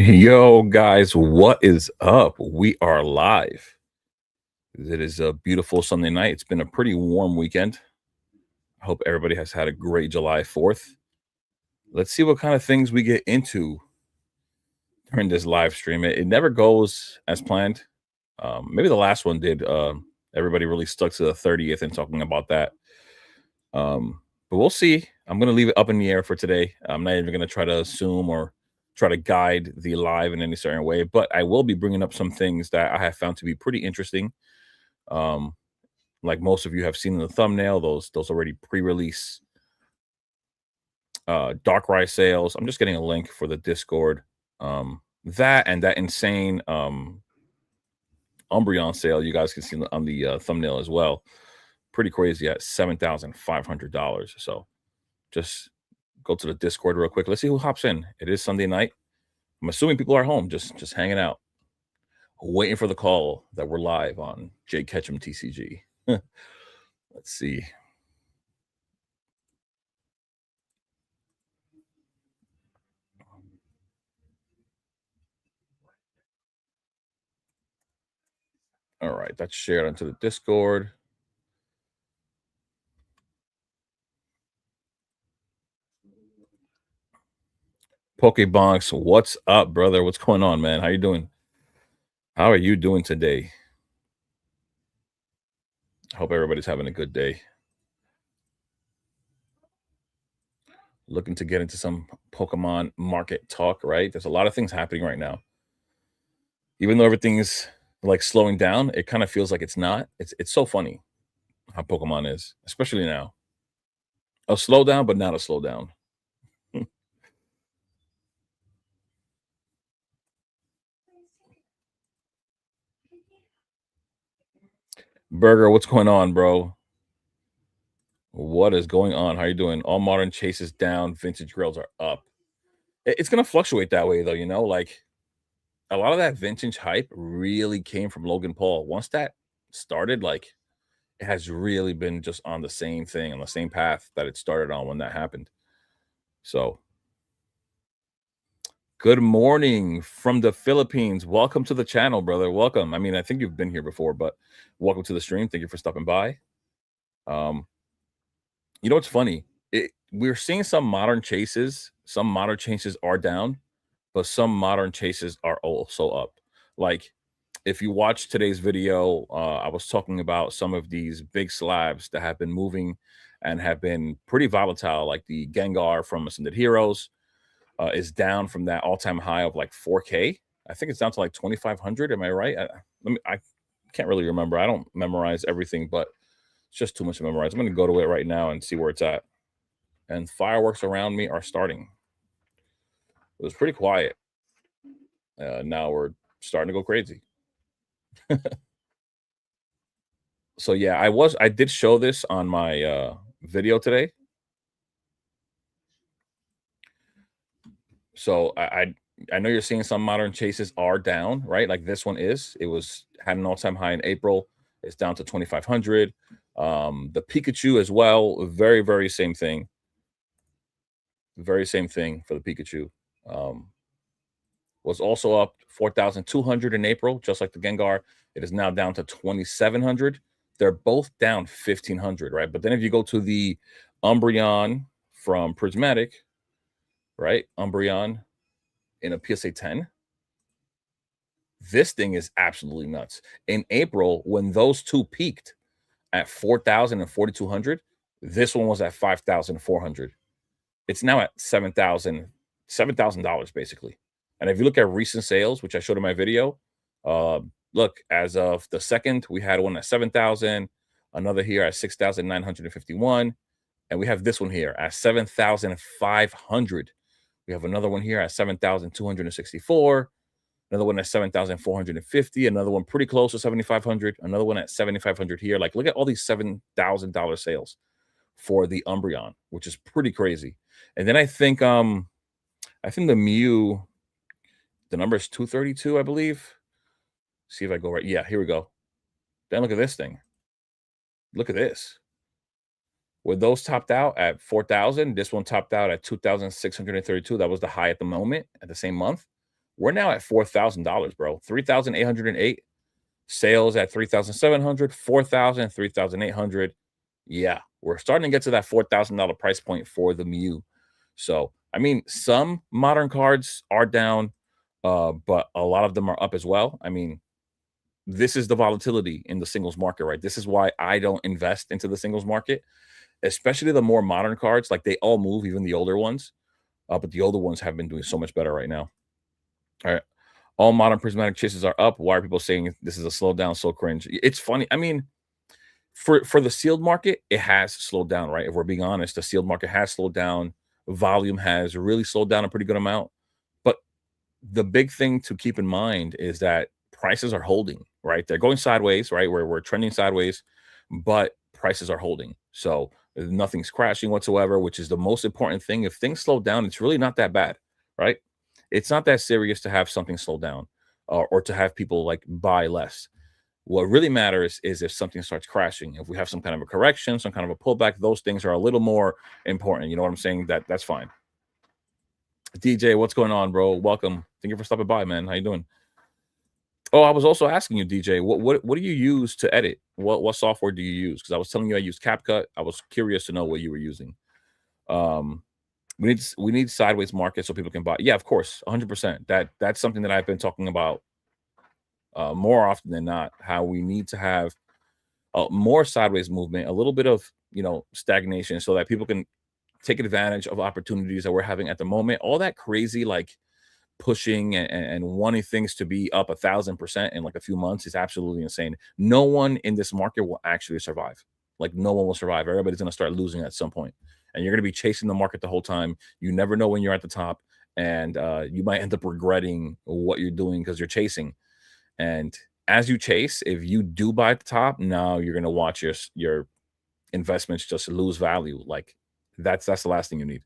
Yo, guys, what is up? We are live. It is a beautiful Sunday night. It's been a pretty warm weekend. I hope everybody has had a great July 4th. Let's see what kind of things we get into during this live stream. It never goes as planned. Maybe the last one did. Everybody really stuck to the 30th and talking about that. But we'll see. I'm going to leave it up in the air for today. I'm not even going to try to assume or try to guide the live in any certain way, but I will be bringing up some things that I have found to be pretty interesting. Um, like most of you have seen in the thumbnail, those already pre-release Darkrai sales. I'm just getting a link for the Discord. That and that insane Umbreon sale you guys can see on the thumbnail as well. Pretty crazy at $7,500. So just go to the Discord real quick. Let's see who hops in. It is Sunday night. I'm assuming people are home, just hanging out, waiting for the call that we're live on Jay Ketchum TCG. Let's see. All right, that's shared onto the Discord. Pokebonks, what's up, brother? What's going on, man? How you doing? How are you doing today? I hope everybody's having a good day. Looking to get into some Pokemon market talk, right? There's a lot of things happening right now. Even though everything's like slowing down, it kind of feels like it's not. It's so funny how Pokemon is, especially now. A slowdown, but not a slowdown. Burger, what's going on, bro? What is going on? How you doing? All modern chases down, vintage grills are up. It's gonna fluctuate that way though, like a lot of that vintage hype really came from Logan Paul. Once that started, like it has really been just on the same thing, on the same path that it started on when that happened. So good morning from the Philippines. Welcome to the channel, brother. Welcome. I mean, I think you've been here before, but welcome to the stream. Thank you for stopping by. Um, You know what's funny? We're seeing some modern chases are down, but some modern chases are also up. Like if you watch today's video, I was talking about some of these big slabs that have been moving and have been pretty volatile, like the Gengar from Ascended Heroes is down from that all-time high of like 4K. I think it's down to like 2,500. Am I right? I can't really remember. I don't memorize everything, but it's just too much to memorize. I'm going to go to it right now and see where it's at. And fireworks around me are starting. It was pretty quiet. Now we're starting to go crazy. So yeah, I did show this on my video today. So I know you're seeing some modern chases are down, right? Like this one is. It was had an all-time high in April. It's down to 2,500. The Pikachu as well, very same thing. Very same thing for the Pikachu. Um, was also up 4,200 in April, just like the Gengar. It is now down to 2,700. They're both down 1,500, right? But then if you go to the Umbreon from Prismatic, right? Umbreon in a PSA 10, this thing is absolutely nuts. In April, when those two peaked at 4,000 and 4,200, this one was at 5,400. It's now at $7,000 basically. And if you look at recent sales, which I showed in my video, look, as of the second, we had one at 7,000, another here at 6,951, and we have this one here at 7,500. We have another one here at 7,264, another one at 7,450, another one pretty close to 7,500, another one at 7,500 here. Like, look at all these $7,000 sales for the Umbreon, which is pretty crazy. And then I think the Mew, the number is 232, I believe. See if I go right. Yeah, here we go. Then look at this thing. Look at this. When those topped out at 4,000, this one topped out at 2,632. That was the high at the moment at the same month. We're now at $4,000, bro. 3,808 sales at 3,700, 4,000, 3,800. Yeah, we're starting to get to that $4,000 price point for the Mew. So, I mean, some modern cards are down, but a lot of them are up as well. I mean, this is the volatility in the singles market, right? This is why I don't invest into the singles market, especially the more modern cards. Like they all move, even the older ones. But the older ones have been doing so much better right now. All right. All modern prismatic chases are up. Why are people saying this is a slowdown? So cringe. It's funny. I mean, for the sealed market, it has slowed down, right? If we're being honest, the sealed market has slowed down. Volume has really slowed down a pretty good amount. But the big thing to keep in mind is that prices are holding, right? They're going sideways, right? Where we're trending sideways, but prices are holding. So nothing's crashing whatsoever, which is the most important thing. If things slow down, it's really not that bad, right? It's not that serious to have something slow down or to have people like buy less. What really matters is if something starts crashing. If we have some kind of a correction, some kind of a pullback, those things are a little more important. You know what I'm saying? That's fine. DJ, what's going on, bro? Welcome. Thank you for stopping by, man. How you doing? Oh, I was also asking you, DJ, what do you use to edit? What software do you use? Because I was telling you I use CapCut. I was curious to know what you were using. Um, we need sideways market so people can buy. Yeah, of course, 100%. That's something that I've been talking about more often than not. How we need to have more sideways movement, a little bit of stagnation, so that people can take advantage of opportunities that we're having at the moment. All that crazy like pushing and wanting things to be up 1,000% in like a few months is absolutely insane. No one in this market will actually survive. Like no one will survive. Everybody's going to start losing at some point, and you're going to be chasing the market the whole time. You never know when you're at the top, and you might end up regretting what you're doing because you're chasing. And as you chase, if you do buy at the top, now you're going to watch your investments just lose value. Like that's the last thing you need.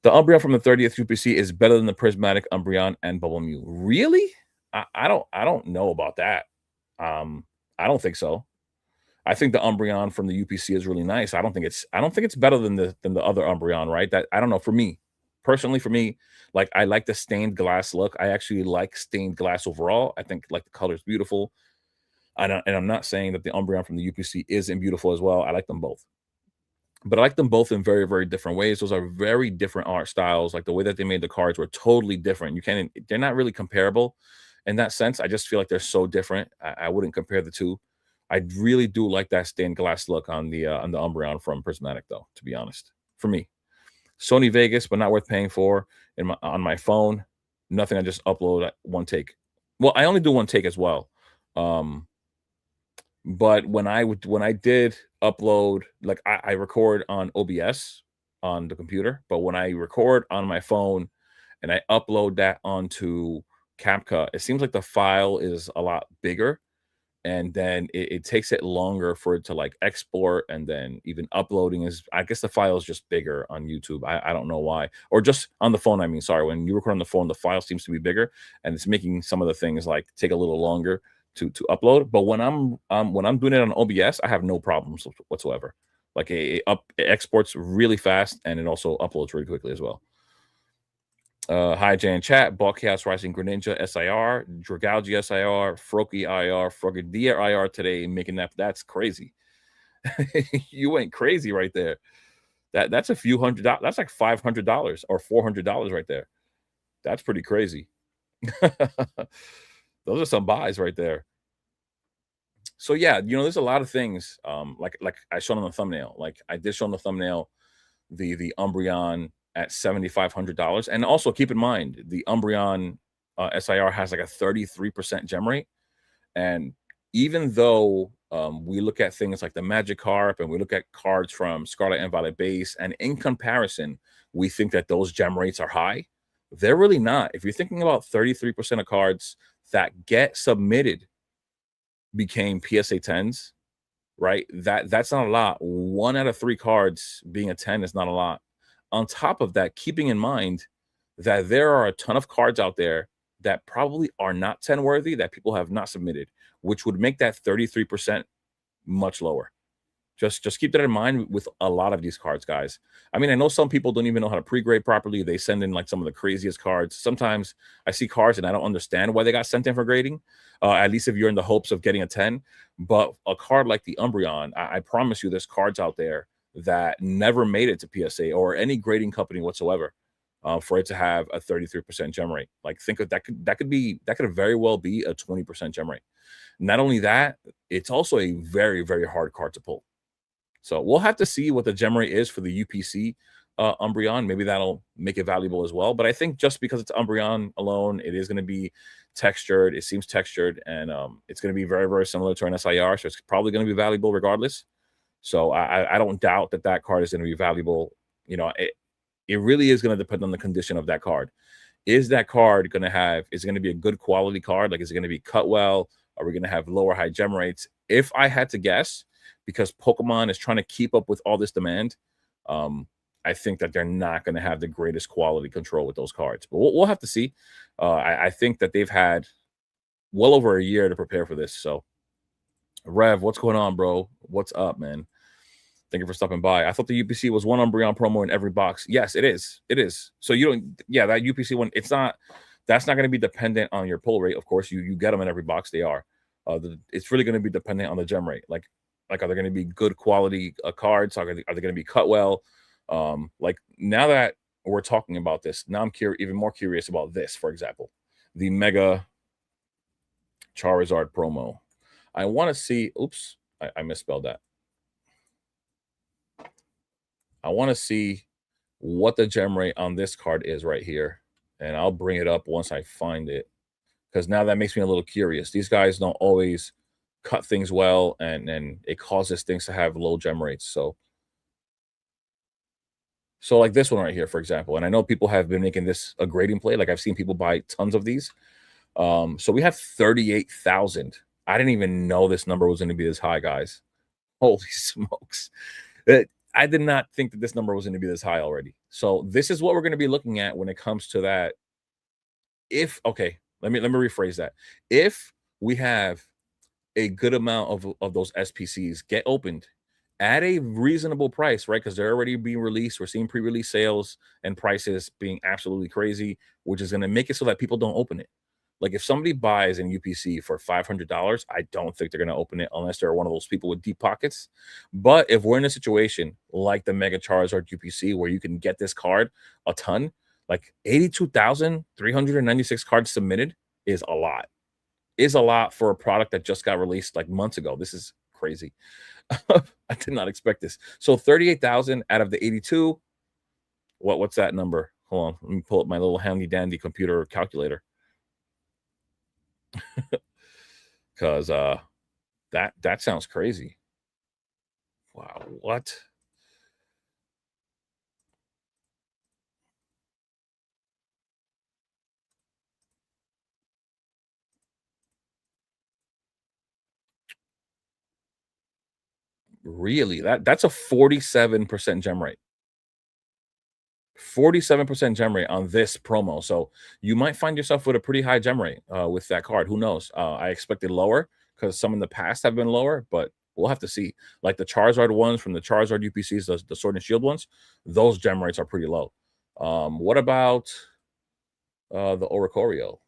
The Umbreon from the 30th UPC is better than the Prismatic Umbreon and Bubble Mew. Really? I don't know about that. I don't think so. I think the Umbreon from the UPC is really nice. I don't think it's better than the other Umbreon, right? That I don't know. For me, personally, for me, like I like the stained glass look. I actually like stained glass overall. I think like the color is beautiful. And I'm not saying that the Umbreon from the UPC isn't beautiful as well. I like them both. But I like them both in very, very different ways. Those are very different art styles. Like the way that they made the cards were totally different. They're not really comparable in that sense. I just feel like they're so different. I wouldn't compare the two. I really do like that stained glass look on the Umbreon from Prismatic, though, to be honest. For me. Sony Vegas, but not worth paying for on my phone. Nothing. I just upload one take. Well, I only do one take as well. Um, but when I did upload, like I record on OBS on the computer, but when I record on my phone and I upload that onto CapCut, it seems like the file is a lot bigger, and then it takes it longer for it to like export, and then even uploading is, I guess the file is just bigger on YouTube. I don't know why, or just on the phone. I mean, sorry, when you record on the phone, the file seems to be bigger, and it's making some of the things like take a little longer to upload. But when I'm doing it on OBS, I have no problems whatsoever. Like it exports really fast, and it also uploads really quickly as well. Hi, Jan Chat, Ball Chaos Rising Greninja SIR, Dragalge SIR, Froakie IR, Frogadier IR today, making that's crazy. You went crazy right there. That's a few $100. That's like $500 or $400 right there. That's pretty crazy. Those are some buys right there. So yeah, there's a lot of things. Like I showed on the thumbnail. Like I did show on the thumbnail the Umbreon at $7,500. And also keep in mind the Umbreon SIR has like a 33% gem rate. And even though we look at things like the Magikarp and we look at cards from Scarlet and Violet base, and in comparison, we think that those gem rates are high. They're really not. If you're thinking about 33% of cards that get submitted became PSA 10s, right? That's not a lot. 1 out of 3 cards being a 10 is not a lot. On top of that, keeping in mind that there are a ton of cards out there that probably are not 10 worthy that people have not submitted, which would make that 33% much lower. Just keep that in mind with a lot of these cards, guys. I mean, I know some people don't even know how to pre-grade properly. They send in like some of the craziest cards. Sometimes I see cards and I don't understand why they got sent in for grading. At least if you're in the hopes of getting a 10. But a card like the Umbreon, I promise you, there's cards out there that never made it to PSA or any grading company whatsoever. For it to have a 33% gem rate, like think of that could very well be a 20% gem rate. Not only that, it's also a very, very hard card to pull. So we'll have to see what the gem rate is for the UPC Umbreon. Maybe that'll make it valuable as well. But I think just because it's Umbreon alone, it is going to be textured. It seems textured, and it's going to be very, very similar to an SIR. So it's probably going to be valuable regardless. So I don't doubt that that card is going to be valuable. You know, it really is going to depend on the condition of that card. Is that card going to have, is it going to be a good quality card? Like, is it going to be cut well? Are we going to have lower high gem rates? If I had to guess, because Pokemon is trying to keep up with all this demand, I think that they're not going to have the greatest quality control with those cards. But we'll have to see. I think that they've had well over a year to prepare for this. So, Rev, what's going on, bro? What's up, man? Thank you for stopping by. I thought the UPC was one Umbreon promo in every box. Yes, it is. It is. So you don't, yeah, that UPC one, it's not, that's not going to be dependent on your pull rate. Of course, you get them in every box. They are. It's really going to be dependent on the gem rate. Like are they going to be good quality cards? Are they going to be cut well? Like now that we're talking about this, now I'm even more curious about this. For example, the Mega Charizard promo. I want to see. Oops, I misspelled that. I want to see what the gem rate on this card is right here. And I'll bring it up once I find it. Because now that makes me a little curious. These guys don't always cut things well, and it causes things to have low gem rates. So like this one right here, for example. And I know people have been making this a grading play. Like I've seen people buy tons of these. So we have 38,000. I didn't even know this number was going to be this high, guys. Holy smokes. I did not think that this number was going to be this high already. So this is what we're going to be looking at when it comes to that. Okay, let me rephrase that. If we have a good amount of those SPCs get opened at a reasonable price, right? Because they're already being released. We're seeing pre-release sales and prices being absolutely crazy, which is going to make it so that people don't open it. Like if somebody buys an UPC for $500, I don't think they're going to open it unless they're one of those people with deep pockets. But if we're in a situation like the Mega Charizard UPC where you can get this card a ton, like 82,396 cards submitted is a lot. Is a lot for a product that just got released like months ago. This is crazy. I did not expect this. So 38,000 out of the 82. What's that number? Hold on. Let me pull up my little handy dandy computer calculator. Because that sounds crazy. Wow, what? Really? That's a 47% gem rate. 47% gem rate on this promo. So you might find yourself with a pretty high gem rate with that card. Who knows? I expected lower because some in the past have been lower, but we'll have to see. Like the Charizard ones from the Charizard UPCs, the Sword and Shield ones, those gem rates are pretty low. What about the Oricorio?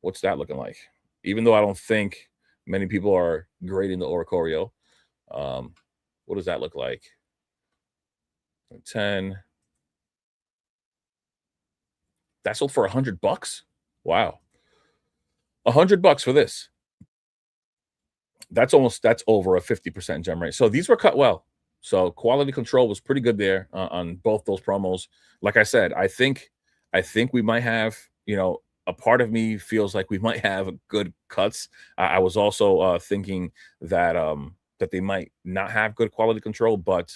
What's that looking like? Even though I don't think many people are grading the Oricorio, what does that look like? 10. That sold for $100. Wow. $100 for this. That's over a 50% gem rate. So these were cut well. So quality control was pretty good there on both those promos. Like I said, I think we might have, a part of me feels like we might have good cuts. I was also thinking that that they might not have good quality control, but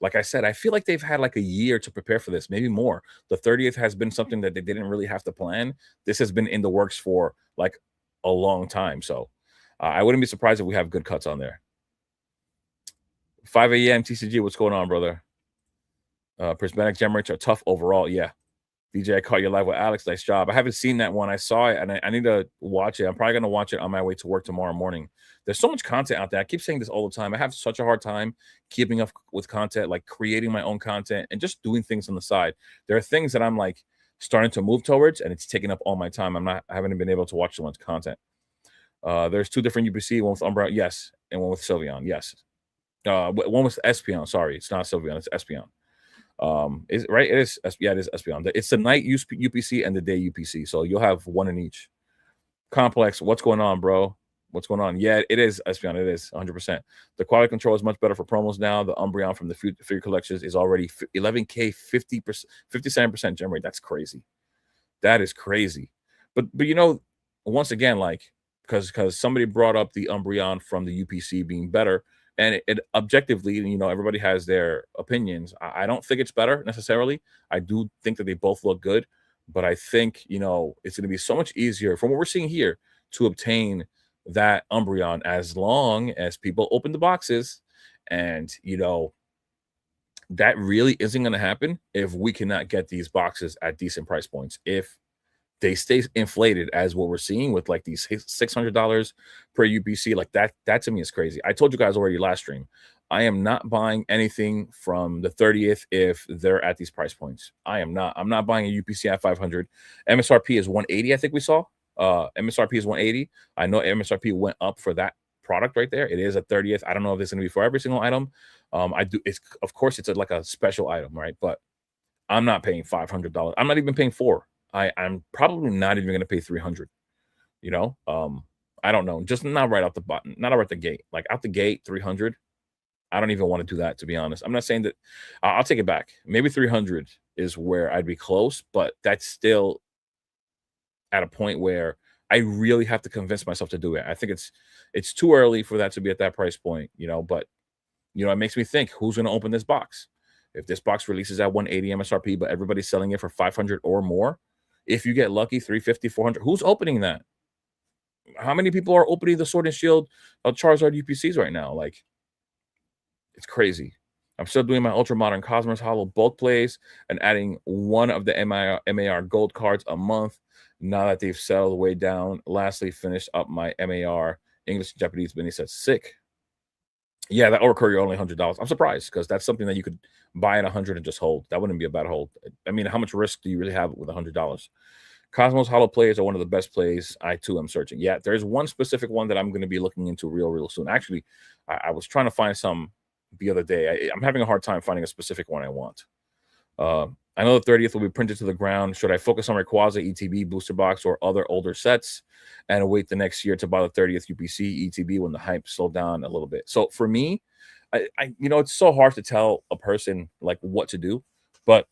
like I said, I feel like they've had like a year to prepare for this, maybe more. The 30th has been something that they didn't really have to plan. This has been in the works for like a long time. So I wouldn't be surprised if we have good cuts on there. 5 a.m. TCG, what's going on, brother? Prismatic gem rates are tough overall. Yeah. DJ, I caught you live with Alex. Nice job. I haven't seen that one. I saw it and I need to watch it. I'm probably going to watch it on my way to work tomorrow morning. There's so much content out there. I keep saying this all the time. I have such a hard time keeping up with content, like creating my own content and just doing things on the side. There are things that I'm like starting to move towards and it's taking up all my time. I haven't been able to watch so much content. There's two different UPC, one with Umbra, yes, and one with Sylveon, yes. One with Espeon. Sorry, it's not Sylveon, it's Espeon. Is right? It is. Yeah, it is Espeon. It's the night UPC and the day UPC. So you'll have one in each. Complex. What's going on, bro? What's going on? Yeah, it is Espeon. It is 100%. The quality control is much better for promos now. The Umbreon from the figure collections is already 11K, 50%, 57% gem rate. That's crazy. That is crazy. But you know, once again, like because somebody brought up the Umbreon from the UPC being better, and it objectively, you know, everybody has their opinions. I don't think it's better necessarily. I do think that they both look good, but I think, you know, it's going to be so much easier from what we're seeing here to obtain that Umbreon as long as people open the boxes. And, you know, that really isn't going to happen if we cannot get these boxes at decent price points. If they stay inflated as what we're seeing with like these $600 per UPC, like that to me is crazy. I told you guys already last stream, I am not buying anything from the 30th if they're at these price points. I'm not buying a UPC at 500. MSRP is 180. I think we saw MSRP is 180. I know MSRP went up for that product right there. It is a 30th. I don't know if it's going to be for every single item. I do. It's of course it's like a special item, right? But I'm not paying $500. I'm not even paying $400. I'm probably not even going to pay $300. You know, I don't know, just not right out the button, not out the gate. Like out the gate, $300. I don't even want to do that, to be honest. I'm not saying that. I'll take it back. Maybe 300 is where I'd be close, but that's still at a point where I really have to convince myself to do it. I think it's too early for that to be at that price point, you know. But you know, it makes me think, who's going to open this box? If this box releases at 180 MSRP, but everybody's selling it for 500 or more, if you get lucky, 350, 400, who's opening that? How many people are opening the Sword and Shield Charizard UPCs right now? Like, it's crazy. I'm still doing my Ultra Modern Cosmos Hollow bulk plays and adding one of the MAR gold cards a month now that they've settled way down. Lastly, finished up my MAR English and Japanese, but he said sick. Yeah, that Oracle only $100. I'm surprised because that's something that you could buy at 100 and just hold. That wouldn't be a bad hold. I mean, how much risk do you really have with $100? Cosmos Hollow plays are one of the best plays. I too am searching. Yeah, there's one specific one that I'm going to be looking into real soon. Actually, I was trying to find some the other day. I'm having a hard time finding a specific one I want. I know the 30th will be printed to the ground. Should I focus on Rayquaza, ETB, Booster Box, or other older sets and wait the next year to buy the 30th UPC, ETB when the hype slowed down a little bit? So for me, I you know, it's so hard to tell a person like what to do. But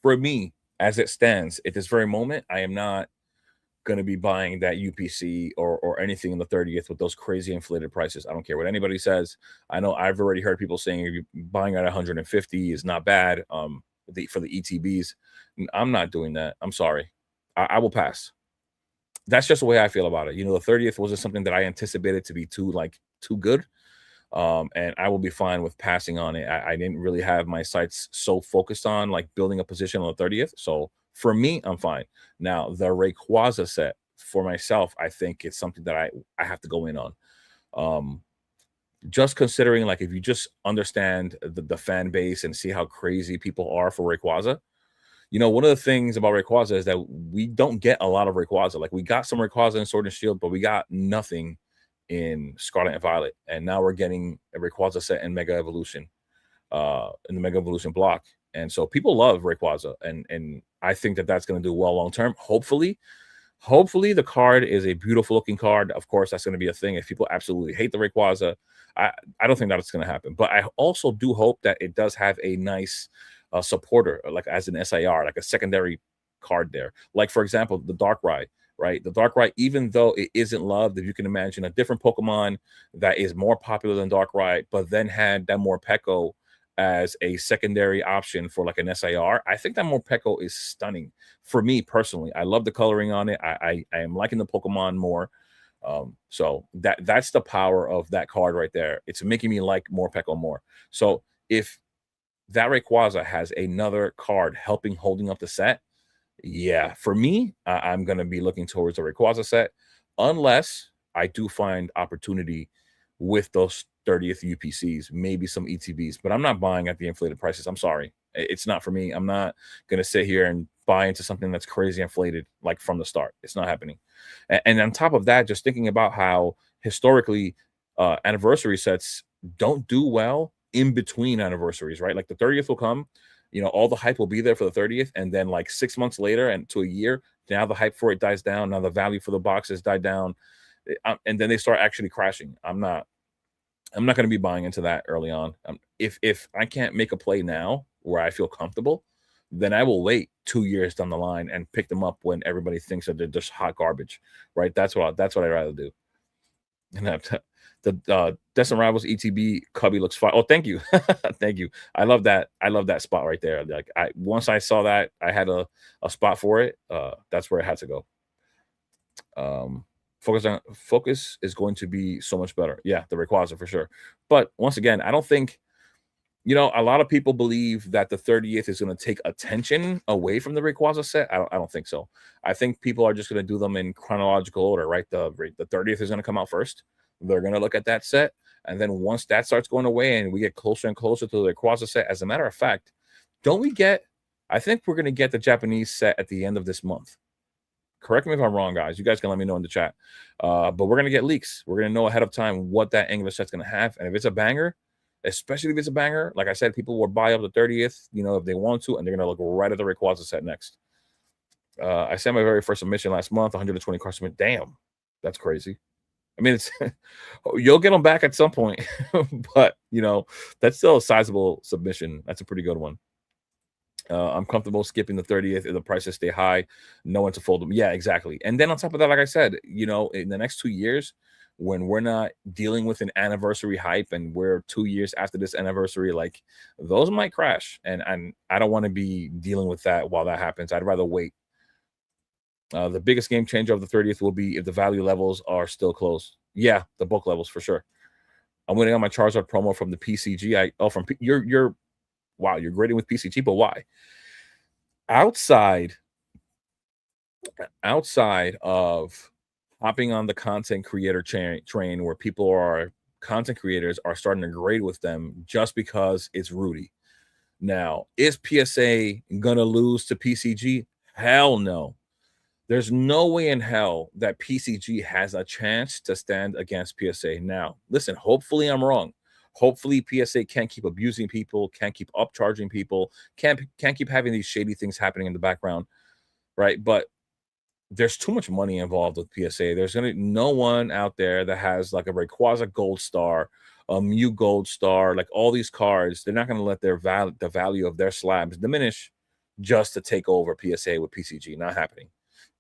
for me, as it stands at this very moment, I am not going to be buying that UPC or anything in the 30th with those crazy inflated prices. I don't care what anybody says. I know I've already heard people saying if you're buying at 150 is not bad. For the ETBs, I'm not doing that. I'm sorry. I will pass. That's just the way I feel about it. You know, the 30th wasn't something that I anticipated to be too good. And I will be fine with passing on it. I didn't really have my sights so focused on like building a position on the 30th. So for me, I'm fine. Now, the Rayquaza set for myself, I think it's something that I have to go in on. Just considering like if you just understand the fan base and see how crazy people are for Rayquaza, you know, one of the things about Rayquaza is that we don't get a lot of Rayquaza. Like we got some Rayquaza in Sword and Shield, but we got nothing in Scarlet and Violet, and now we're getting a Rayquaza set in Mega Evolution, in the Mega Evolution block, and so people love Rayquaza, and I think that that's going to do well long term. Hopefully the card is a beautiful looking card. Of course, that's going to be a thing. If people absolutely hate the Rayquaza, I don't think that's going to happen. But I also do hope that it does have a nice supporter, like as an SIR, like a secondary card there. Like for example, the Darkrai. Right, the Darkrai, even though it isn't loved, if you can imagine a different Pokemon that is more popular than Darkrai, but then had that Morpeko as a secondary option for like an SIR, I think that Morpeko is stunning for me personally. I love the coloring on it. I am liking the Pokemon more. So that's the power of that card right there. It's making me like Morpeko more. So if that Rayquaza has another card helping holding up the set, yeah, for me, I'm gonna be looking towards the Rayquaza set, unless I do find opportunity with those 30th UPCs, maybe some ETBs, but I'm not buying at the inflated prices. I'm sorry. It's not for me. I'm not gonna sit here and buy into something that's crazy inflated like from the start. It's not happening. And on top of that, just thinking about how historically anniversary sets don't do well in between anniversaries, right? Like the 30th will come, all the hype will be there for the 30th, and then like 6 months later and to a year, now the hype for it dies down. Now the value for the boxes died down, and then they start actually crashing. I'm not going to be buying into that early on. If I can't make a play now where I feel comfortable, then I will wait 2 years down the line and pick them up when everybody thinks that they're just hot garbage, right? That's what I'd rather do. And the Destin Rivals ETB cubby looks fine. Oh, thank you, thank you. I love that. I love that spot right there. Like once I saw that, I had a spot for it. That's where it had to go. Um, focus is going to be so much better. Yeah, the Rayquaza for sure. But once again, I don't think a lot of people believe that the 30th is going to take attention away from the Rayquaza set. I don't think so. I think people are just going to do them in chronological order, right? The 30th is going to come out first. They're going to look at that set. And then once that starts going away and we get closer and closer to the Rayquaza set, as a matter of fact, I think we're going to get the Japanese set at the end of this month. Correct me if I'm wrong, guys. You guys can let me know in the chat. But we're going to get leaks. We're going to know ahead of time what that English set's going to have. And if it's a banger, especially if it's a banger, like I said, people will buy up the 30th, if they want to, and they're going to look right at the Rayquaza set next. I sent my very first submission last month, 120 card submit. Damn, that's crazy. I mean, it's you'll get them back at some point, but that's still a sizable submission. That's a pretty good one. I'm comfortable skipping the 30th if the prices stay high. No one to fold them. Yeah, exactly. And then on top of that, like I said, in the next 2 years, when we're not dealing with an anniversary hype and we're 2 years after this anniversary, like those might crash. And I don't want to be dealing with that while that happens. I'd rather wait. The biggest game changer of the 30th will be if the value levels are still close. Yeah, the book levels for sure. I'm waiting on my Charizard promo from the PCG. Wow, you're grading with PCG, but why? Outside of hopping on the content creator train where content creators are starting to grade with them just because it's Rudy. Now, is PSA gonna lose to PCG? Hell no. There's no way in hell that PCG has a chance to stand against PSA. Now, listen, hopefully I'm wrong. Hopefully PSA can't keep abusing people, can't keep upcharging people, can't keep having these shady things happening in the background, right? But there's too much money involved with PSA. There's gonna be no one out there that has like a Rayquaza Gold Star, a Mew Gold Star, like all these cards. They're not gonna let the value of their slabs diminish just to take over PSA with PCG. Not happening.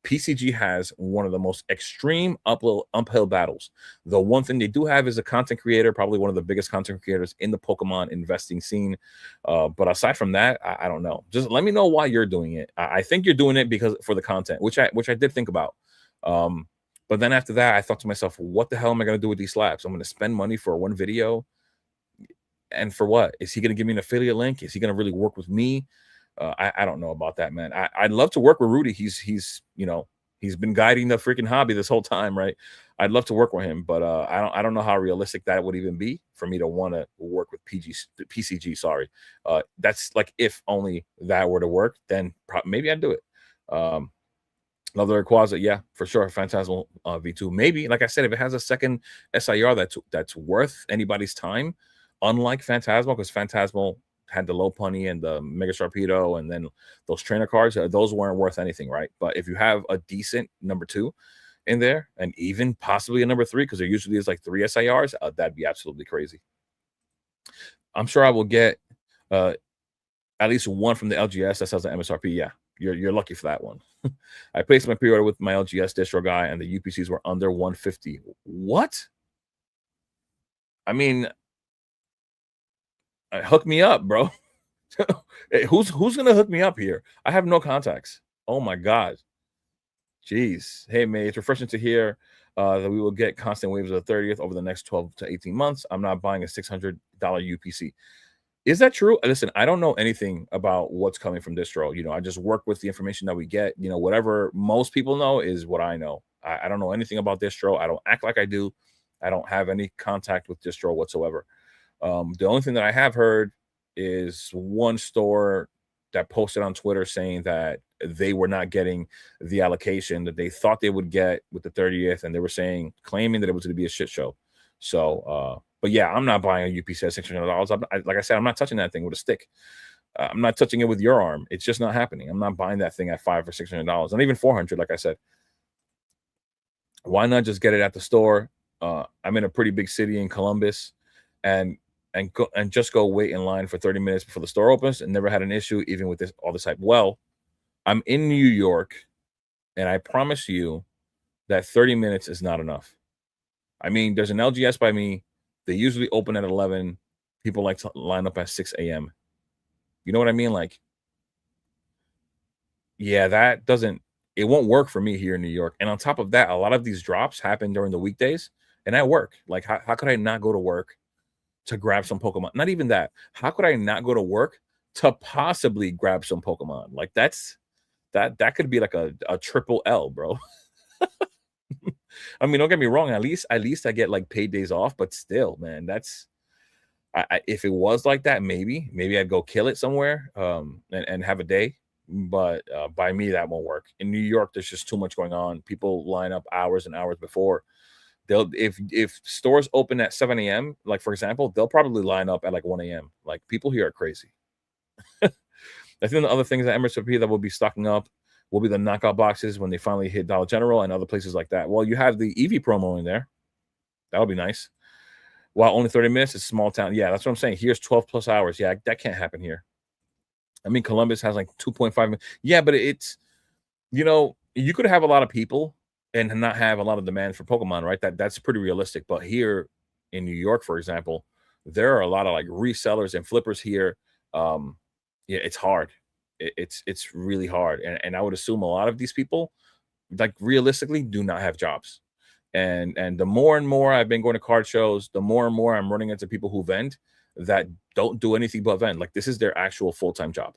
PCG has one of the most extreme uphill battles. The one thing they do have is a content creator, probably one of the biggest content creators in the Pokemon investing scene. But aside from that, I don't know. Just let me know why you're doing it. I think you're doing it because for the content, which I did think about. But then after that, I thought to myself, what the hell am I going to do with these slabs? I'm going to spend money for one video. And for what? Is he going to give me an affiliate link? Is he going to really work with me? I don't know about that, man. I'd love to work with Rudy. He's been guiding the freaking hobby this whole time, right? I'd love to work with him, but I don't know how realistic that would even be for me to want to work with PCG. Sorry, that's like if only that were to work, then maybe I'd do it. Love the Rayquaza, yeah, for sure. Phantasmal V2, maybe. Like I said, if it has a second SIR that's worth anybody's time, unlike Phantasmal, because Phantasmal had the Lopunny and the Mega Sharpedo, and then those trainer cards, those weren't worth anything, right? But if you have a decent number 2 in there, and even possibly a number 3, because there usually is like 3 SIRs, that'd be absolutely crazy. I'm sure I will get at least one from the LGS that sells the MSRP. Yeah, you're lucky for that one. I placed my pre-order with my LGS distro guy, and the UPCs were under 150. What? I mean, hook me up, bro. Who's gonna hook me up here? I have no contacts. Oh my god. Jeez. Hey, May, it's refreshing to hear that we will get constant waves of the 30th over the next 12 to 18 months. I'm not buying a $600 UPC. Is that true? Listen, I don't know anything about what's coming from distro. I just work with the information that we get. Whatever most people know is what I know. I don't know anything about distro. I don't act like I do. I don't have any contact with distro whatsoever. The only thing that I have heard is one store that posted on Twitter saying that they were not getting the allocation that they thought they would get with the 30th, and they were claiming that it was going to be a shit show. So, but yeah, I'm not buying a UPC at $600. Like I said, I'm not touching that thing with a stick. I'm not touching it with your arm. It's just not happening. I'm not buying that thing at $500 or $600, not even 400. Like I said, why not just get it at the store? I'm in a pretty big city in Columbus, and just go wait in line for 30 minutes before the store opens, and never had an issue even with all this hype. Well, I'm in New York, and I promise you that 30 minutes is not enough. I mean, there's an LGS by me. They usually open at 11. People like to line up at 6 a.m. You know what I mean? Like, yeah, it won't work for me here in New York. And on top of that, a lot of these drops happen during the weekdays, and I work. Like, how could I not go to work to grab some Pokemon? Not even that. How could I not go to work to possibly grab some Pokemon? Like, that could be like a triple L, bro. I mean, don't get me wrong. At least I get like paid days off, but still, man, if it was like that, maybe I'd go kill it somewhere, and have a day. But by me, that won't work. In New York, there's just too much going on. People line up hours and hours before. If stores open at 7 a.m., like for example, they'll probably line up at like 1 a.m. Like, people here are crazy. I think the other things at MSRP that will be stocking up will be the knockout boxes when they finally hit Dollar General and other places like that. Well, you have the Eevee promo in there. That'll be nice. While only 30 minutes, it's small town. Yeah, that's what I'm saying. Here's 12 plus hours. Yeah, that can't happen here. I mean, Columbus has like 2.5 million. Yeah, but you could have a lot of people and not have a lot of demand for Pokemon, right? That's pretty realistic. But here in New York, for example, there are a lot of like resellers and flippers here. Yeah, it's hard. It's really hard. And I would assume a lot of these people, like, realistically, do not have jobs. And the more and more I've been going to card shows, the more and more I'm running into people who vend that don't do anything but vend. Like, this is their actual full-time job,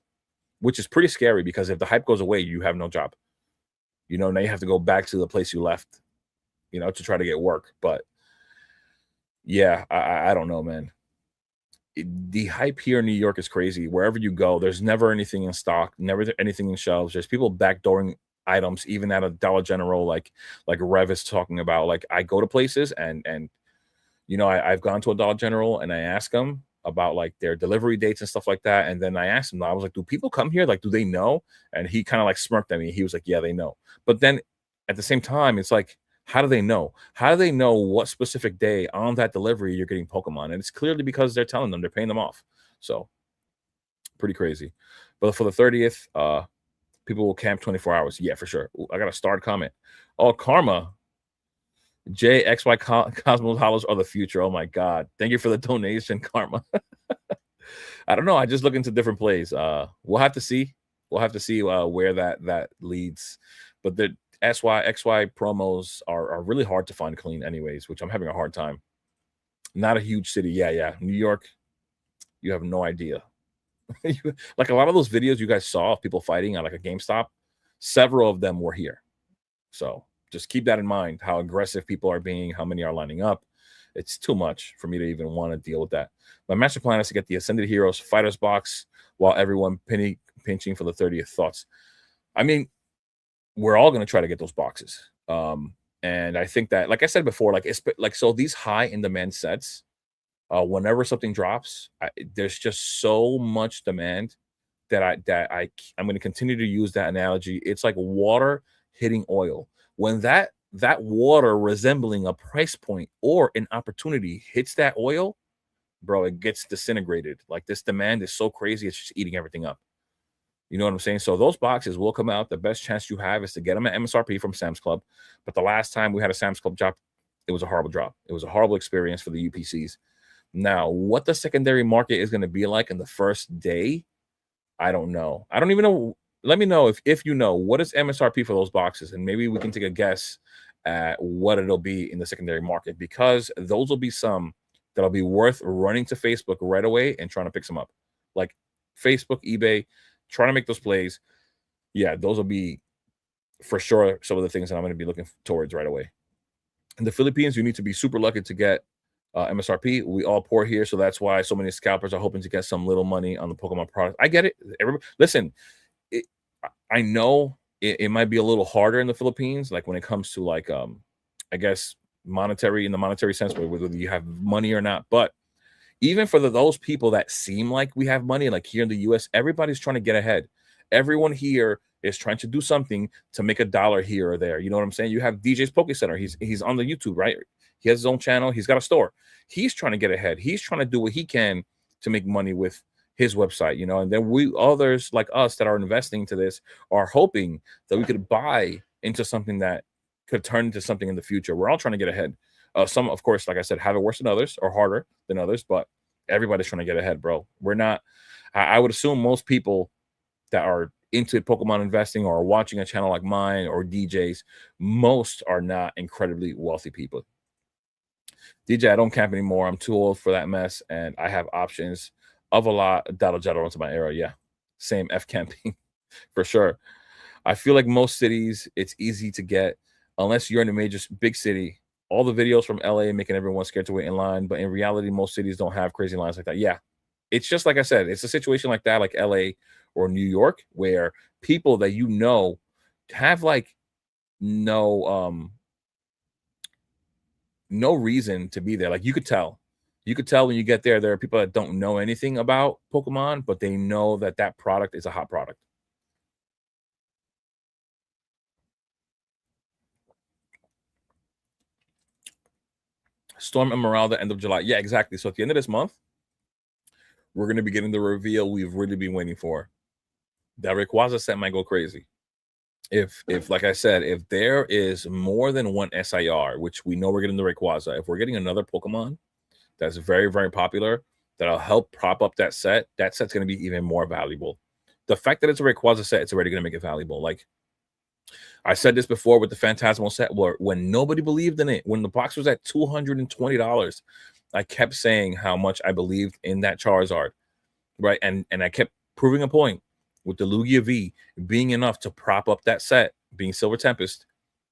which is pretty scary, because if the hype goes away, you have no job. Now you have to go back to the place you left, to try to get work. But yeah, I don't know, man. The hype here in New York is crazy. Wherever you go, there's never anything in stock, never anything in shelves. There's people backdooring items, even at a Dollar General, like Rev is talking about. Like, I go to places, and I've gone to a Dollar General, and I ask them about like their delivery dates and stuff like that. And then I asked him, I was like, do people come here? Like, do they know? And he kind of like smirked at me. He was like, yeah, they know. But then at the same time, it's like, how do they know? How do they know what specific day on that delivery you're getting Pokemon? And it's clearly because they're telling them, they're paying them off. So pretty crazy. But for the 30th, people will camp 24 hours. Yeah, for sure. Ooh, I got a starred comment. Oh, Karma. JXY Cosmos Hollows are the future. Oh my God. Thank you for the donation, Karma. I don't know. I just look into different plays. We'll have to see. We'll have to see where that leads. But the XY promos are really hard to find clean anyways, which I'm having a hard time. Not a huge city. Yeah. New York, you have no idea. Like, a lot of those videos you guys saw of people fighting at like a GameStop, several of them were here. So just keep that in mind, how aggressive people are being, how many are lining up. It's too much for me to even want to deal with that. My master plan is to get the Ascended Heroes Fighters box while everyone pinching for the 30th. Thoughts? I mean, we're all going to try to get those boxes. And I think that, like I said before, so these high in demand sets, whenever something drops, there's just so much demand that I'm going to continue to use that analogy. It's like water hitting oil. When that water resembling a price point or an opportunity hits that oil, bro, it gets disintegrated. Like, this demand is so crazy, it's just eating everything up. You know what I'm saying? So those boxes will come out. The best chance you have is to get them at MSRP from Sam's Club. But the last time we had a Sam's Club drop, it was a horrible drop. It was a horrible experience for the UPCs. Now, what the secondary market is going to be like in the first day, I don't know. I don't even know. Let me know if you know, what is MSRP for those boxes, and maybe we can take a guess at what it'll be in the secondary market, because those will be some that'll be worth running to Facebook right away and trying to pick some up. Like Facebook, eBay, trying to make those plays. Yeah, those will be for sure some of the things that I'm going to be looking towards right away. In the Philippines, you need to be super lucky to get MSRP. We all pour here, so that's why so many scalpers are hoping to get some little money on the Pokemon product. I get it. Everybody, listen, it, I know it might be a little harder in the Philippines, like when it comes to like I guess monetary in the monetary sense, whether you have money or not. But even for those people that seem like we have money, like here in the US, everybody's trying to get ahead. Everyone here is trying to do something to make a dollar here or there. You know what I'm saying? You have DJ's Poke Center. He's on the YouTube, right? He has his own channel. He's got a store. He's trying to get ahead. He's trying to do what he can to make money with his website, you know. And then we others like us that are investing into this are hoping that we could buy into something that could turn into something in the future. We're all trying to get ahead. Some, of course, like I said, have it worse than others or harder than others, but everybody's trying to get ahead, bro. We're not. I would assume most people that are into Pokemon investing or watching a channel like mine or DJs, most are not incredibly wealthy people. DJ, I don't camp anymore. I'm too old for that mess, and I have options of a lot. That'll jottle into my era. Yeah, same F camping for sure. I feel like most cities, it's easy to get unless you're in a major big city. All the videos from LA making everyone scared to wait in line, but in reality, most cities don't have crazy lines like that. Yeah, it's just like I said, it's a situation like that, like LA or New York, where people that you know have like no no reason to be there. Like you could tell when you get there, there are people that don't know anything about Pokemon, but they know that that product is a hot product. Storm Emerald, end of July. Yeah, exactly. So at the end of this month, we're going to be getting the reveal we've really been waiting for. That Rayquaza set might go crazy. If like I said, if there is more than one SIR, which we know we're getting the Rayquaza, if we're getting another Pokemon that's very, very popular, that'll help prop up that set's going to be even more valuable. The fact that it's a Rayquaza set, it's already going to make it valuable. Like I said this before with the Phantasmal set, where when nobody believed in it, when the box was at $220, I kept saying how much I believed in that Charizard, right? And I kept proving a point with the Lugia V being enough to prop up that set, being Silver Tempest,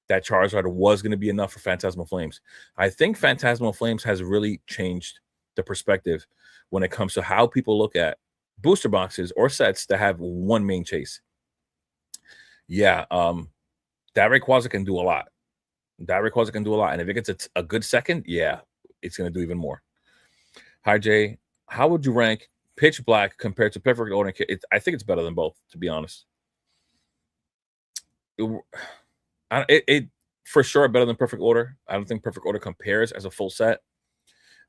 that Charizard was going to be enough for Phantasmal Flames. I think Phantasmal Flames has really changed the perspective when it comes to how people look at booster boxes or sets that have one main chase. Yeah, that Rayquaza can do a lot. That Rayquaza can do a lot. And if it gets a good second, yeah, it's going to do even more. Hi, Jay. How would you rank Pitch Black compared to Perfect Order? I think it's better than both, to be honest. It for sure better than Perfect Order. I don't think Perfect Order compares as a full set.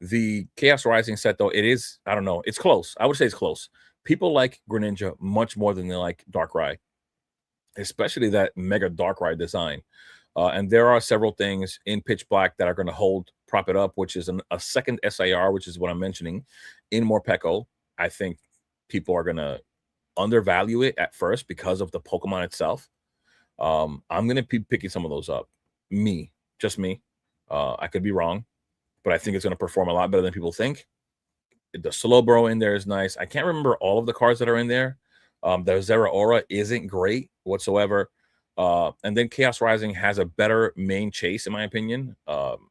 The Chaos Rising set, though, it is, I don't know, it's close. I would say it's close. People like Greninja much more than they like Darkrai, especially that Mega Darkrai design. And there are several things in Pitch Black that are going to prop it up, which is a second SIR, which is what I'm mentioning in Morpeko. I think people are going to undervalue it at first because of the Pokemon itself. I'm going to be picking some of those up. Just me. I could be wrong, but I think it's going to perform a lot better than people think. The Slowbro in there is nice. I can't remember all of the cards that are in there. The Zeraora isn't great whatsoever. And then Chaos Rising has a better main chase, in my opinion.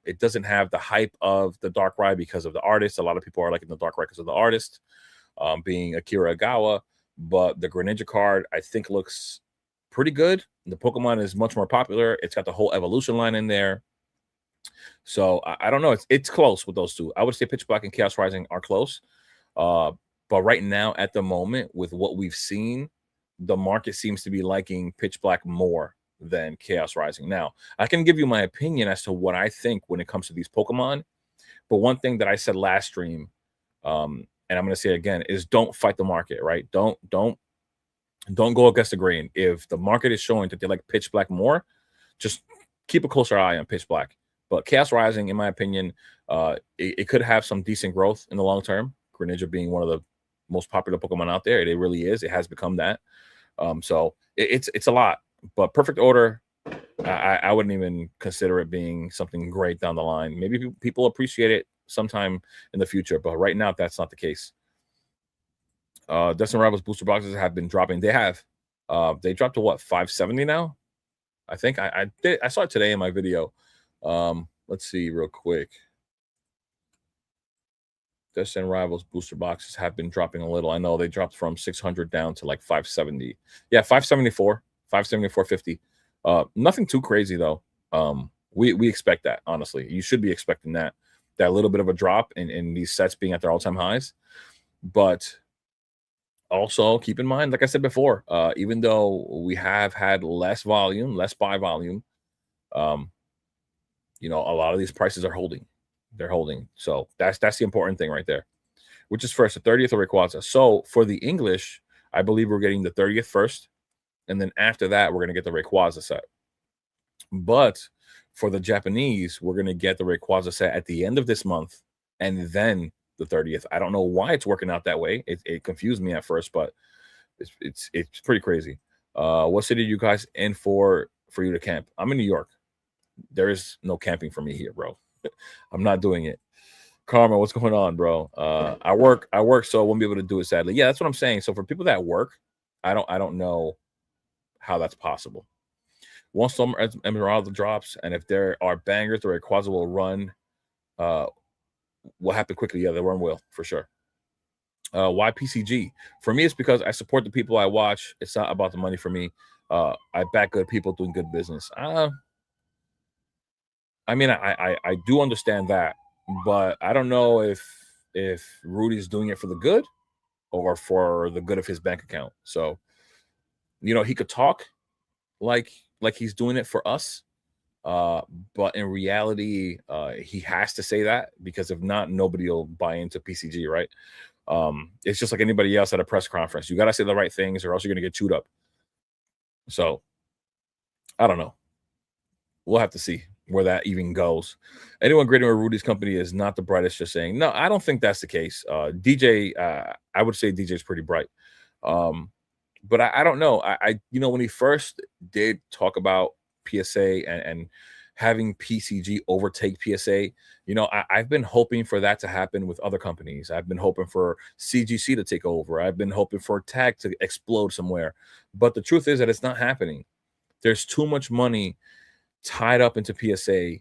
It doesn't have the hype of the Darkrai because of the artist. A lot of people are liking the Darkrai because of the artist, being Akira Agawa. But the Greninja card, I think, looks pretty good. The Pokemon is much more popular. It's got the whole evolution line in there. So I don't know. It's close with those two. I would say Pitch Black and Chaos Rising are close. But right now, at the moment, with what we've seen, the market seems to be liking Pitch Black more than Chaos Rising. Now, I can give you my opinion as to what I think when it comes to these Pokemon. But one thing that I said last stream, and I'm going to say it again, is don't fight the market, right? Don't go against the grain. If the market is showing that they like Pitch Black more, just keep a closer eye on Pitch Black. But Chaos Rising, in my opinion, it could have some decent growth in the long term. Greninja being one of the most popular Pokemon out there. It really is. It has become that. So it's a lot. But Perfect Order, I wouldn't even consider it being something great down the line. Maybe people appreciate it sometime in the future, but right now that's not the case. Destin Rivals booster boxes have been dropping. They have. They dropped to what, 570 now? I think I saw it today in my video. Let's see real quick. Destin Rivals booster boxes have been dropping a little. I know they dropped from 600 down to like 570. Yeah, 574, 574.50. Nothing too crazy though. We expect that, honestly. You should be expecting that little bit of a drop in these sets being at their all-time highs. But also keep in mind, like I said before, even though we have had less volume, less buy volume, um, a lot of these prices are holding. They're holding. So that's the important thing right there. Which is first, the 30th or Rayquaza. So for the English, I believe we're getting the 30th first, and then after that, we're gonna get the Rayquaza set. But for the Japanese, we're gonna get the Rayquaza set at the end of this month, and then the 30th. I don't know why it's working out that way. It confused me at first, but it's pretty crazy. What city are you guys in for you to camp? I'm in New York. There is no camping for me here, bro. I'm not doing it. Karma, what's going on, bro? I work, so I won't be able to do it, sadly. Yeah, that's what I'm saying. So for people that work, I don't know how that's possible. Once Summer Esmeralda drops, and if there are bangers, the Rayquaza will run. Will happen quickly. Yeah, the run will for sure. Why PCG? For me, it's because I support the people I watch. It's not about the money for me. I back good people doing good business. I mean, I do understand that, but I don't know if Rudy's doing it for the good or for the good of his bank account. So, he could talk like he's doing it for us, but in reality, he has to say that, because if not, nobody will buy into PCG, right? It's just like anybody else at a press conference. You got to say the right things, or else you're going to get chewed up. So, I don't know. We'll have to see where that even goes. Anyone grading with Rudy's company is not the brightest, just saying. No, I don't think that's the case. DJ, I would say DJ is pretty bright. But I don't know. When he first did talk about PSA and having PCG overtake PSA, I've been hoping for that to happen with other companies. I've been hoping for CGC to take over. I've been hoping for Tag to explode somewhere. But the truth is that it's not happening. There's too much money tied up into PSA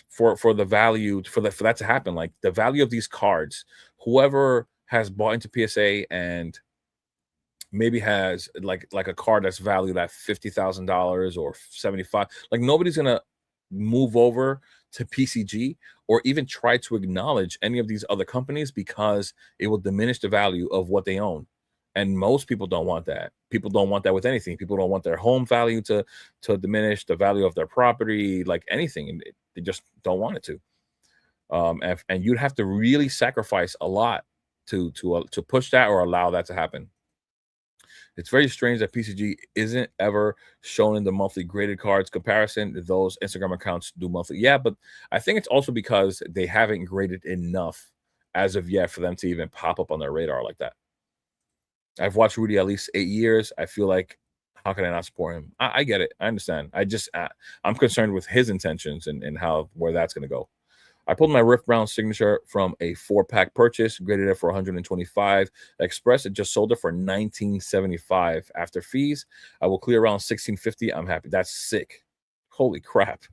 for the value for that to happen. Like the value of these cards, whoever has bought into PSA and maybe has like a card that's valued at $50,000 or 75, like nobody's gonna move over to PCG or even try to acknowledge any of these other companies, because it will diminish the value of what they own. And most people don't want that. People don't want that with anything. People don't want their home value to diminish, the value of their property, like anything. And they just don't want it to. And you'd have to really sacrifice a lot to push that or allow that to happen. It's very strange that PCG isn't ever shown in the monthly graded cards comparison. Those Instagram accounts do monthly. Yeah, but I think it's also because they haven't graded enough as of yet for them to even pop up on their radar like that. I've watched Rudy at least 8 years. I feel like, how can I not support him? I get it. I understand. I'm concerned with his intentions and where that's going to go. I pulled my Riff Brown signature from a 4-pack purchase, graded it for 125. Express, it just sold it for 1975 after fees. I will clear around 1650. I'm happy. That's sick. Holy crap.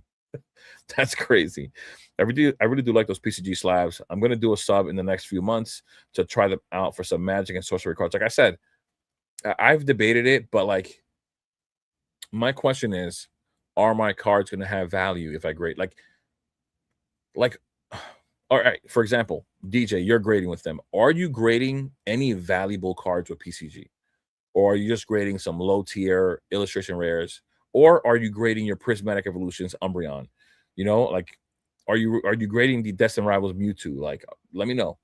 That's crazy. I really do like those PCG slabs. I'm going to do a sub in the next few months to try them out for some Magic and Sorcery cards. Like I said, I've debated it, but like my question is, are my cards going to have value if I grade? Like, all right, for example, DJ, you're grading with them. Are you grading any valuable cards with PCG? Or are you just grading some low tier illustration rares? Or are you grading your Prismatic Evolutions Umbreon? Like, are you grading the Destin Rivals Mewtwo? Like, let me know.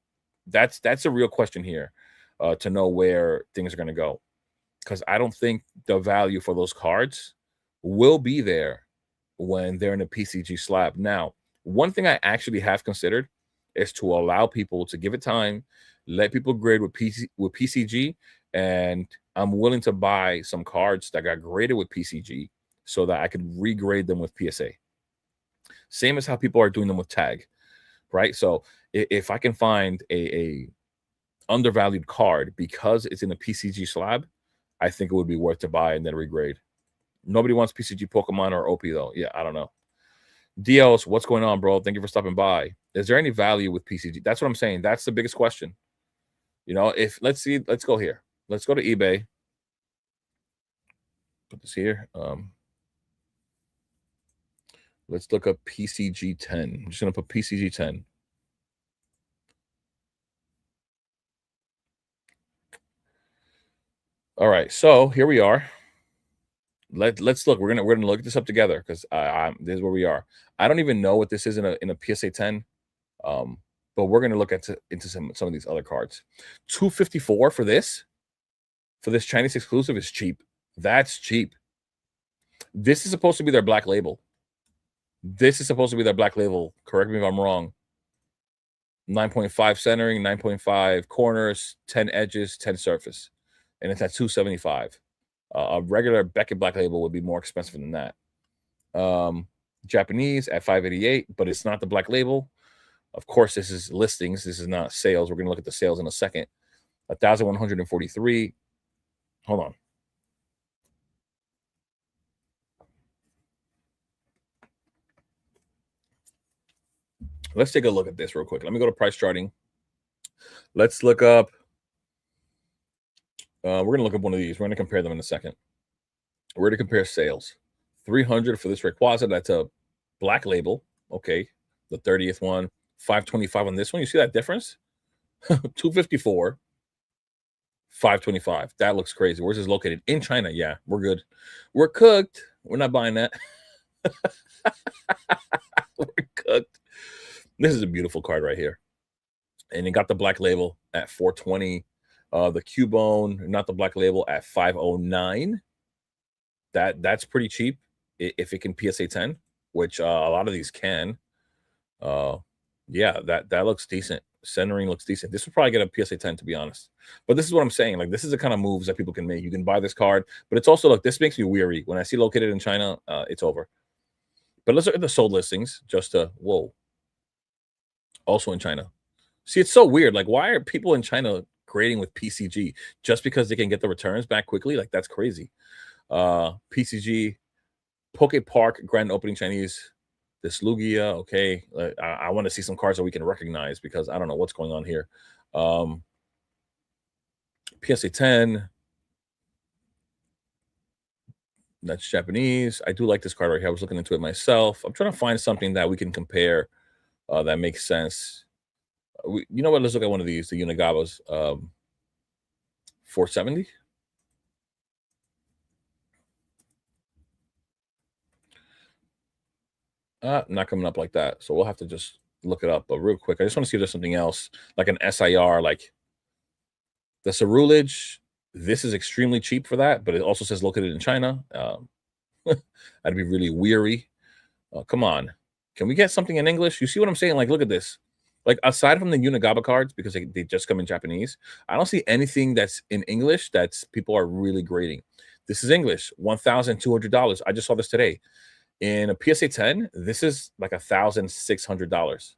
That's a real question here, to know where things are going to go, because I don't think the value for those cards will be there when they're in a PCG slab. Now, one thing I actually have considered is to allow people to give it time, let people grade with PCG, and I'm willing to buy some cards that got graded with PCG so that I could regrade them with PSA. Same as how people are doing them with Tag. right? So if I can find a undervalued card because it's in a PCG slab, I think it would be worth to buy and then regrade. Nobody wants PCG Pokemon or OP though. Yeah, I don't know. Dios, what's going on, bro? Thank you for stopping by. Is there any value with PCG? That's what I'm saying. That's the biggest question. You know, if let's see, let's go here. Let's go to eBay. Put this here. Let's look up PCG 10. I'm just gonna put PCG 10. All right, so here we are. Let's look. We're gonna look this up together because this is where we are. I don't even know what this is in a PSA 10. Um, but we're gonna look into some of these other cards. 254 for this Chinese exclusive is cheap. That's cheap. This is supposed to be their black label. This is supposed to be their black label. Correct me if I'm wrong. 9.5 centering, 9.5 corners, 10 edges, 10 surface, and it's at 275. A regular Beckett black label would be more expensive than that. Japanese at 588, but it's not the black label. Of course, this is listings. This is not sales. We're going to look at the sales in a second. 1,143. Hold on. Let's take a look at this real quick. Let me go to price charting. Let's look up. We're going to look up one of these. We're going to compare them in a second. We're going to compare sales. 300 for this Rayquaza. That's a black label. Okay. The 30th one. 525 on this one. You see that difference? 254. 525. That looks crazy. Where's this located? In China. Yeah, we're good. We're cooked. We're not buying that. We're cooked. This is a beautiful card right here. And it got the black label at 420. The Cubone, not the black label, at 509. That's pretty cheap if it can PSA 10, which a lot of these can. Yeah, that looks decent. Centering looks decent. This would probably get a PSA 10, to be honest. But this is what I'm saying. Like, this is the kind of moves that people can make. You can buy this card, but it's also, look, this makes me weary. When I see located in China, it's over. But let's look at the sold listings just to, whoa. Also in China. See, it's so weird. Like, why are people in China grading with PCG just because they can get the returns back quickly? Like, that's crazy. PCG, Poke Park, Grand Opening Chinese. This Lugia, okay. I want to see some cards that we can recognize because I don't know what's going on here. PSA 10. That's Japanese. I do like this card right here. I was looking into it myself. I'm trying to find something that we can compare that makes sense. You know what? Let's look at one of these, the Unigabas. 470. Not coming up like that. So we'll have to just look it up. But real quick, I just want to see if there's something else, like an SIR, like the Cerulege. This is extremely cheap for that, but it also says located in China. I'd be really weary. Come on. Can we get something in English? You see what I'm saying? Like, look at this. Like, aside from the Unigaba cards, because they just come in Japanese, I don't see anything that's in English that's people are really grading. This is English, $1,200. I just saw this today. In a PSA 10, this is like $1,600.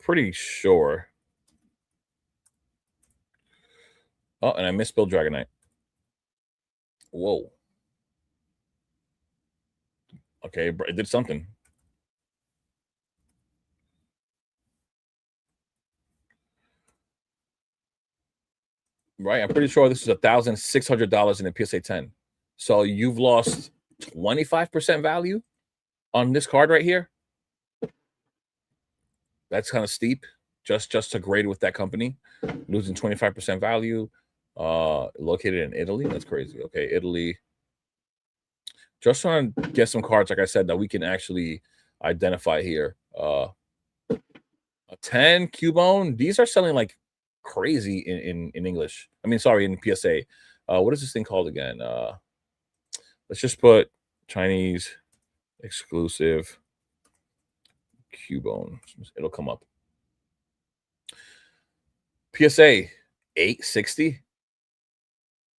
Pretty sure. Oh, and I misspelled Dragonite. Whoa. Okay, it did something. Right, I'm pretty sure this is $1,600 in a PSA 10. So you've lost 25% value on this card right here. That's kind of steep. Just to grade with that company, losing 25% value. Located in Italy. That's crazy. Okay, Italy. Just trying to get some cards, like I said, that we can actually identify here. A 10 Cubone. These are selling like crazy in English. I mean, sorry, in PSA. What is this thing called again? Let's just put Chinese exclusive Cubone. It'll come up. PSA 860.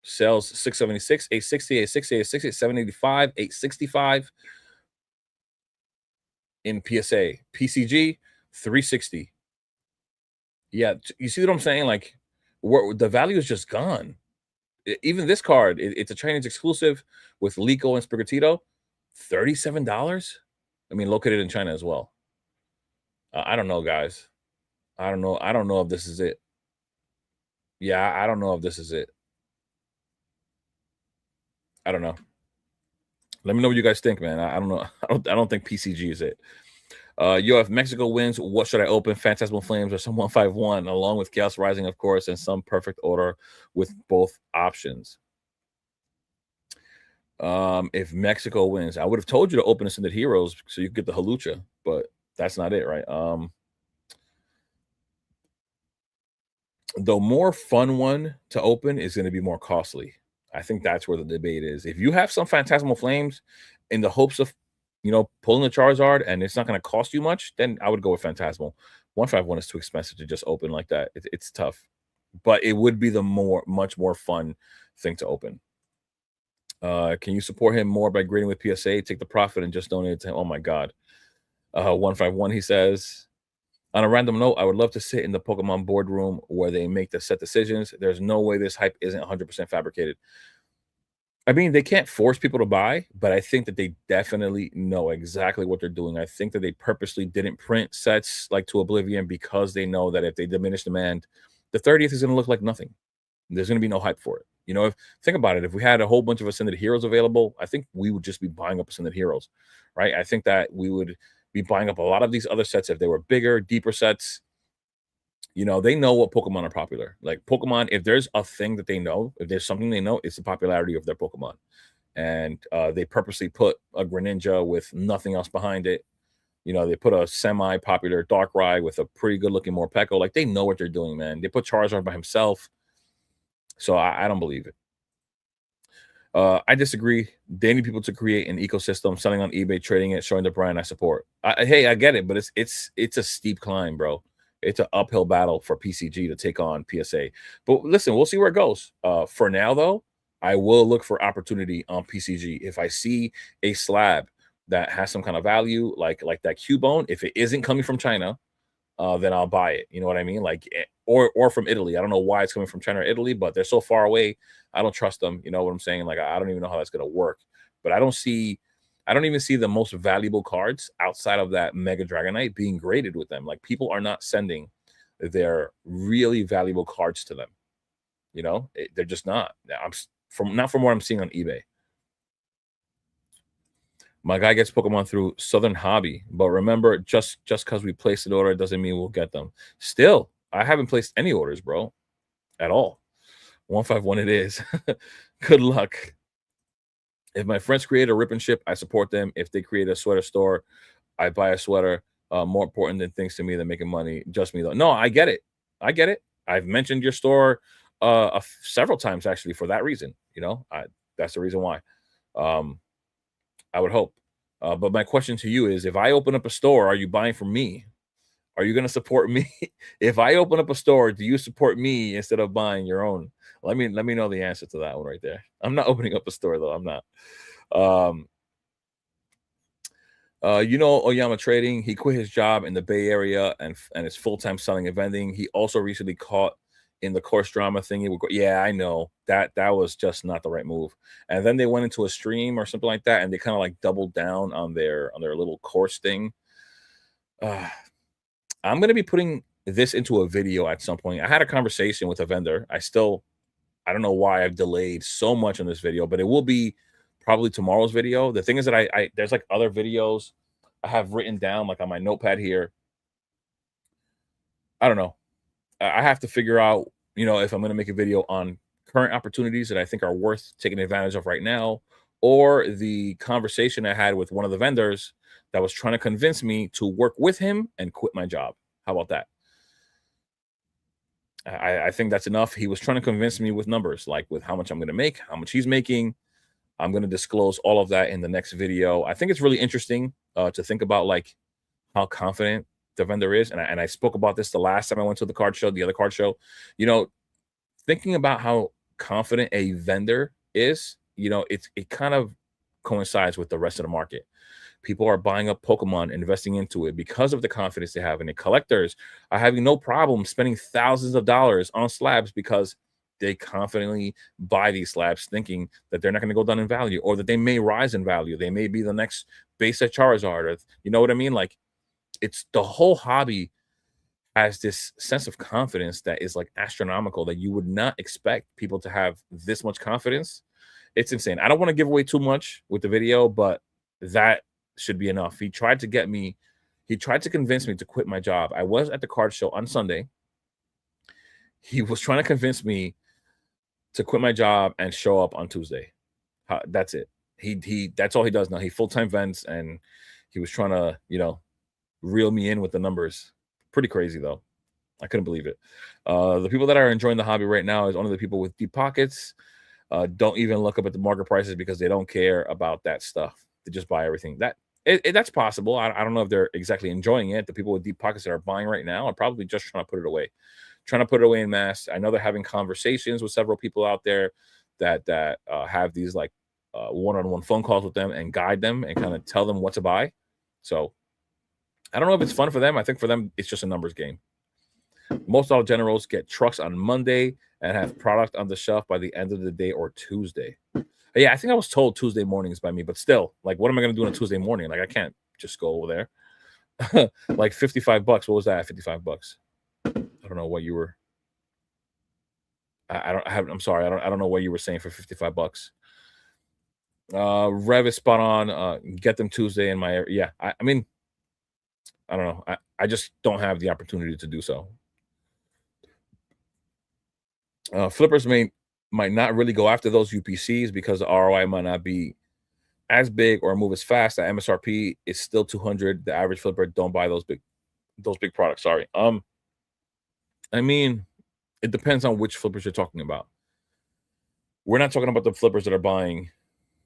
Sells 676, 860, 860, 860, 785, 865. in PSA. PCG 360. Yeah, you see what I'm saying? Like, where the value is just gone. Even this card, it's a Chinese exclusive with Lico and Sprigatito, $37. I mean, located in China as well. I don't know, guys. I don't know. I don't know if this is it. Yeah, I don't know if this is it. I don't know. Let me know what you guys think, man. I don't know. I don't think PCG is it. Yo, if Mexico wins, what should I open? Phantasmal Flames or some 151, along with Chaos Rising, of course, and some perfect order with both options. If Mexico wins, I would have told you to open Ascended Heroes so you could get the Halucha, but that's not it, right? The more fun one to open is going to be more costly. I think that's where the debate is. If you have some Phantasmal Flames in the hopes of, pulling the Charizard and it's not going to cost you much, then I would go with Phantasmal. 151 is too expensive to just open like that. It's tough, but it would be the much more fun thing to open. Can you support him more by grading with PSA? Take the profit and just donate it to him. Oh my God. 151, he says. On a random note, I would love to sit in the Pokemon boardroom where they make the set decisions. There's no way this hype isn't 100% fabricated. I mean, they can't force people to buy, but I think that they definitely know exactly what they're doing. I think that they purposely didn't print sets like to oblivion because they know that if they diminish demand, the 30th is going to look like nothing. There's going to be no hype for it. If think about it, if we had a whole bunch of Ascended Heroes available, I think we would just be buying up Ascended Heroes, right? I think that we would be buying up a lot of these other sets if they were bigger, deeper sets. They know what Pokemon are popular. Like Pokemon, if there's a thing that they know, if there's something they know, it's the popularity of their Pokemon. And they purposely put a Greninja with nothing else behind it. They put a semi-popular Darkrai with a pretty good-looking Morpeko. Like they know what they're doing, man. They put Charizard by himself. So I don't believe it. I disagree. They need people to create an ecosystem, selling on eBay, trading it, showing the brand. I support. Hey, I get it, but it's a steep climb, bro. It's an uphill battle for PCG to take on PSA. But listen, we'll see where it goes. For now, though, I will look for opportunity on PCG. If I see a slab that has some kind of value, like that Cubone, if it isn't coming from China, then I'll buy it. You know what I mean? Like, or from Italy. I don't know why it's coming from China or Italy, but they're so far away. I don't trust them. You know what I'm saying? Like, I don't even know how that's gonna work. But I don't even see the most valuable cards outside of that Mega Dragonite being graded with them. Like, people are not sending their really valuable cards to them. They're just not. Not from what I'm seeing on eBay. My guy gets Pokemon through Southern Hobby, but remember, just because we placed an order doesn't mean we'll get them. Still, I haven't placed any orders, bro, at all. 151 it is. Good luck. If my friends create a rip and ship, I support them. If they create a sweater store, I buy a sweater. More important than things to me than making money. Just me though. No, I get it. I get it. I've mentioned your store several times actually for that reason. That's the reason why. Um, I would hope. But my question to you is, if I open up a store, are you buying from me? Are you going to support me? If I open up a store, do you support me instead of buying your own? Let me know the answer to that one right there. I'm not opening up a store though. I'm not. Um, Oyama Trading. He quit his job in the Bay Area and is full time selling and vending. He also recently caught in the course drama thing. Yeah, I know that was just not the right move. And then they went into a stream or something like that, and they kind of like doubled down on their little course thing. I'm gonna be putting this into a video at some point. I had a conversation with a vendor. I don't know why I've delayed so much on this video, but it will be probably tomorrow's video. The thing is that I there's like other videos I have written down like on my notepad here. I don't know. I have to figure out, if I'm going to make a video on current opportunities that I think are worth taking advantage of right now, or the conversation I had with one of the vendors that was trying to convince me to work with him and quit my job. How about that? I think that's enough. He was trying to convince me with numbers, like with how much I'm going to make, how much he's making. I'm going to disclose all of that in the next video. I think it's really interesting to think about like how confident the vendor is. And I spoke about this the last time I went to the other card show. Thinking about how confident a vendor is, it kind of coincides with the rest of the market. People are buying up Pokemon, investing into it because of the confidence they have in it. Collectors are having no problem spending thousands of dollars on slabs because they confidently buy these slabs thinking that they're not going to go down in value, or that they may rise in value. They may be the next base at Charizard. Or, you know what I mean? Like, it's the whole hobby has this sense of confidence that is like astronomical, that you would not expect people to have this much confidence. It's insane. I don't want to give away too much with the video, but that should be enough. He tried to convince me to quit my job. I was at the card show on Sunday. He was trying to convince me to quit my job and show up on Tuesday. That's it. He that's all he does now. He full-time vents, and he was trying to, reel me in with the numbers. Pretty crazy though. I couldn't believe it. The people that are enjoying the hobby right now is only the people with deep pockets. Don't even look up at the market prices because they don't care about that stuff. They just buy everything. That's possible. I don't know if they're exactly enjoying it. The people with deep pockets that are buying right now are probably just trying to put it away, in mass. I know they're having conversations with several people out there that have these like one-on-one phone calls with them and guide them and kind of tell them what to buy. So I don't know if it's fun for them. I think for them, it's just a numbers game. Most Dollar Generals get trucks on Monday and have product on the shelf by the end of the day or Tuesday. Yeah, I think I was told Tuesday mornings by me, but still, like, what am I going to do on a Tuesday morning? Like, I can't just go over there. Like $55. What was that? $55. I don't know what you were. I'm sorry. I don't know what you were saying for $55. Rev is spot on. Get them Tuesday in my area. Yeah, I mean, I don't know. I just don't have the opportunity to do so. Flippers might not really go after those UPCs because the ROI might not be as big or move as fast. The MSRP is still 200. The average flipper don't buy those big products. Sorry. I mean, it depends on which flippers you're talking about. We're not talking about the flippers that are buying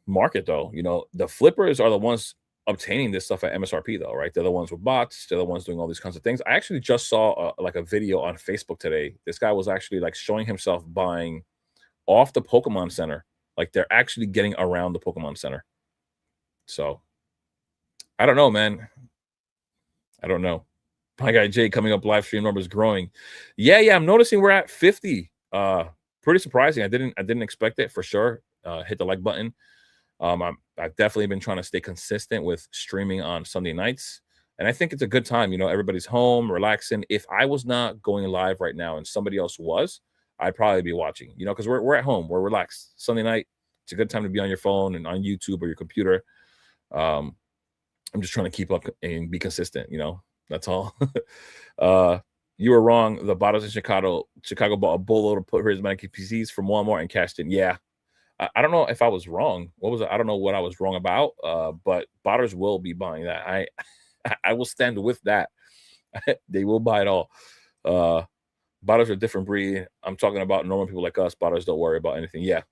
market though. The flippers are the ones obtaining this stuff at MSRP though, right? They're the ones with bots. They're the ones doing all these kinds of things. I actually just saw like a video on Facebook today. This guy was actually like showing himself buying off the Pokemon Center. Like, they're actually getting around the Pokemon Center. So I don't know, man. I don't know. My guy Jay coming up, live stream numbers growing. Yeah, I'm noticing we're at 50. Pretty surprising. I didn't expect it for sure. Hit the like button. I've definitely been trying to stay consistent with streaming on Sunday nights, and I think it's a good time. Everybody's home, relaxing. If I was not going live right now and somebody else was, I'd probably be watching. Because we're at home, we're relaxed. Sunday night, it's a good time to be on your phone and on YouTube or your computer. I'm just trying to keep up and be consistent. That's all. You were wrong. The bottles in Chicago bought a boatload of prismatic PCs from Walmart and cashed in. Yeah. I don't know if I was wrong. What was it? I don't know what I was wrong about. But botters will be buying that. I will stand with that. They will buy it all. Botters are a different breed. I'm talking about normal people like us. Botters don't worry about anything. Yeah.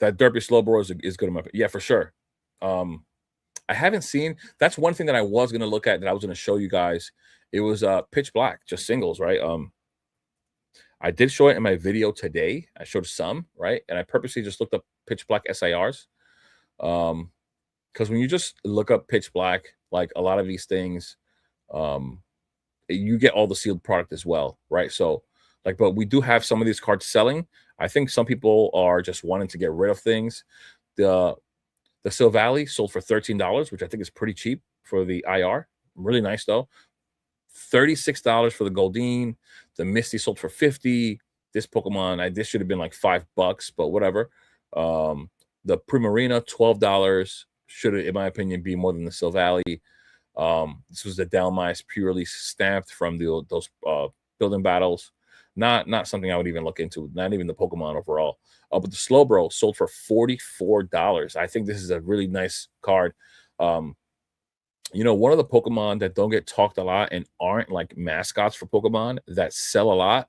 That Derpy Slowbro is good in my opinion. Yeah, for sure. I haven't seen. That's one thing that I was gonna look at that I was gonna show you guys. It was Pitch Black, just singles, right? I did show it in my video today. I showed some, right? And I purposely just looked up Pitch Black SIRs. Because when you just look up Pitch Black, like a lot of these things, you get all the sealed product as well, right? So, like, but we do have some of these cards selling. I think some people are just wanting to get rid of things. The Silvally sold for $13, which I think is pretty cheap for the IR. Really nice though. $36 for the Goldeen. The Misty sold for $50. This Pokemon, this should have been like $5, but whatever. The Primarina, $12. Should, in my opinion, be more than the Silvally. This was the Dalmise pure release stamped from those building battles. Not something I would even look into. Not even the Pokemon overall. But the Slowbro sold for $44. I think this is a really nice card. One of the Pokemon that don't get talked a lot and aren't like mascots for Pokemon that sell a lot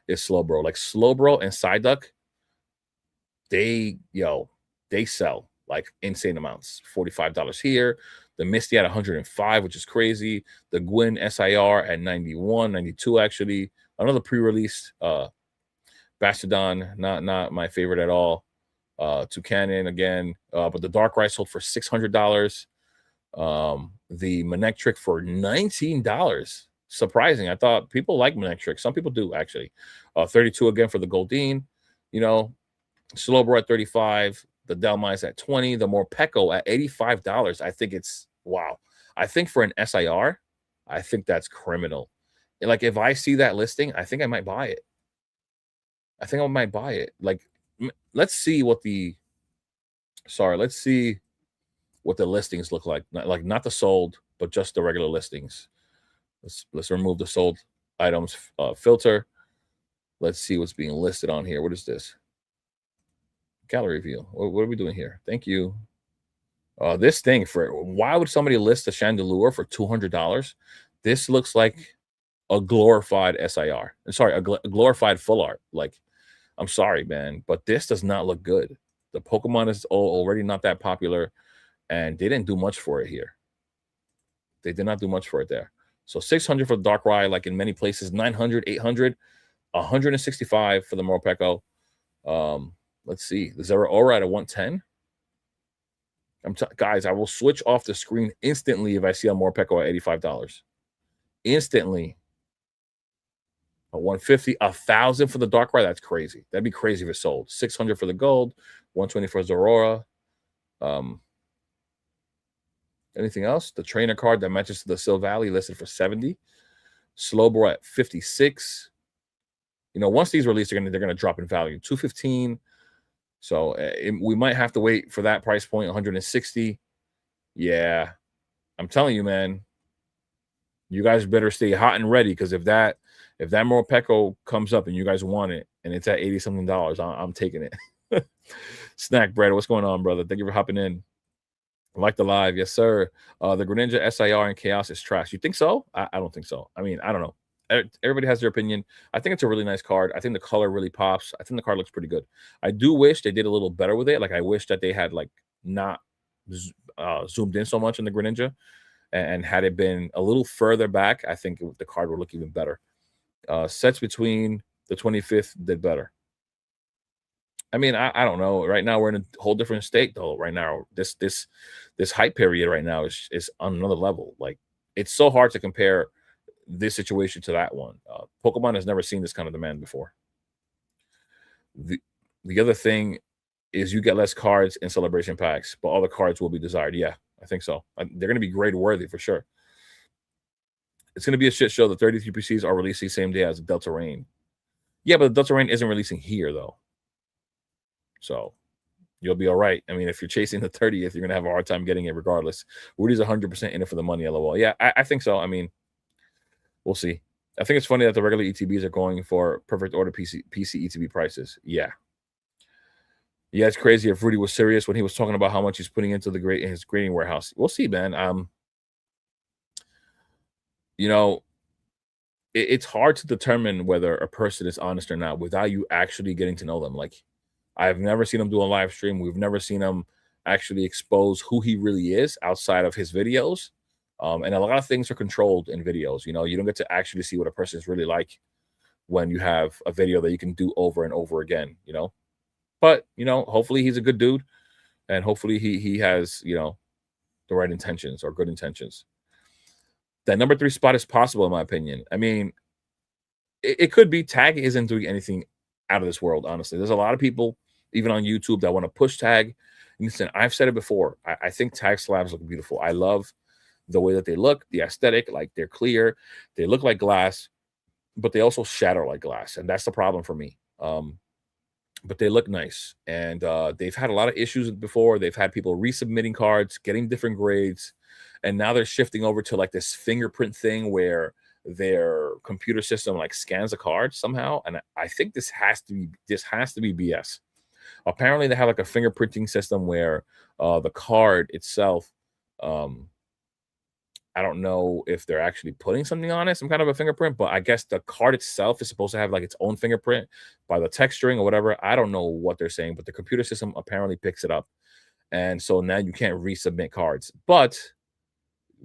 is Slowbro. Like Slowbro and Psyduck, they sell like insane amounts. $45 here. The Misty at $105, which is crazy. The Gwyn SIR at $91, $92 actually. Another pre-released Bastardon, not my favorite at all. To Canon again, but the Darkrai sold for $600. The Manectric for $19. Surprising. I thought people like Manectric. Some people do actually. 32 again for the Goldeen. You know, Slowbro at 35, the Delmise at 20, the Morpeko at $85. I think it's wow. I think for an SIR, I think that's criminal. Like if I see that listing, I think I might buy it. I think I might buy it. Like let's see what the let's see what the listings look like. Not the sold, but just the regular listings. Let's remove the sold items filter. Let's see what's being listed on here. What is this? Gallery view. What are we doing here? Thank you. This thing why would somebody list a Chandelure for $200? This looks like a glorified SIR. Sorry, a glorified full art. Like, I'm sorry, man, but this does not look good. The Pokemon is already not that popular, and they didn't do much for it here. They did not do much for it there. So 600 for the Darkrai, like in many places, 900, 800, 165 for the Morpeko. Let's see. The Zeraora at a 110. Guys, I will switch off the screen instantly if I see a Morpeko at $85. Instantly. A 150, 1,000 for the Darkrai. That's crazy. That'd be crazy if it sold. 600 for the gold, 120 for Zeraora. Anything else? The trainer card that matches to the Silvally listed for 70. Slowbro at 56. You know, once these release, they're gonna drop in value. 215. So we might have to wait for that price point. 160. Yeah, I'm telling you, man. You guys better stay hot and ready, because if that Morpeko comes up and you guys want it and it's at $80-something, I'm taking it. Snack Bread, what's going on, brother? Thank you for hopping in. Like the live, yes, sir. The Greninja SIR and Chaos is trash. You think so? I don't think so. I mean, I don't know. Everybody has their opinion. I think it's a really nice card. I think the color really pops. I think the card looks pretty good. I do wish they did a little better with it. Like I wish that they had like not zoomed in so much in the Greninja, and had it been a little further back, I think the card would look even better. Sets between the 25th did better. I mean, I don't know. Right now we're in a whole different state, though. Right now, this hype period right now is on another level. Like it's so hard to compare this situation to that one. Pokemon has never seen this kind of demand before. The other thing is you get less cards in celebration packs, but all the cards will be desired. Yeah, I think so. They're going to be grade worthy for sure. It's going to be a shit show. The 33 PCs are releasing same day as the Delta Rain. Yeah, but the Delta Rain isn't releasing here though. So you'll be all right. I mean, if you're chasing the 30th, you're going to have a hard time getting it regardless. Rudy's 100% in it for the money, LOL. Yeah, I think so. I mean, we'll see. I think it's funny that the regular ETBs are going for perfect order PC ETB prices. Yeah. Yeah, it's crazy if Rudy was serious when he was talking about how much he's putting into his grading warehouse. We'll see, man. You know, it's hard to determine whether a person is honest or not without you actually getting to know them. Like, I've never seen him do a live stream. We've never seen him actually expose who he really is outside of his videos. And a lot of things are controlled in videos. You know, you don't get to actually see what a person is really like when you have a video that you can do over and over again, you know. But, you know, hopefully he's a good dude, and hopefully he has, you know, the right intentions or good intentions. That number 3 spot is possible, in my opinion. I mean, it could be. Tag isn't doing anything out of this world, honestly. There's a lot of people, even on YouTube, that want to push Tag. Listen, I've said it before. I think Tag slabs look beautiful. I love the way that they look, the aesthetic. Like, they're clear, they look like glass, but they also shatter like glass, and that's the problem for me. But they look nice, and they've had a lot of issues before. They've had people resubmitting cards, getting different grades, and now they're shifting over to like this fingerprint thing where their computer system like scans a card somehow. And I think this has to be BS. Apparently, they have like a fingerprinting system where the card itself, I don't know if they're actually putting something on it, some kind of a fingerprint, but I guess the card itself is supposed to have like its own fingerprint by the texturing or whatever. I don't know what they're saying, but the computer system apparently picks it up. And so now you can't resubmit cards. But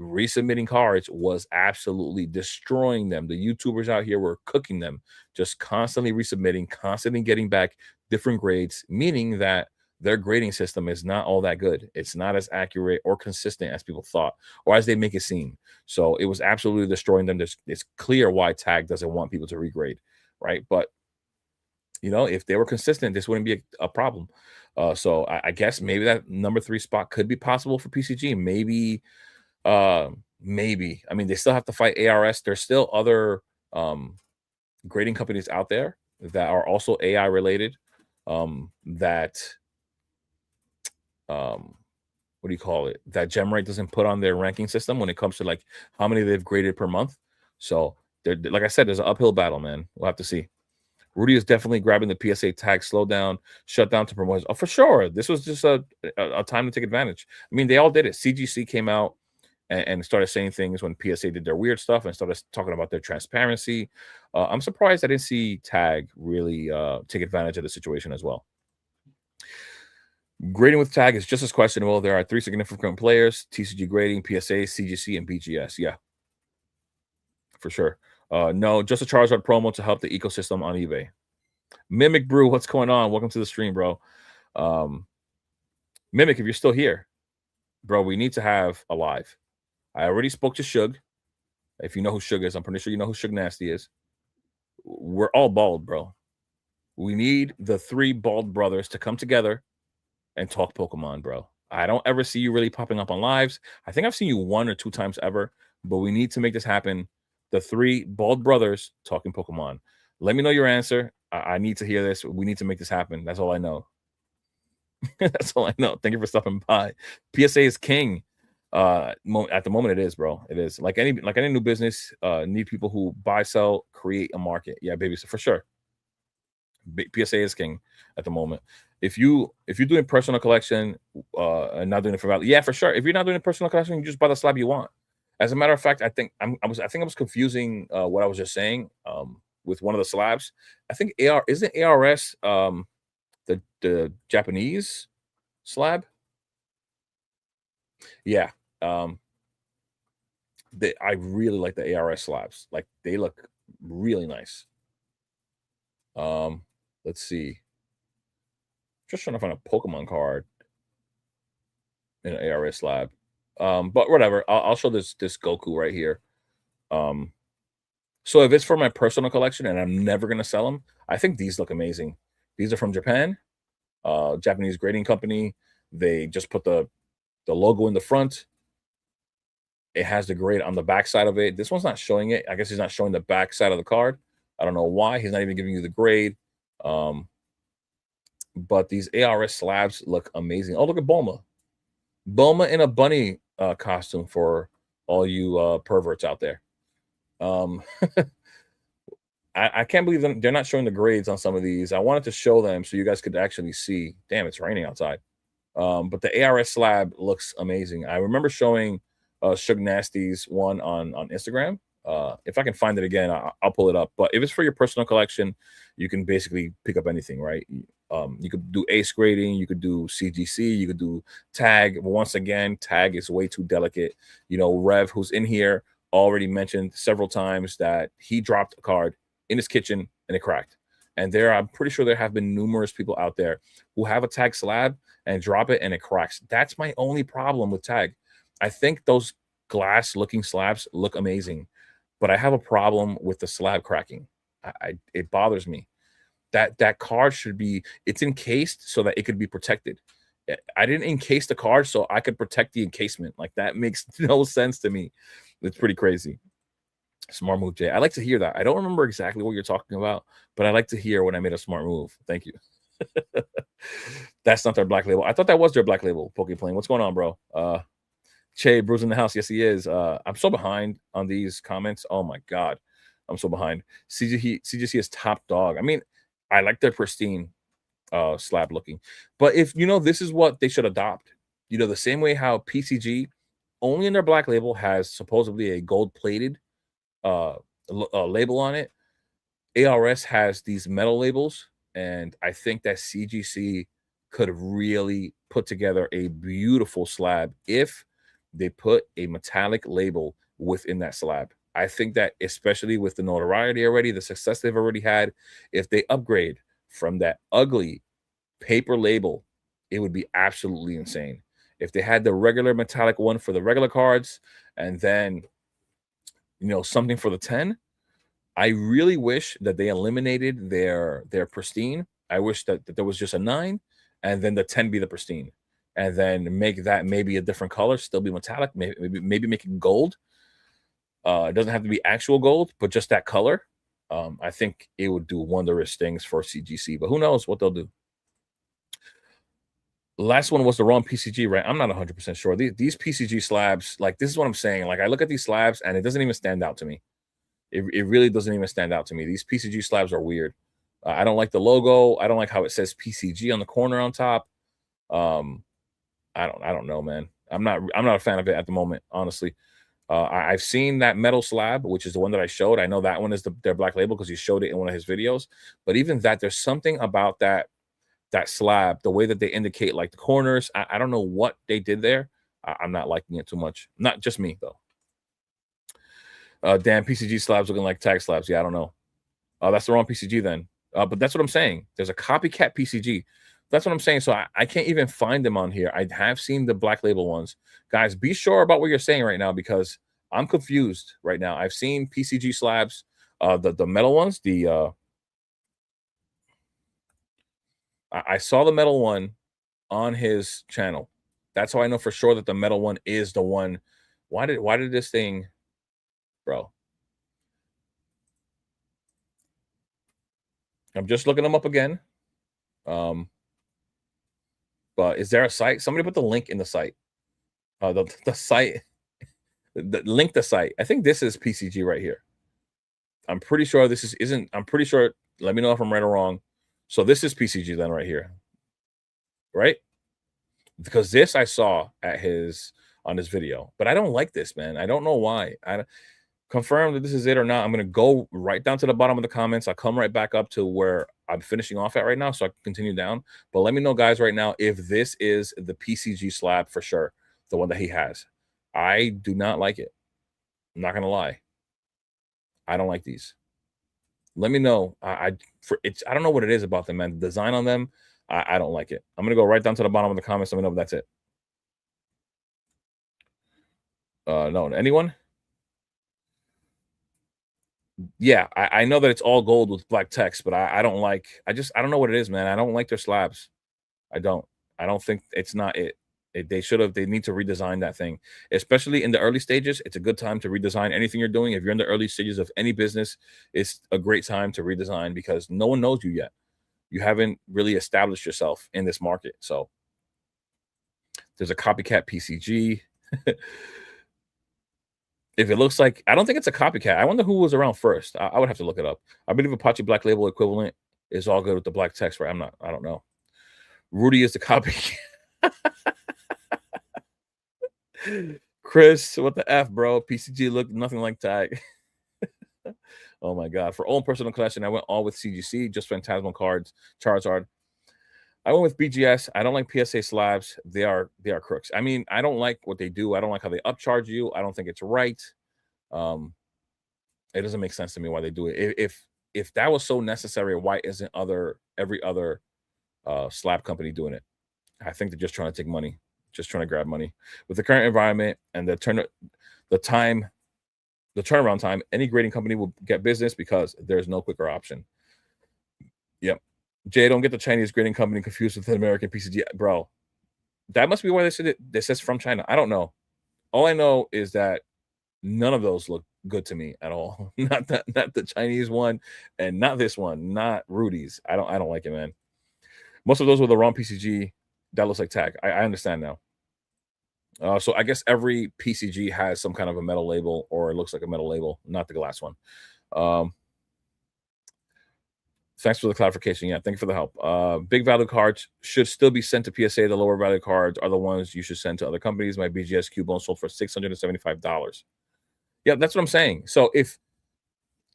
resubmitting cards was absolutely destroying them. The YouTubers out here were cooking them, just constantly resubmitting, constantly getting back different grades, meaning that their grading system is not all that good. It's not as accurate or consistent as people thought, or as they make it seem. So it was absolutely destroying them. It's clear why Tag doesn't want people to regrade, right? But if they were consistent, this wouldn't be a problem. So I guess maybe that number 3 spot could be possible for PCG. Maybe. I mean, they still have to fight ARS. There's still other grading companies out there that are also AI related. That what do you call it? That GemRate doesn't put on their ranking system when it comes to like how many they've graded per month. So like I said, there's an uphill battle, man. We'll have to see. Rudy is definitely grabbing the PSA tag, slow down, shut down to promote. Oh, for sure. This was just a time to take advantage. I mean, they all did it. CGC came out and started saying things when PSA did their weird stuff and started talking about their transparency. I'm surprised I didn't see Tag really take advantage of the situation as well. Grading with Tag is just as questionable. There are 3 significant players: TCG Grading, PSA, CGC, and BGS. Yeah, for sure. No, just a Charizard promo to help the ecosystem on eBay. Mimic Brew, what's going on? Welcome to the stream, bro. Mimic, if you're still here, bro, we need to have a live. I already spoke to Suge. If you know who Suge is, I'm pretty sure you know who Suge Nasty is. We're all bald, bro. We need the 3 bald brothers to come together and talk Pokemon, bro. I don't ever see you really popping up on lives. I think I've seen you 1 or 2 times ever, but we need to make this happen. The 3 bald brothers talking Pokemon. Let me know your answer. I need to hear this. We need to make this happen. That's all I know. That's all I know. Thank you for stopping by. PSA is king. At the moment, it is, bro. It is like any new business. Need people who buy, sell, create a market. Yeah, baby, so for sure. PSA is king at the moment. If you're doing personal collection and not doing it for value, yeah, for sure. If you're not doing a personal collection, you just buy the slab you want. As a matter of fact, I think I was confusing what I was just saying with one of the slabs. I think isn't ARS the Japanese slab? Yeah. I really like the ARS slabs. Like they look really nice. Let's see. Just trying to find a Pokemon card in an ARS slab. But whatever. I'll show this Goku right here. So if it's for my personal collection and I'm never gonna sell them, I think these look amazing. These are from Japan, Japanese grading company. They just put the logo in the front. It has the grade on the back side of it. This one's not showing it. I guess he's not showing the back side of the card. I don't know why. He's not even giving you the grade. But these ARS slabs look amazing. Oh, look at Bulma. Bulma in a bunny costume for all you perverts out there. I can't believe they're not showing the grades on some of these. I wanted to show them so you guys could actually see. Damn, it's raining outside. But the ARS slab looks amazing. I remember showing Suge Nasty's one on Instagram. If I can find it again, I'll pull it up. But if it's for your personal collection, you can basically pick up anything, right? You could do ace grading, you could do CGC, you could do tag. But once again, tag is way too delicate. Rev, who's in here, already mentioned several times that he dropped a card in his kitchen and it cracked. And I'm pretty sure there have been numerous people out there who have a tag slab and drop it and it cracks. That's my only problem with tag. I think those glass looking slabs look amazing, but I have a problem with the slab cracking. It bothers me. That card it's encased so that it could be protected. I didn't encase the card so I could protect the encasement. Like that makes no sense to me. It's pretty crazy. Smart move, Jay. I like to hear that. I don't remember exactly what you're talking about, but I like to hear when I made a smart move. Thank you. That's not their black label. I thought that was their black label. Pokeplane. What's going on, bro? Che, Bruce in the house. Yes, he is. I'm so behind on these comments. Oh my god, I'm so behind. CGC is top dog. I mean, I like their pristine slab looking, but if this is what they should adopt. The same way how PCG only in their black label has supposedly a gold plated label on it. ARS has these metal labels, and I think that CGC could really put together a beautiful slab if they put a metallic label within that slab. I think that especially with the notoriety already, the success they've already had, if they upgrade from that ugly paper label it would be absolutely insane. If they had the regular metallic one for the regular cards and then, something for the 10, I really wish that they eliminated their pristine. I wish that there was just a 9 and then the 10 be the pristine. And then make that maybe a different color, still be metallic, maybe make it gold. It doesn't have to be actual gold, but just that color. I think it would do wondrous things for CGC, but who knows what they'll do. The last one was the wrong PCG, right? I'm not 100% sure. These PCG slabs, like, this is what I'm saying. Like, I look at these slabs and it doesn't even stand out to me. It really doesn't even stand out to me. These PCG slabs are weird. I don't like the logo. I don't like how it says PCG on the corner on top. I don't know, man. I'm not a fan of it at the moment, honestly. I've seen that metal slab, which is the one that I showed. I know that one is their black label because he showed it in one of his videos. But even that, there's something about that slab, the way that they indicate like the corners. I don't know what they did there. I'm not liking it too much. Not just me though. Damn, PCG slabs looking like tag slabs. Yeah, I don't know. That's the wrong PCG then. But that's what I'm saying. There's a copycat PCG. That's what I'm saying. So I can't even find them on here. I have seen the black label ones. Guys, be sure about what you're saying right now because I'm confused right now. I've seen PCG slabs, the metal ones. I saw the metal one on his channel. That's how I know for sure that the metal one is the one. Why did this thing, bro? I'm just looking them up again. But is there a site? Somebody put the link in the site. The site, link the site. I think this is PCG right here. I'm pretty sure this isn't. I'm pretty sure. Let me know if I'm right or wrong. So this is PCG then right here, right? Because this I saw on his video, but I don't like this, man. I don't know why. I confirm that this is it or not. I'm gonna go right down to the bottom of the comments. I'll come right back up to where I'm finishing off at right now, so I can continue down. But let me know, guys, right now if this is the PCG slab for sure, the one that he has. I do not like it. I'm not gonna lie. I don't like these. Let me know. I don't know what it is about them, man. The design on them, I don't like it. I'm gonna go right down to the bottom of the comments. Let me know if that's it. No, anyone? Yeah, I know that it's all gold with black text, but I don't like. I don't know what it is, man. I don't like their slabs. I don't. I don't think it's not it. They need to redesign that thing, especially in the early stages. It's a good time to redesign anything you're doing. If you're in the early stages of any business, it's a great time to redesign because no one knows you yet. You haven't really established yourself in this market. So there's a copycat PCG. If it looks like, I don't think it's a copycat. I wonder who was around first. I would have to look it up. I believe Apache Black Label equivalent is all good with the black text, right? I don't know. Rudy is the copycat. Chris, what the F, bro? PCG looked nothing like tag. Oh my god. For own personal collection, I went all with CGC, just Phantasmal cards, Charizard. I went with BGS. I don't like PSA slabs. They are crooks. I mean, I don't like what they do. I don't like how they upcharge you. I don't think it's right. It doesn't make sense to me why they do it. If that was so necessary, why isn't every other slab company doing it? I think they're just trying to take money, just trying to grab money. With the current environment and the turnaround time, any grading company will get business because there's no quicker option. Yep. Jay, don't get the Chinese grading company confused with the American PCG, bro. That must be why they said it. This says from China. I don't know. All I know is that none of those look good to me at all. Not the Chinese one, and not this one. Not Rudy's. I don't like it, man. Most of those were the wrong PCG. That looks like tag. I understand now. So I guess every PCG has some kind of a metal label, or it looks like a metal label, not the glass one. Thanks for the clarification. Yeah, thank you for the help. Big value cards should still be sent to PSA. The lower value cards are the ones you should send to other companies. My BGS Cubone sold for $675. Yeah, that's what I'm saying. So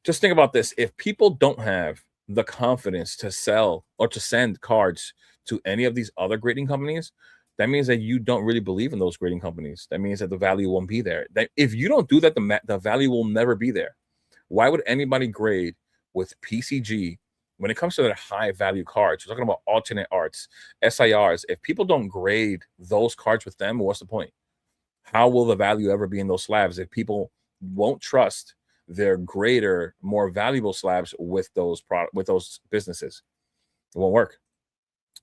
just think about this. If people don't have the confidence to sell or to send cards to any of these other grading companies, that means that you don't really believe in those grading companies. That means that the value won't be there. That if you don't do that, the value will never be there. Why would anybody grade with PCG when it comes to the high value cards, we're talking about alternate arts, SIRs. If people don't grade those cards with them, what's the point? How will the value ever be in those slabs if people won't trust their greater, more valuable slabs with those businesses? It won't work.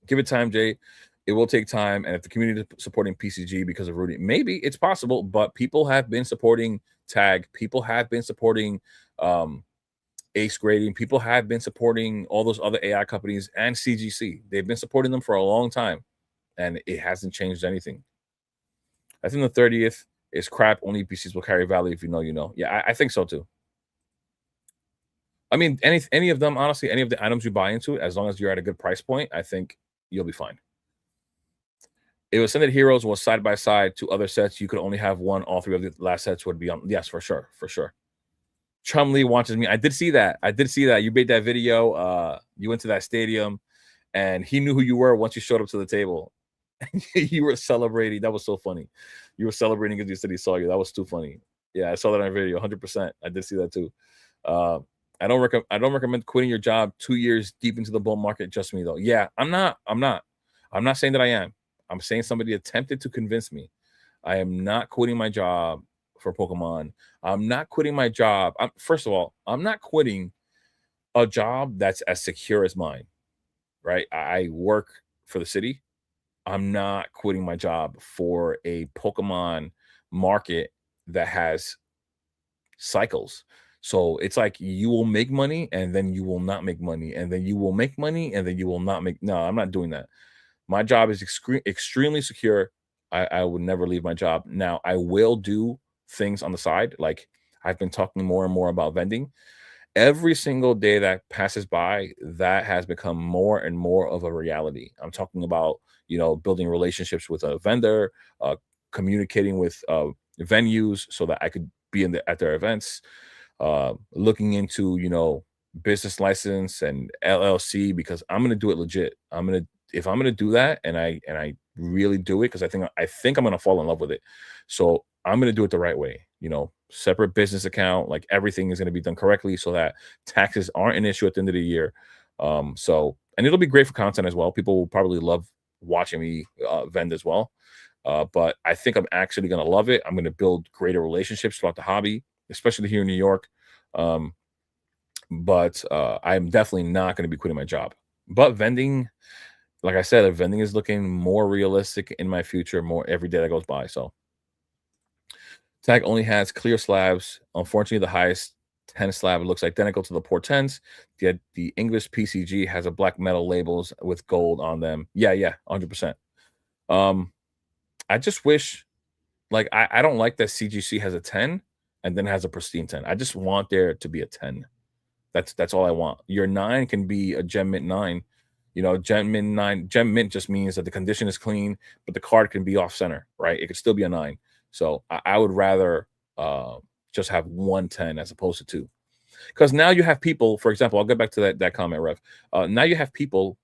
Give it time, Jay. It will take time. And if the community is supporting PCG because of Rudy, maybe it's possible, but people have been supporting Tag. People have been supporting um, Ace Grading. People have been supporting all those other AI companies and CGC. They've been supporting them for a long time, and it hasn't changed anything. I think the 30th is crap. Only PCs will carry value if you know, you know. Yeah, I think so too. I mean, any of them, honestly, any of the items you buy into, as long as you're at a good price point, I think you'll be fine. It was said that Heroes was side by side to other sets. You could only have one. All three of the last sets would be on. Yes, for sure, for sure. Chumley watches me. I did see that. I did see that. You made that video. You went to that stadium, and he knew who you were once you showed up to the table. You were celebrating. That was so funny. You were celebrating because you said he saw you. That was too funny. Yeah, I saw that on video. 100%. I did see that too. Uh, I don't recommend quitting your job 2 years deep into the bull market. Just me though. Yeah, I'm not. I'm not saying that I am. I'm saying somebody attempted to convince me. I am not quitting my job for Pokemon. I'm not quitting my job. First of all, I'm not quitting a job that's as secure as mine. Right? I work for the city. I'm not quitting my job for a Pokemon market that has cycles. So it's like you will make money and then you will not make money, and then you will make money and then you will not make. No, I'm not doing that. My job is extremely secure. I would never leave my job. Now, I will do things on the side. Like I've been talking more and more about vending. Every single day that passes by, that has become more and more of a reality. I'm talking about, building relationships with a vendor, communicating with venues so that I could be at their events, looking into, business license and LLC because I'm gonna do it legit. If I'm gonna do that and I really do it because I think I'm gonna fall in love with it. So I'm gonna do it the right way. Separate business account, like everything is gonna be done correctly so that taxes aren't an issue at the end of the year. And it'll be great for content as well. People will probably love watching me vend as well. But I think I'm actually gonna love it. I'm gonna build greater relationships throughout the hobby, especially here in New York. Um, but I'm definitely not going to be quitting my job. But vending, like I said, vending is looking more realistic in my future, more every day that goes by. So Tag only has clear slabs. Unfortunately, the highest 10 slab looks identical to the Port 10s. Yet the English PCG has a black metal labels with gold on them. Yeah, 100%. Um, I just wish, like, I don't like that CGC has a 10 and then has a pristine 10. I just want there to be a 10. That's all I want. Your 9 can be a Gem Mint 9. Gem Mint 9. Gem Mint just means that the condition is clean, but the card can be off center, right? It could still be a 9. So I would rather just have 110 as opposed to 2. Because now you have people, for example, I'll get back to that comment, Rev. Now you have people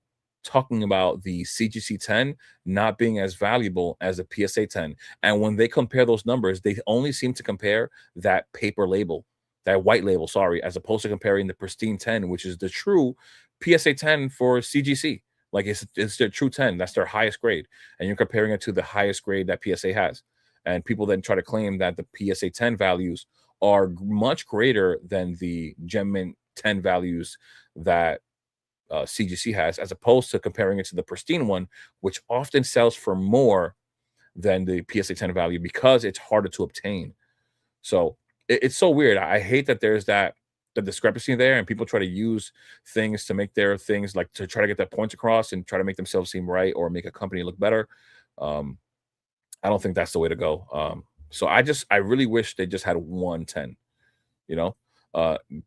talking about the CGC 10 not being as valuable as the PSA 10. And when they compare those numbers, they only seem to compare that paper label, that white label, sorry, as opposed to comparing the pristine 10, which is the true PSA 10 for CGC. Like it's their true 10. That's their highest grade. And you're comparing it to the highest grade that PSA has. And people then try to claim that the PSA 10 values are much greater than the Gem Mint 10 values that CGC has, as opposed to comparing it to the pristine one, which often sells for more than the PSA 10 value because it's harder to obtain. So it's so weird. I hate that there's the discrepancy there, and people try to use things to make their things, like to try to get their points across and try to make themselves seem right or make a company look better. Um, I don't think that's the way to go. So I really wish they just had 110. You know,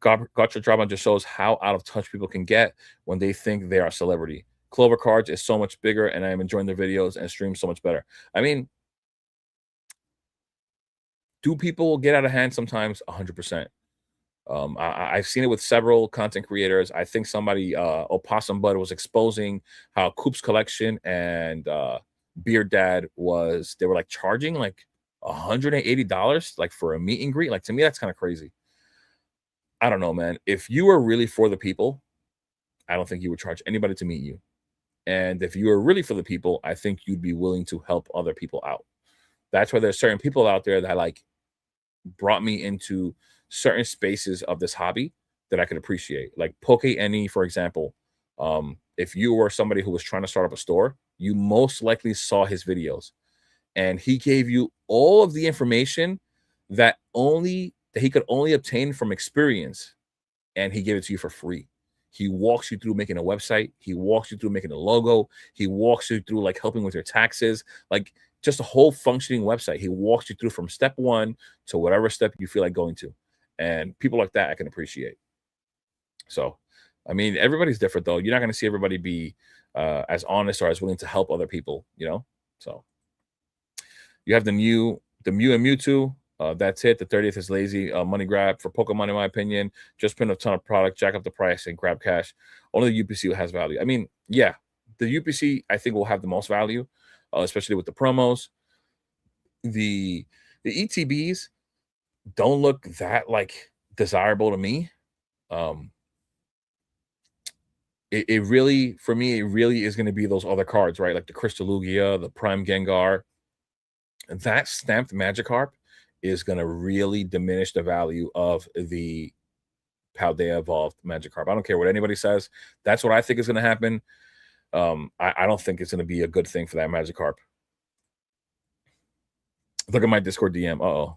Gotcha Drama just shows how out of touch people can get when they think they are a celebrity. Clover Cards is so much bigger, and I am enjoying their videos and streams so much better. I mean, do people get out of hand sometimes? 100%. I've seen it with several content creators. I think somebody, Opossum Bud, was exposing how Coop's Collection and Beard Dad they were like charging like $180 like for a meet and greet. Like to me, that's kind of crazy. I don't know, man. If you are really for the people, I don't think you would charge anybody to meet you. And if you were really for the people, I think you'd be willing to help other people out. That's why there's certain people out there that like brought me into certain spaces of this hobby that I could appreciate. Like Poke Any, for example. If you were somebody who was trying to start up a store, you most likely saw his videos, and he gave you all of the information that he could only obtain from experience, and he gave it to you for free. He walks you through making a website. He walks you through making a logo. He walks you through like helping with your taxes, like just a whole functioning website. He walks you through from step one to whatever step you feel like going to. And people like that I can appreciate. So, I mean, everybody's different though. You're not going to see everybody be as honest or as willing to help other people, you know? So, you have the Mew and Mewtwo. That's it. The 30th is lazy money grab for Pokemon, in my opinion. Just print a ton of product, jack up the price, and grab cash. Only the UPC has value. I mean, yeah, the UPC I think will have the most value, especially with the promos. The ETBs don't look that like desirable to me. Um, it really, for me, it really is going to be those other cards, right? Like the Crystal Lugia, the Prime Gengar, that stamped Magikarp is going to really diminish the value of the Paldea evolved Magikarp. I don't care what anybody says. That's what I think is going to happen. I don't think it's going to be a good thing for that Magikarp. Look at my Discord DM. Uh-oh.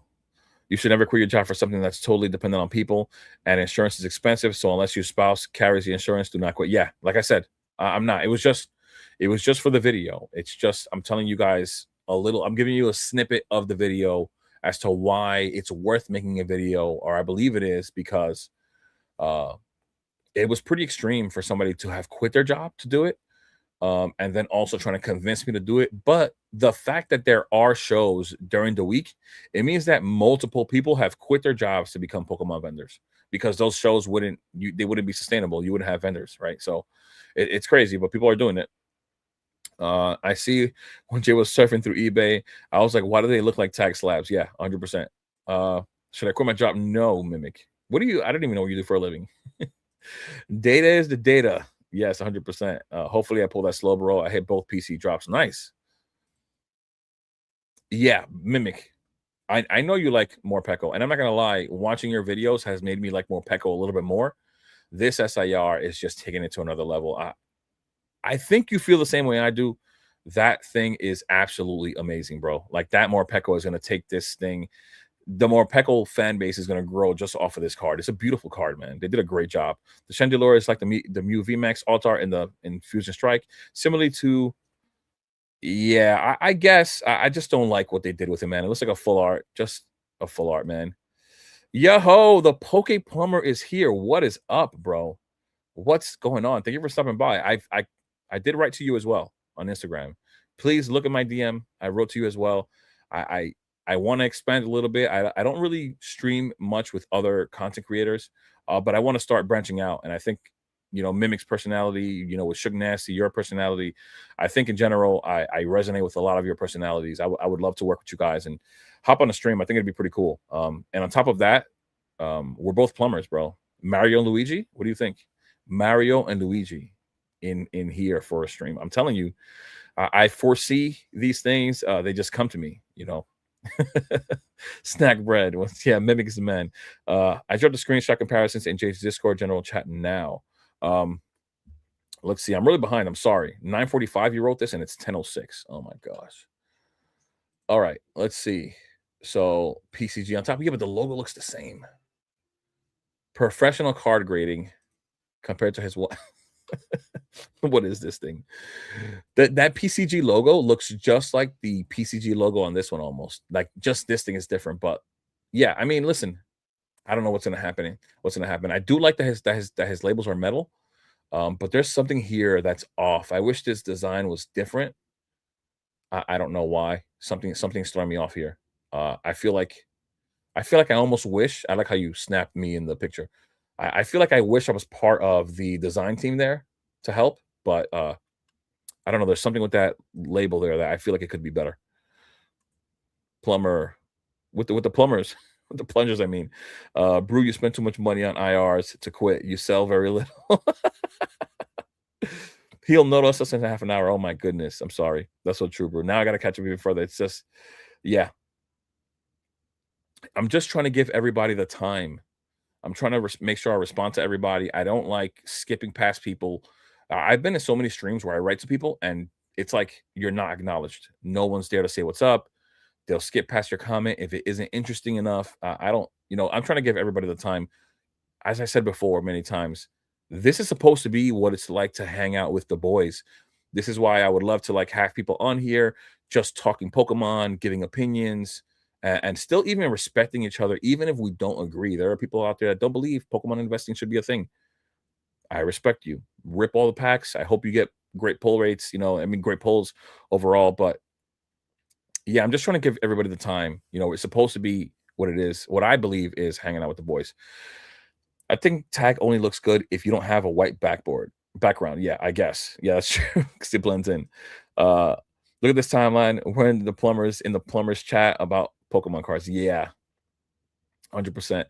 You should never quit your job for something that's totally dependent on people, and insurance is expensive. So unless your spouse carries the insurance, do not quit. Yeah, like I said, I'm not. It was just for the video. It's just I'm telling you guys a little. I'm giving you a snippet of the video as to why it's worth making a video, or I believe it is because uh, it was pretty extreme for somebody to have quit their job to do it, and then also trying to convince me to do it. But the fact that there are shows during the week, it means that multiple people have quit their jobs to become Pokemon vendors because those shows they wouldn't be sustainable. You wouldn't have vendors, right? So it's crazy, but people are doing it. I see when Jay was surfing through eBay, I was like, why do they look like tag slabs? Yeah, 100%. Should I quit my job? No, Mimic. What do you? I don't even know what you do for a living. Data is the data. Yes, 100%. Hopefully, I pull that slow bro. I hit both PC drops. Nice. Yeah, Mimic. I know you like Morpeko, and I'm not gonna lie. Watching your videos has made me like Morpeko a little bit more. This SIR is just taking it to another level. I think you feel the same way I do. That thing is absolutely amazing, bro. Like that Morpeko is gonna take this thing. The Morpeko fan base is gonna grow just off of this card. It's a beautiful card, man. They did a great job. The Chandelure is like the Mew VMAX alt art in the Fusion Strike, similarly to yeah, I guess I just don't like what they did with him, man. It looks like a full art, just a full art, man. Yo, the Poke Plumber is here. What is up, bro? What's going on? Thank you for stopping by. I did write to you as well on Instagram. Please look at my DM. I wrote to you as well. I I, I want to expand a little bit. I don't really stream much with other content creators, but I want to start branching out. And I think Mimic's personality, with Suge Nasty, your personality. I think in general, I resonate with a lot of your personalities. I would love to work with you guys and hop on a stream. I think it'd be pretty cool. And on top of that, we're both plumbers, bro. Mario and Luigi, what do you think? Mario and Luigi in here for a stream. I'm telling you, I foresee these things. They just come to me. Snack bread. Yeah, Mimic is the man. I dropped the screenshot comparisons in Jay's Discord general chat now. Let's see. I'm really behind. I'm sorry. 9:45 you wrote this and it's 10:06. Oh my gosh. All right, let's see. So PCG on top. Yeah, but the logo looks the same. Professional card grading compared to his what? What is this thing? That PCG logo looks just like the PCG logo on this one almost. Like just this thing is different, but yeah, I mean, listen, I don't know what's gonna happen. What's gonna happen? I do like that his labels are metal, but there's something here that's off. I wish this design was different. I don't know why. Something's throwing me off here. I feel like I almost wish. I like how you snapped me in the picture. I feel like I wish I was part of the design team there to help, but I don't know. There's something with that label there that I feel like it could be better. Plumber with the plumbers, with the plungers. I mean, Brew, you spend too much money on IRs to quit. You sell very little. He'll notice us in half an hour. Oh my goodness. I'm sorry. That's so true, bro. Now I gotta catch up even further. It's just, yeah. I'm just trying to give everybody the time. I'm trying to make sure I respond to everybody. I don't like skipping past people. I've been in so many streams where I write to people and it's like you're not acknowledged. No one's there to say what's up. They'll skip past your comment if it isn't interesting enough. I don't, I'm trying to give everybody the time. As I said before many times, this is supposed to be what it's like to hang out with the boys. This is why I would love to like have people on here just talking Pokemon, giving opinions, and still even respecting each other, even if we don't agree. There are people out there that don't believe Pokemon investing should be a thing. I respect you. Rip all the packs. I hope you get great pull rates, great pulls overall. But yeah, I'm just trying to give everybody the time. It's supposed to be what it is, what I believe is hanging out with the boys. I think tag only looks good if you don't have a white background. Yeah, I guess. Yeah, that's true because it blends in. Uh, Look at this timeline. We're in the plumbers chat about Pokemon cards. Yeah, 100%.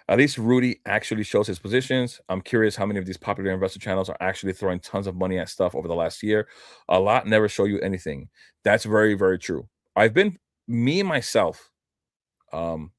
At least Rudy actually shows his positions. I'm curious how many of these popular investor channels are actually throwing tons of money at stuff over the last year. A lot never show you anything. That's very, very true. I've been me myself. Um,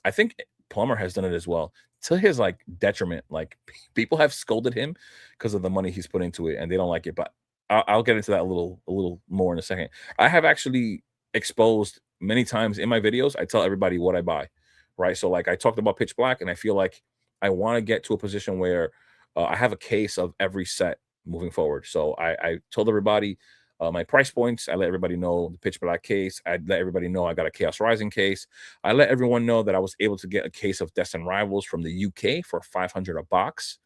I think Plumber has done it as well to his like detriment. Like people have scolded him because of the money he's put into it, and they don't like it. But I'll get into that a little more in a second. I have actually exposed many times in my videos. I tell everybody what I buy, right? So like I talked about Pitch Black, and I feel like I want to get to a position where I have a case of every set moving forward. So I told everybody my price points. I let everybody know the Pitch Black case. I let everybody know I got a Chaos Rising case. I let everyone know that I was able to get a case of Destined Rivals from the UK for 500 a box,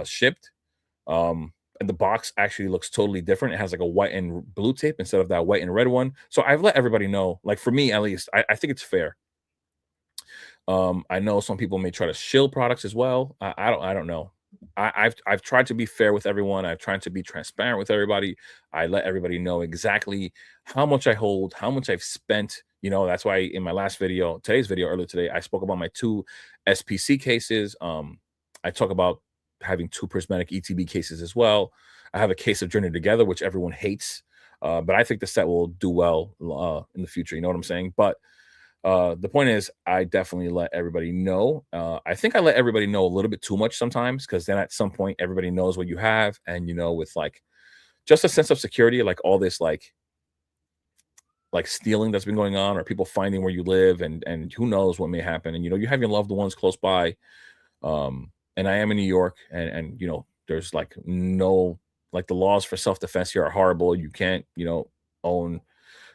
shipped. And the box actually looks totally different. It has like a white and blue tape instead of that white and red one. So I've let everybody know, like for me at least, I think it's fair. I know some people may try to shill products as well. I don't know. I've tried to be fair with everyone. I've tried to be transparent with everybody. I let everybody know exactly how much I hold, how much I've spent. That's why in my last video, today's video earlier today, I spoke about my two SPC cases. I talk about having two prismatic ETB cases as well. I have a case of Journey Together, which everyone hates. But I think the set will do well in the future. You know what I'm saying? But the point is, I definitely let everybody know. I think I let everybody know a little bit too much sometimes because then at some point everybody knows what you have, and with like just a sense of security, like all this like stealing that's been going on, or people finding where you live, and who knows what may happen. And you have your loved ones close by. And I am in New York, and there's like no like the laws for self defense here are horrible. You can't own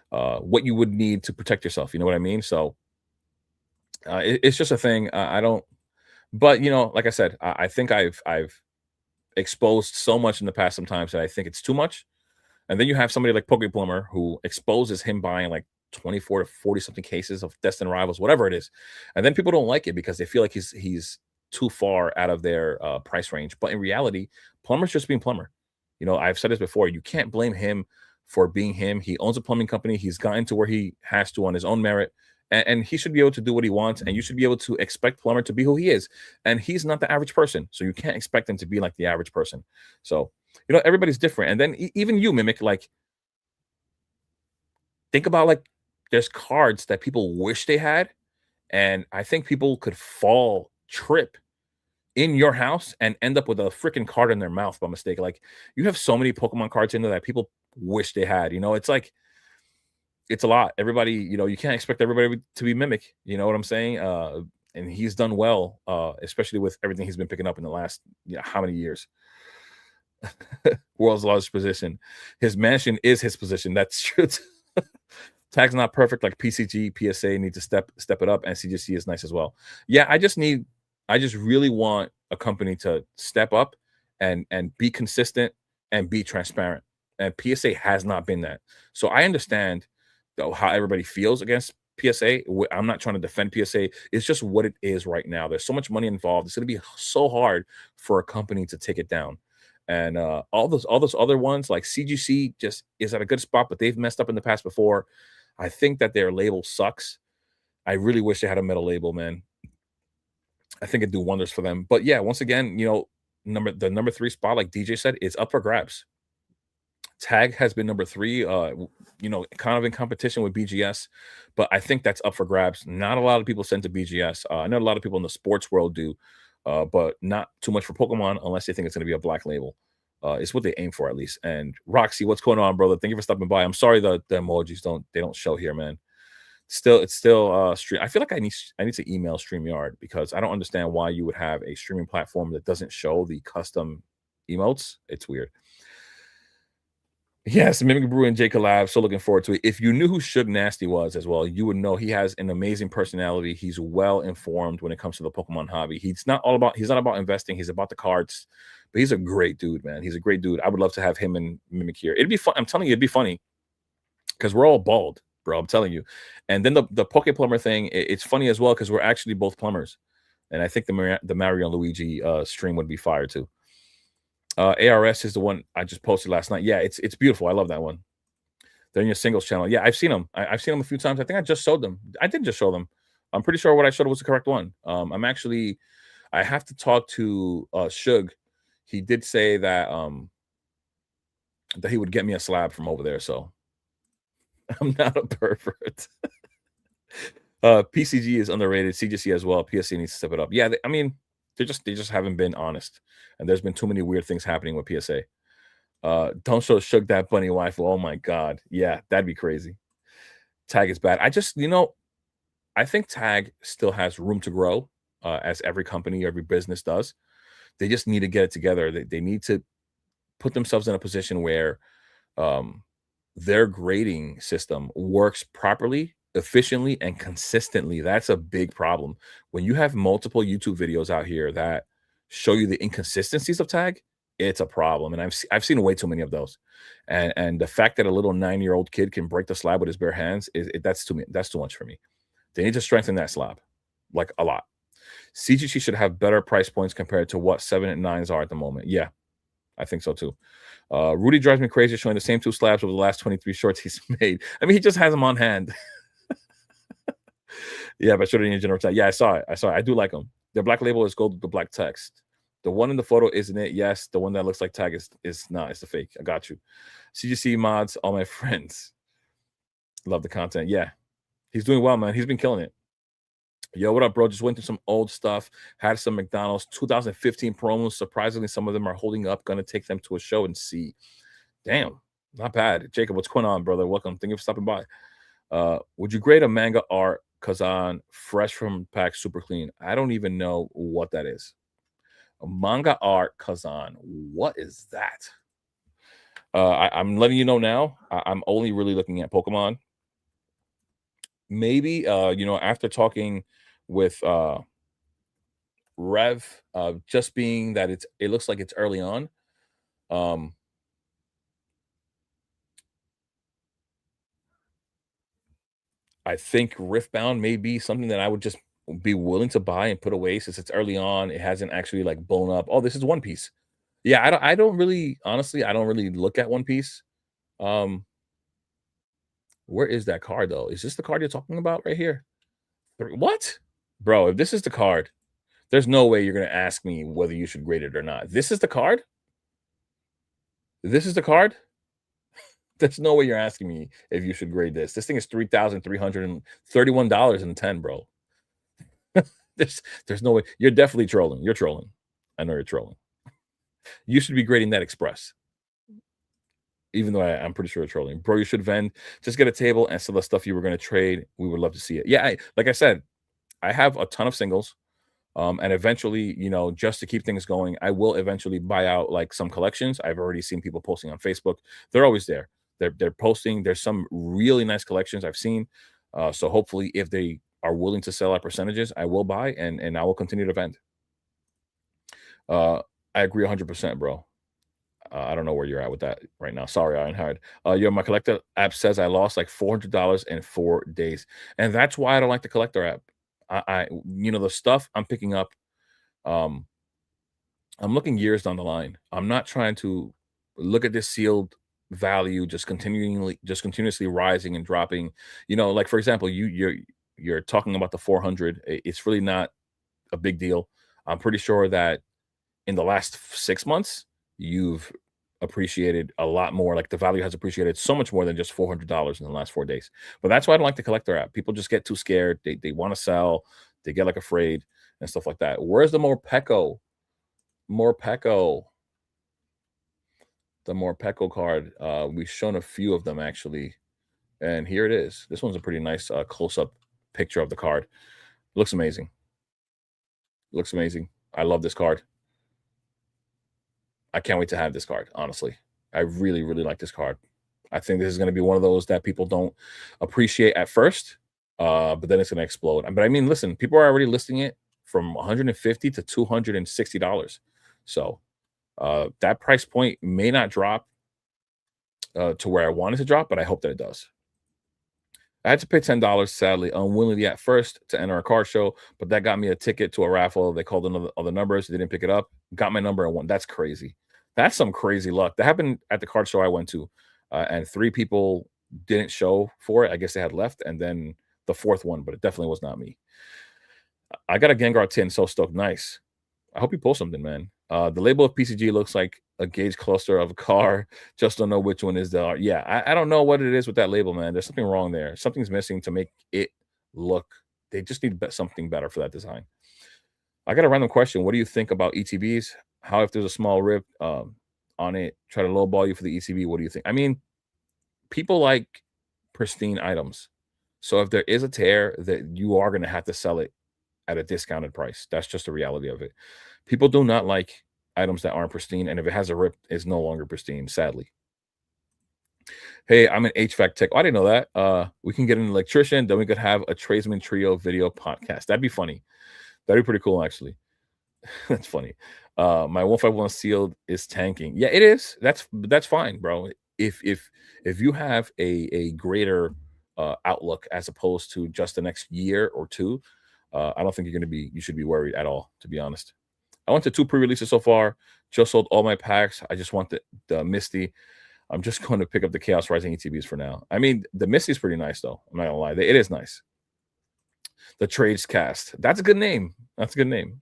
what you would need to protect yourself. You know what I mean? So it's just a thing. I don't, but like I said, I think I've exposed so much in the past sometimes that I think it's too much. And then you have somebody like Poke Plumber who exposes him buying like 24 to 40 something cases of Destined Rivals, whatever it is, and then people don't like it because they feel like he's too far out of their price range. But in reality, Plumber's just being Plumber. I've said this before. You can't blame him for being him. He owns a plumbing company. He's gotten to where he has to on his own merit. And he should be able to do what he wants. And you should be able to expect Plumber to be who he is. And he's not the average person. So you can't expect him to be like the average person. So, everybody's different. And then even you, Mimic, like, think about like there's cards that people wish they had. And I think people could trip in your house and end up with a freaking card in their mouth by mistake. Like you have so many Pokemon cards in there that people wish they had. It's like it's a lot. Everybody, you can't expect everybody to be Mimic. You know what I'm saying? And he's done well, especially with everything he's been picking up in the last how many years. World's largest position. His mansion is his position. That's true. Tag's not perfect like PCG, PSA need to step it up, and CGC is nice as well. Yeah, I just really want a company to step up and be consistent and be transparent. And PSA has not been that. So I understand though how everybody feels against PSA. I'm not trying to defend PSA. It's just what it is right now. There's so much money involved. It's going to be so hard for a company to take it down. And all those other ones like CGC just is at a good spot, but they've messed up in the past before. I think that their label sucks. I really wish they had a metal label, man. I think it'd do wonders for them. But yeah, once again, the number 3 spot, like DJ said, is up for grabs. Tag has been number 3, kind of in competition with BGS, but I think that's up for grabs. Not a lot of people send to BGS. I know a lot of people in the sports world do, but not too much for Pokemon unless they think it's going to be a black label. It's what they aim for at least. And Roxy, what's going on, brother? Thank you for stopping by. I'm sorry the emojis don't show here, man. It's still stream. I feel like I need to email StreamYard because I don't understand why you would have a streaming platform that doesn't show the custom emotes. It's weird. Yes, Mimic Brew and J collab. So looking forward to it. If you knew who Suge Nasty was as well, you would know he has an amazing personality. He's well informed when it comes to the Pokemon hobby. He's not about investing, he's about the cards. But he's a great dude, man. He's a great dude. I would love to have him and Mimic here. It'd be fun. I'm telling you, it'd be funny because we're all bald, bro. I'm telling you. And then the Poke Plumber thing, it's funny as well because we're actually both plumbers. And I think the Mario and Luigi stream would be fire too. ARS is the one I just posted last night. Yeah, it's beautiful. I love that one. They're in your singles channel. Yeah, I've seen them. I've seen them a few times. I think I just showed them. I did just show them. I'm pretty sure what I showed was the correct one. I have to talk to Suge. He did say that that he would get me a slab from over there. So I'm not a pervert. PCG is underrated. CGC as well. PSC needs to step it up. Yeah, I mean, they just haven't been honest, and there's been too many weird things happening with PSA. Don't show Suge that bunny wife. Oh my god, yeah, that'd be crazy. Tag is bad. I think Tag still has room to grow, as every company, every business does. They just need to get it together. They need to put themselves in a position where their grading system works properly, efficiently, and consistently. That's a big problem. When you have multiple YouTube videos out here that show you the inconsistencies of Tag, it's a problem. And I've seen way too many of those. And the fact that a little 9-year-old kid can break the slab with his bare hands that's too much for me. They need to strengthen that slab like a lot. CGC should have better price points compared to what 7 and 9s are at the moment. Yeah, I think so too. Rudy drives me crazy showing the same 2 slabs over the last 23 shorts he's made. I mean, he just has them on hand. Yeah, but showed it in your general chat. Yeah, I saw it. I do like them. The black label is gold with the black text. The one in the photo isn't it? Yes. The one that looks like Tag is not. It's the fake. I got you. CGC mods, all my friends. Love the content. Yeah. He's doing well, man. He's been killing it. Yo, what up, bro? Just went through some old stuff. Had some McDonald's 2015 promos. Surprisingly, some of them are holding up. Gonna take them to a show and see. Damn, not bad. Jacob, what's going on, brother? Welcome. Thank you for stopping by. Would you grade a manga art Kazan fresh from pack super clean? I don't even know what that is. A manga art Kazan. What is that? I'm letting you know now. I'm only really looking at Pokemon. Maybe after talking with Rev, just being that it looks like it's early on. I think Riftbound may be something that I would just be willing to buy and put away since it's early on. It hasn't actually like blown up. Oh, this is One Piece. Yeah, I don't really honestly, I don't really look at One Piece. Where is that card though? Is this the card you're talking about right here? What? Bro, if this is the card, there's no way you're gonna ask me whether you should grade it or not. This is the card? This is the card? There's no way you're asking me if you should grade this. This thing is $3,331.10, bro. There's no way. You're definitely trolling. You're trolling. I know you're trolling. You should be grading that express. Even though I'm pretty sure you're trolling. Bro, you should vend. Just get a table and sell the stuff you were going to trade. We would love to see it. Yeah, like I said, I have a ton of singles. And eventually, just to keep things going, I will eventually buy out like some collections. I've already seen people posting on Facebook. They're always there. They're posting. There's some really nice collections I've seen. So hopefully, if they are willing to sell at percentages, I will buy and I will continue to vend. I agree 100%, bro. I don't know where you're at with that right now. Sorry, Ironhide. My collector app says I lost like $400 in 4 days, and that's why I don't like the collector app. The stuff I'm picking up, I'm looking years down the line. I'm not trying to look at this sealed value just continuously rising and dropping. Like for example, you're talking about the 400. It's really not a big deal. I'm pretty sure that in the last 6 months, you've appreciated a lot more. Like the value has appreciated so much more than just $400 in the last 4 days. But that's why I don't like the collector app. People just get too scared. They want to sell. They get like afraid and stuff like that. Where's the Morpeko? Morpeko. The Morpeko card. We've shown a few of them actually, and here it is. This one's a pretty nice close-up picture of the card. Looks amazing. Looks amazing. I love this card. I can't wait to have this card, honestly. I really, really like this card. I think this is going to be one of those that people don't appreciate at first, but then it's going to explode. But I mean, listen, people are already listing it from 150 to $260. So that price point may not drop to where I want it to drop, but I hope that it does. I had to pay $10, sadly, unwillingly at first to enter a car show, but that got me a ticket to a raffle. They called another other numbers, they didn't pick it up, got my number and won. That's crazy. That's some crazy luck. That happened at the card show I went to, and 3 people didn't show for it. I guess they had left, and then the fourth one, but it definitely was not me. I got a Gengar tin, so stoked. Nice. I hope you pull something, man. The label of PCG looks like a gauge cluster of a car. Just don't know which one is the. Yeah, I don't know what it is with that label, man. There's something wrong there. Something's missing to make it look. They just need something better for that design. I got a random question. What do you think about ETBs? How if there's a small rip on it, try to lowball you for the ETB? What do you think? I mean, people like pristine items. So if there is a tear, that you are going to have to sell it at a discounted price. That's just the reality of it. People do not like items that aren't pristine, and if it has a rip, it's no longer pristine, sadly. Hey, I'm an HVAC tech. Oh, I didn't know that. We can get an electrician, then we could have a tradesman trio video podcast. That'd be funny. That'd be pretty cool, actually. That's funny. My 151 sealed is tanking. Yeah, it is. That's fine, bro. If you have a greater outlook as opposed to just the next year or two, I don't think you should be worried at all, to be honest. I went to 2 pre-releases so far. Just sold all my packs. I just want the Misty. I'm just going to pick up the Chaos Rising ETBs for now. I mean, the Misty's pretty nice though. I'm not gonna lie. It is nice. The Trades Cast. That's a good name. That's a good name.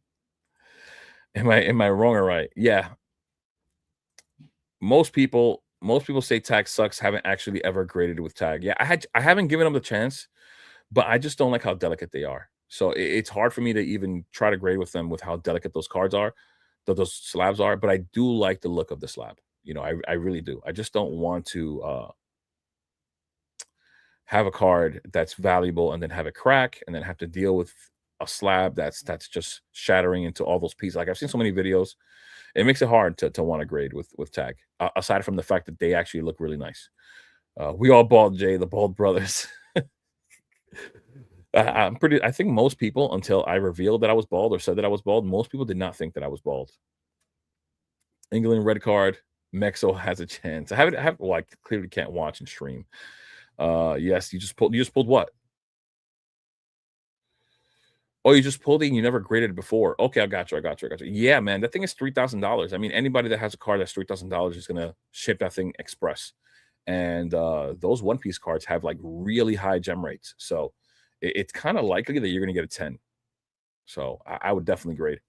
Am I wrong or right? Yeah. Most people say tag sucks, haven't actually ever graded with tag. Yeah, I haven't given them the chance, but I just don't like how delicate they are. So it's hard for me to even try to grade with them with how delicate those cards are, those slabs are. But I do like the look of the slab. I really do. I just don't want to have a card that's valuable and then have it crack and then have to deal with a slab that's just shattering into all those pieces. Like I've seen so many videos, it makes it hard to want to grade with tag. Aside from the fact that they actually look really nice. We all bald, Jay, the bald brothers. I think most people, until I revealed that I was bald or said that I was bald, most people did not think that I was bald. England red card. Mexo has a chance. Well, I clearly can't watch and stream. Yes, you just pulled what? Oh, you just pulled it and you never graded it before. Okay, I got you. Yeah, man, that thing is $3,000. I mean, anybody that has a card that's $3,000 is gonna ship that thing express. And those One Piece cards have like really high gem rates. So it's kind of likely that you're gonna get a 10. So I would definitely grade.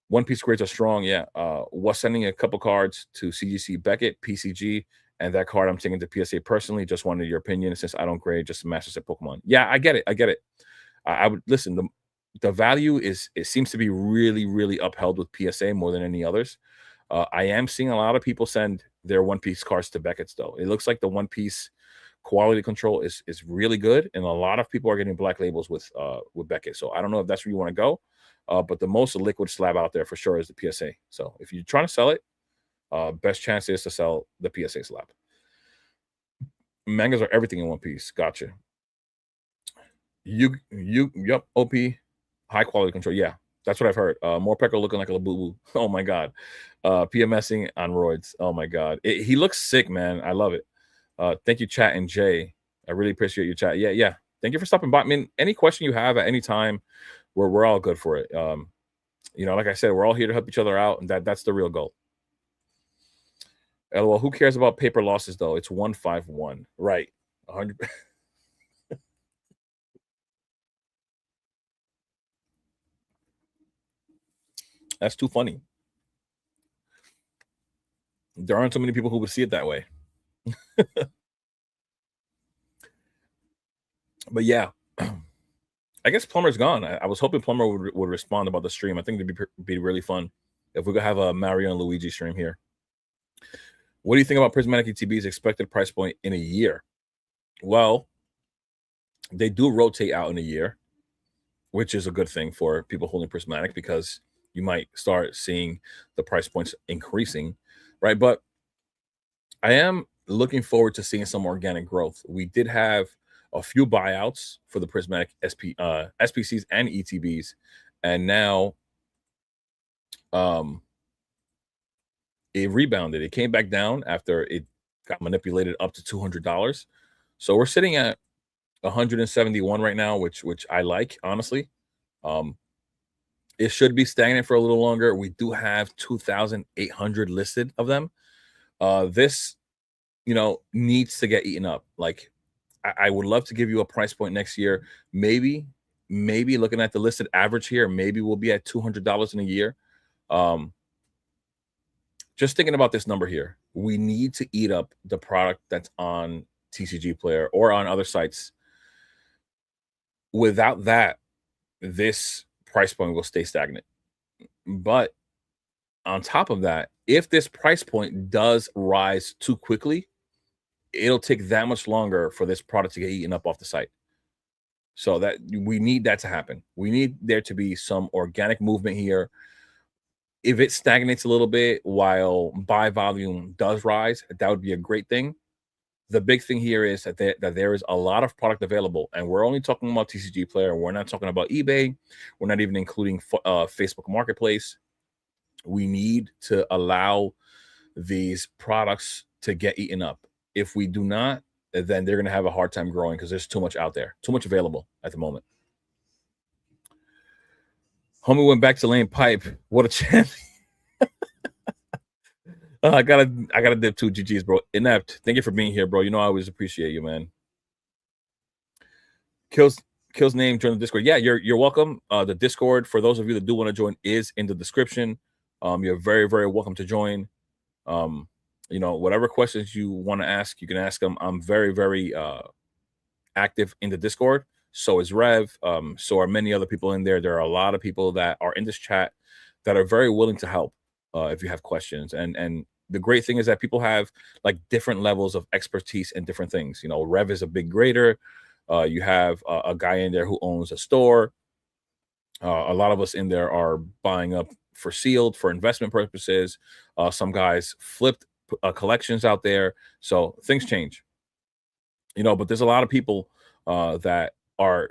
One Piece grades are strong. Yeah. Was sending a couple cards to CGC Beckett, PCG, and that card I'm taking to PSA personally. Just wanted your opinion since I don't grade, just Master Set Pokemon. Yeah, I get it. I get it. I would listen. The value is it seems to be really, really upheld with PSA more than any others. I am seeing a lot of people send their One Piece cards to Beckett's though. It looks like the One Piece quality control is really good, and a lot of people are getting black labels with Beckett. So I don't know if that's where you want to go, but the most liquid slab out there for sure is the PSA. So if you're trying to sell it, best chance is to sell the PSA slab. Mangas are everything in One Piece. Gotcha. Yep, OP, high quality control. Yeah, that's what I've heard. Morpeko looking like a Labubu. Oh my god. PMSing on roids. Oh my god. He looks sick, man. I love it. Thank you, chat and Jay. I really appreciate your chat. Yeah. Thank you for stopping by. I mean, any question you have at any time, we're all good for it. Like I said, we're all here to help each other out, and that's the real goal. LOL, who cares about paper losses though? It's 151. Right. 100. That's too funny. There aren't so many people who would see it that way. But yeah, I guess Plumber's gone. I was hoping Plumber would respond about the stream. I think it'd be really fun if we could have a Mario and Luigi stream here. What do you think about Prismatic ETB's expected price point in a year? Well, they do rotate out in a year, which is a good thing for people holding Prismatic because you might start seeing the price points increasing, right? But I am looking forward to seeing some organic growth. We did have a few buyouts for the Prismatic SPCs and ETBs, and now it rebounded. It came back down after it got manipulated up to $200. So we're sitting at 171 right now, which I like, honestly. It should be stagnant for a little longer. We do have 2,800 listed of them. This, needs to get eaten up. Like, I would love to give you a price point next year. Maybe looking at the listed average here, maybe we'll be at $200 in a year. Just thinking about this number here, we need to eat up the product that's on TCG Player or on other sites. Without that, this price point will stay stagnant. But on top of that, if this price point does rise too quickly, it'll take that much longer for this product to get eaten up off the site. So that we need that to happen. We need there to be some organic movement here. If it stagnates a little bit while buy volume does rise, that would be a great thing. The big thing here is that there is a lot of product available, and we're only talking about TCG Player. We're not talking about eBay. We're not even including Facebook Marketplace. We need to allow these products to get eaten up. If we do not, then they're going to have a hard time growing because there's too much out there, too much available at the moment. Homie went back to lane pipe. What a champion. I gotta dip 2 GGs, bro. Inept. Thank you for being here, bro. You know I always appreciate you, man. Kills name, join the Discord. Yeah, you're welcome. The Discord, for those of you that do want to join, is in the description. You're very, very welcome to join. Whatever questions you want to ask, you can ask them. I'm very, very active in the Discord. So is Rev. So are many other people in there. There are a lot of people that are in this chat that are very willing to help if you have questions. And the great thing is that people have like different levels of expertise in different things. Rev is a big grader. You have a guy in there who owns a store. A lot of us in there are buying up for sealed for investment purposes. Some guys flipped collections out there. So things change. But there's a lot of people that are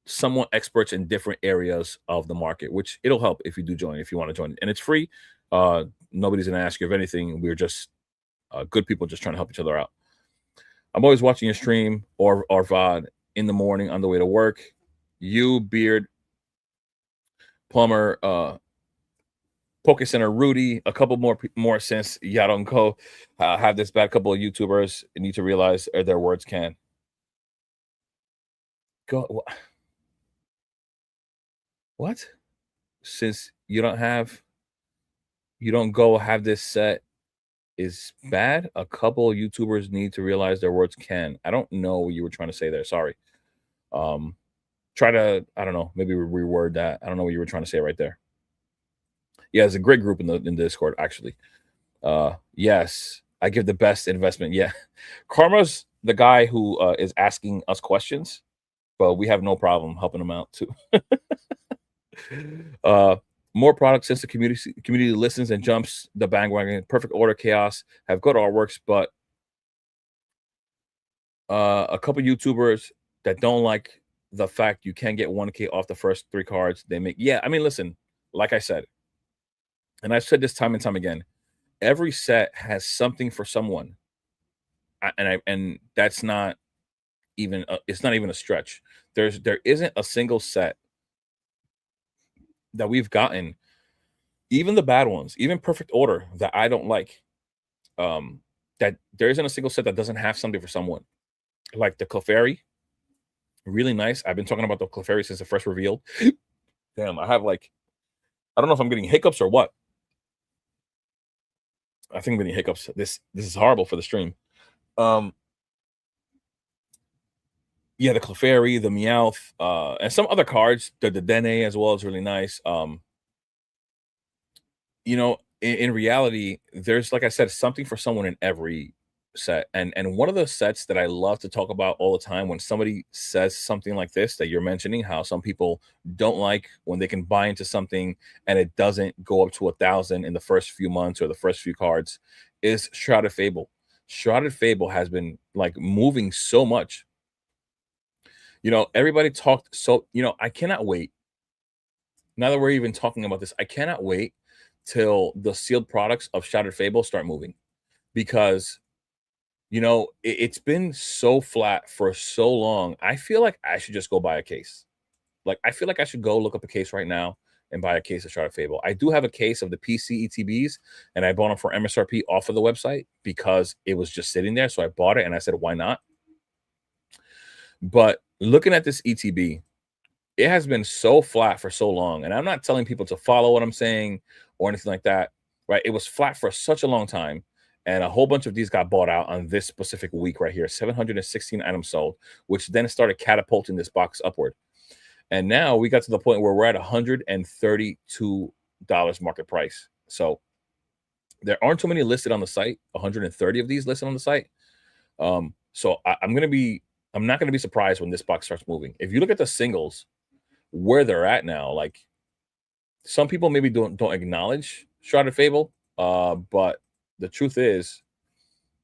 somewhat experts in different areas of the market, which it'll help if you do join, if you want to join. And it's free. Nobody's going to ask you of anything. We're just good people just trying to help each other out. I'm always watching your stream or VOD in the morning on the way to work. You, Beard, Plumber, Poke Center, Rudy, a couple more since Yaron Co. Have this bad couple of YouTubers need to realize their words can. Go what? Since you don't go have this set is bad. A couple of YouTubers need to realize their words can. I don't know what you were trying to say there. Sorry. Try to, I don't know, maybe reword that. I don't know what you were trying to say right there. Yeah, it's a great group in the Discord, actually. Yes, I give the best investment. Yeah. Karma's the guy who is asking us questions, but we have no problem helping him out too. More products since the community listens and jumps the bandwagon. Perfect Order, Chaos have good artworks, but a couple YouTubers that don't like the fact you can't get 1K off the first 3 cards they make. Yeah, I mean, listen, like I said, and I've said this time and time again, every set has something for someone, and that's not even it's not even a stretch. There isn't a single set that we've gotten, even the bad ones, even Perfect Order that I don't like, that there isn't a single set that doesn't have something for someone. Like the Clefairy, really nice. I've been talking about the Clefairy since it first revealed. Damn, I have I don't know if I'm getting hiccups or what. I think many hiccups. This is horrible for the stream. Um, yeah, the Clefairy, the Meowth, and some other cards. The Dene as well is really nice. In reality, there's, like I said, something for someone in every set. And one of the sets that I love to talk about all the time when somebody says something like this that you're mentioning, how some people don't like when they can buy into something and it doesn't go up to 1,000 in the first few months or the first few cards, is Shrouded Fable. Shrouded Fable has been like moving so much. Everybody talked so, I cannot wait. Now that we're even talking about this, I cannot wait till the sealed products of Shattered Fable start moving, because it's been so flat for so long. I feel like I should just go buy a case. Like, I feel like I should go look up a case right now and buy a case of Shattered Fable. I do have a case of the PC ETBs, and I bought them for MSRP off of the website because it was just sitting there. So I bought it and I said, why not? But looking at this ETB, it has been so flat for so long. And I'm not telling people to follow what I'm saying or anything like that, right? It was flat for such a long time. And a whole bunch of these got bought out on this specific week right here. 716 items sold, which then started catapulting this box upward. And now we got to the point where we're at $132 market price. So there aren't too many listed on the site, 130 of these listed on the site. So I'm not gonna be surprised when this box starts moving. If you look at the singles, where they're at now, like, some people maybe don't acknowledge Shrouded Fable, but the truth is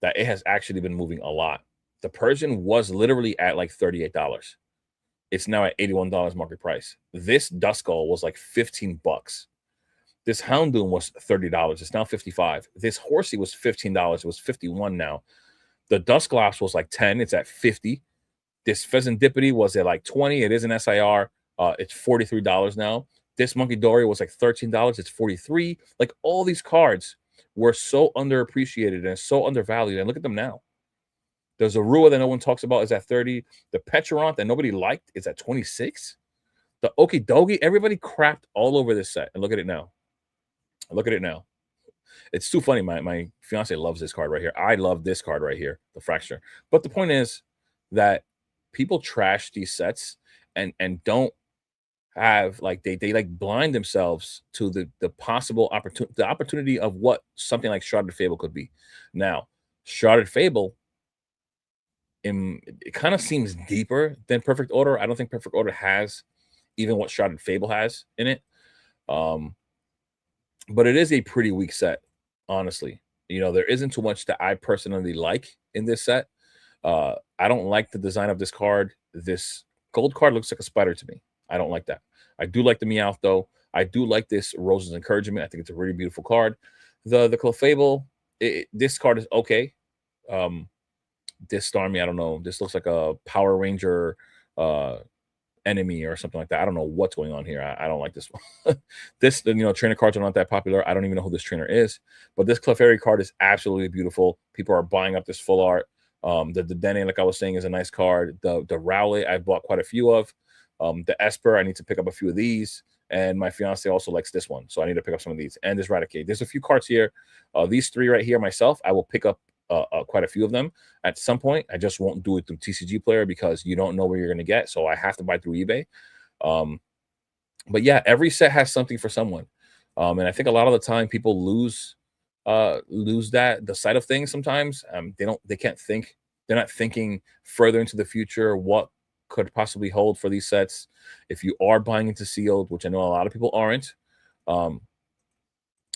that it has actually been moving a lot. The Persian was literally at like $38. It's now at $81 market price. This Duskull was like 15 bucks. This Houndoom was $30. It's now 55. This Horsey was $15. It was 51 now. The Dusclops was like 10. It's at 50. This Pheasantipity was at like 20. It is an SIR. It's $43 now. This Monkey Dory was like $13. It's 43. Like, all these cards were so underappreciated and so undervalued. And look at them now. The Zorua that no one talks about is at 30. The Petrarant that nobody liked is at 26. The Okidogi, everybody crapped all over this set. And look at it now. Look at it now. It's too funny. My fiance loves this card right here. I love this card right here, the Fracture. But the point is that people trash these sets and don't have, like, they like blind themselves to the possible opportunity of what something like Shrouded Fable could be. Now, Shrouded Fable, it kind of seems deeper than Perfect Order. I don't think Perfect Order has even what Shrouded Fable has in it. But it is a pretty weak set, honestly. There isn't too much that I personally like in this set. I don't like the design of this card. This gold card looks like a spider to me. I don't like that. I do like the Meowth, though. I do like this Rose's Encouragement. I think it's a really beautiful card. The Clefable, this card is okay. This Starmie, I don't know. This looks like a Power Ranger enemy or something like that. I don't know what's going on here. I don't like this one. Trainer cards are not that popular. I don't even know who this trainer is. But this Clefairy card is absolutely beautiful. People are buying up this full art. The Dene, like I was saying, is a nice card. The Rowlet, I've bought quite a few of. The Esper, I need to pick up a few of these. And my fiance also likes this one, so I need to pick up some of these. And this Raticate. There's a few cards here. These three right here, myself, I will pick up quite a few of them at some point. I just won't do it through TCG Player because you don't know where you're going to get. So I have to buy through eBay. But yeah, every set has something for someone. And I think a lot of the time people lose the side of things sometimes. They can't think. They're not thinking further into the future, what could possibly hold for these sets. If you are buying into sealed, which I know a lot of people aren't,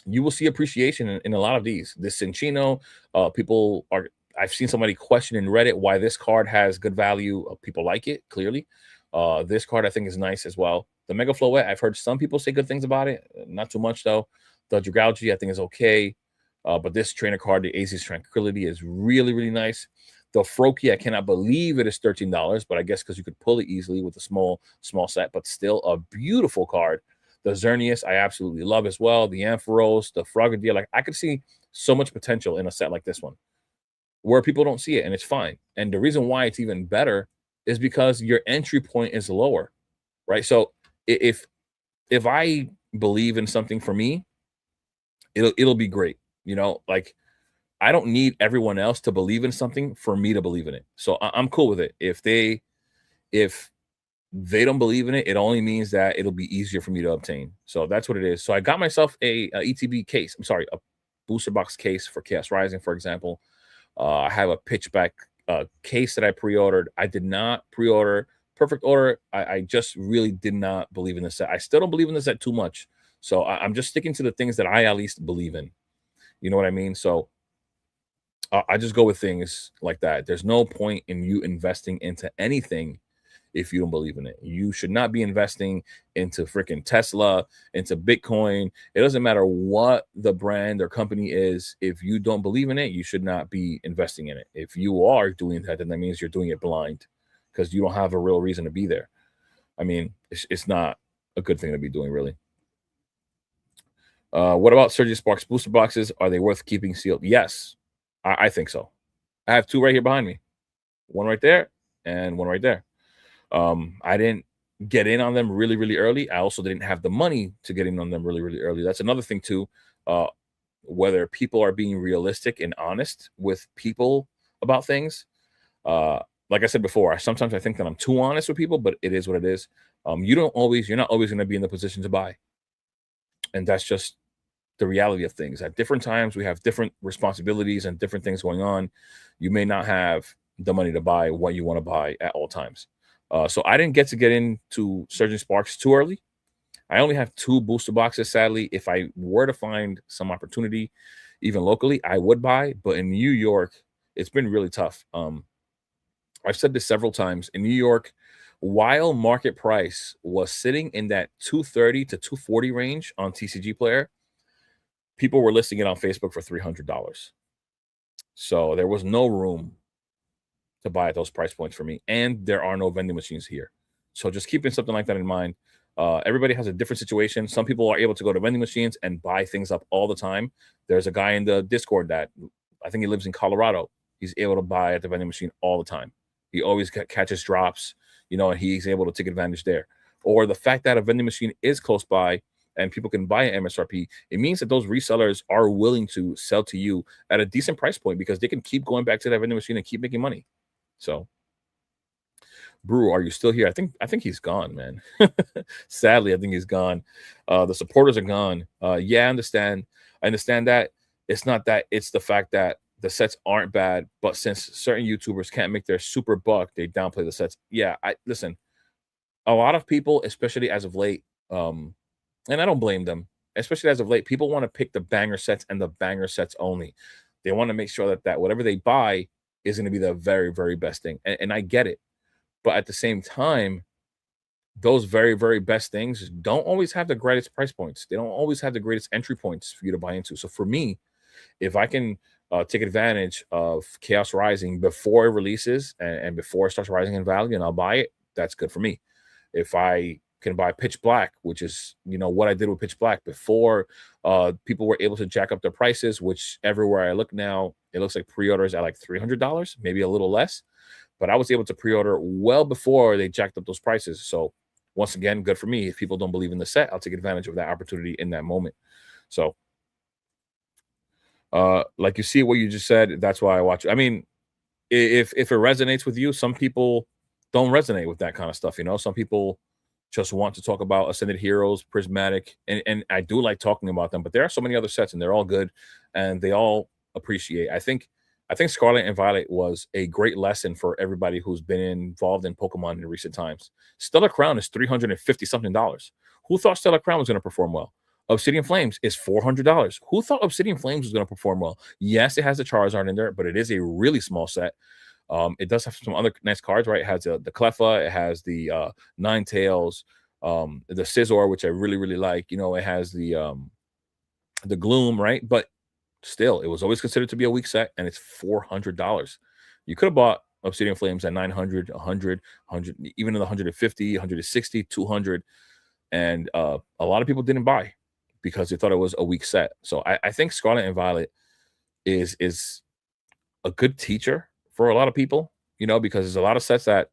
you will see appreciation in a lot of these. This Cinchino, I've seen somebody question in Reddit why this card has good value. People like it, clearly. This card I think is nice as well. The Mega Floette, I've heard some people say good things about it. Not too much, though. The Dragalge, I think, is okay. But this trainer card, the Aces Tranquility, is really, really nice. The Froakie, I cannot believe it is $13, but I guess because you could pull it easily with a small set, but still a beautiful card. The Xerneas, I absolutely love as well. The Ampharos, the Frogadier, like, I could see so much potential in a set like this one where people don't see it, and it's fine. And the reason why it's even better is because your entry point is lower, right? So if I believe in something, for me, it'll be great. You know, like I don't need everyone else to believe in something for me to believe in it. So I'm cool with it. If they don't believe in it, it only means that it'll be easier for me to obtain. So that's what it is. So I got myself a ETB case. I'm sorry, a booster box case for Chaos Rising, for example. I have a pitchback case that I pre-ordered. I did not pre-order Perfect Order. I just really did not believe in the set. I still don't believe in the set too much. So I'm just sticking to the things that I at least believe in. You know what I mean? So I just go with things like that. There's no point in you investing into anything if you don't believe in it. You should not be investing into freaking Tesla, into Bitcoin. It doesn't matter what the brand or company is. If you don't believe in it, you should not be investing in it. If you are doing that, then that means you're doing it blind because you don't have a real reason to be there. I mean, it's not a good thing to be doing, really. What about Surgeon Sparks booster boxes? Are they worth keeping sealed? Yes, I think so. I have two right here behind me, one right there and one right there. I didn't get in on them really, really early. I also didn't have the money to get in on them really, really early. That's another thing too. Uh, whether people are being realistic and honest with people about things. Uh, like I said before, sometimes I think that I'm too honest with people, but it is what it is. You're not always going to be in the position to buy, and that's just the reality of things. At different times, we have different responsibilities and different things going on. You may not have the money to buy what you want to buy at all times. So I didn't get into Surgeon Sparks too early. I only have two booster boxes, sadly. If I were to find some opportunity, even locally, I would buy. But in New York, it's been really tough. I've said this several times. In New York, while market price was sitting in that 230 to 240 range on TCG Player, people were listing it on Facebook for $300. So there was no room to buy at those price points for me. And there are no vending machines here. So just keeping something like that in mind. Everybody has a different situation. Some people are able to go to vending machines and buy things up all the time. There's a guy in the Discord that I think he lives in Colorado. He's able to buy at the vending machine all the time. He always catches drops, you know, and he's able to take advantage there. Or the fact that a vending machine is close by and people can buy an MSRP, it means that those resellers are willing to sell to you at a decent price point because they can keep going back to that vending machine and keep making money. So, Brew, are you still here? I think he's gone, man. Sadly, I think he's gone. The supporters are gone. Yeah, I understand. I understand that it's not that, it's the fact that the sets aren't bad, but since certain YouTubers can't make their super buck, they downplay the sets. Yeah, I listen. A lot of people, especially as of late, and I don't blame them, especially as of late, people want to pick the banger sets and the banger sets only. They want to make sure that whatever they buy is going to be the very, very best thing. And I get it. But at the same time, those very, very best things don't always have the greatest price points. They don't always have the greatest entry points for you to buy into. So for me, if I can take advantage of Chaos Rising before it releases and before it starts rising in value and I'll buy it, that's good for me. If I can buy Pitch Black, which is, you know, what I did with Pitch Black before people were able to jack up their prices, which everywhere I look now, it looks like pre-orders at like $300, maybe a little less. But I was able to pre-order well before they jacked up those prices. So once again, good for me. If people don't believe in the set, I'll take advantage of that opportunity in that moment. So like you see what you just said, that's why I watch. I mean, if it resonates with you, some people don't resonate with that kind of stuff. You know, some people just want to talk about Ascended Heroes, Prismatic, and I do like talking about them. But there are so many other sets, and they're all good, and they all appreciate. I think Scarlet and Violet was a great lesson for everybody who's been involved in Pokemon in recent times. Stellar Crown is $350 something dollars. Who thought Stellar Crown was going to perform well? Obsidian Flames is $400. Who thought Obsidian Flames was going to perform well? Yes, it has the Charizard in there, but it is a really small set. It does have some other nice cards, right? It has the Cleffa, it has the Ninetales, the Scizor, which I really, really like. You know, it has the Gloom, right? But still, it was always considered to be a weak set, and it's $400. You could have bought Obsidian Flames at 900, 100, 100, even in the 150, 160, 200, and a lot of people didn't buy because they thought it was a weak set. So I think Scarlet and Violet is a good teacher for a lot of people, you know, because there's a lot of sets that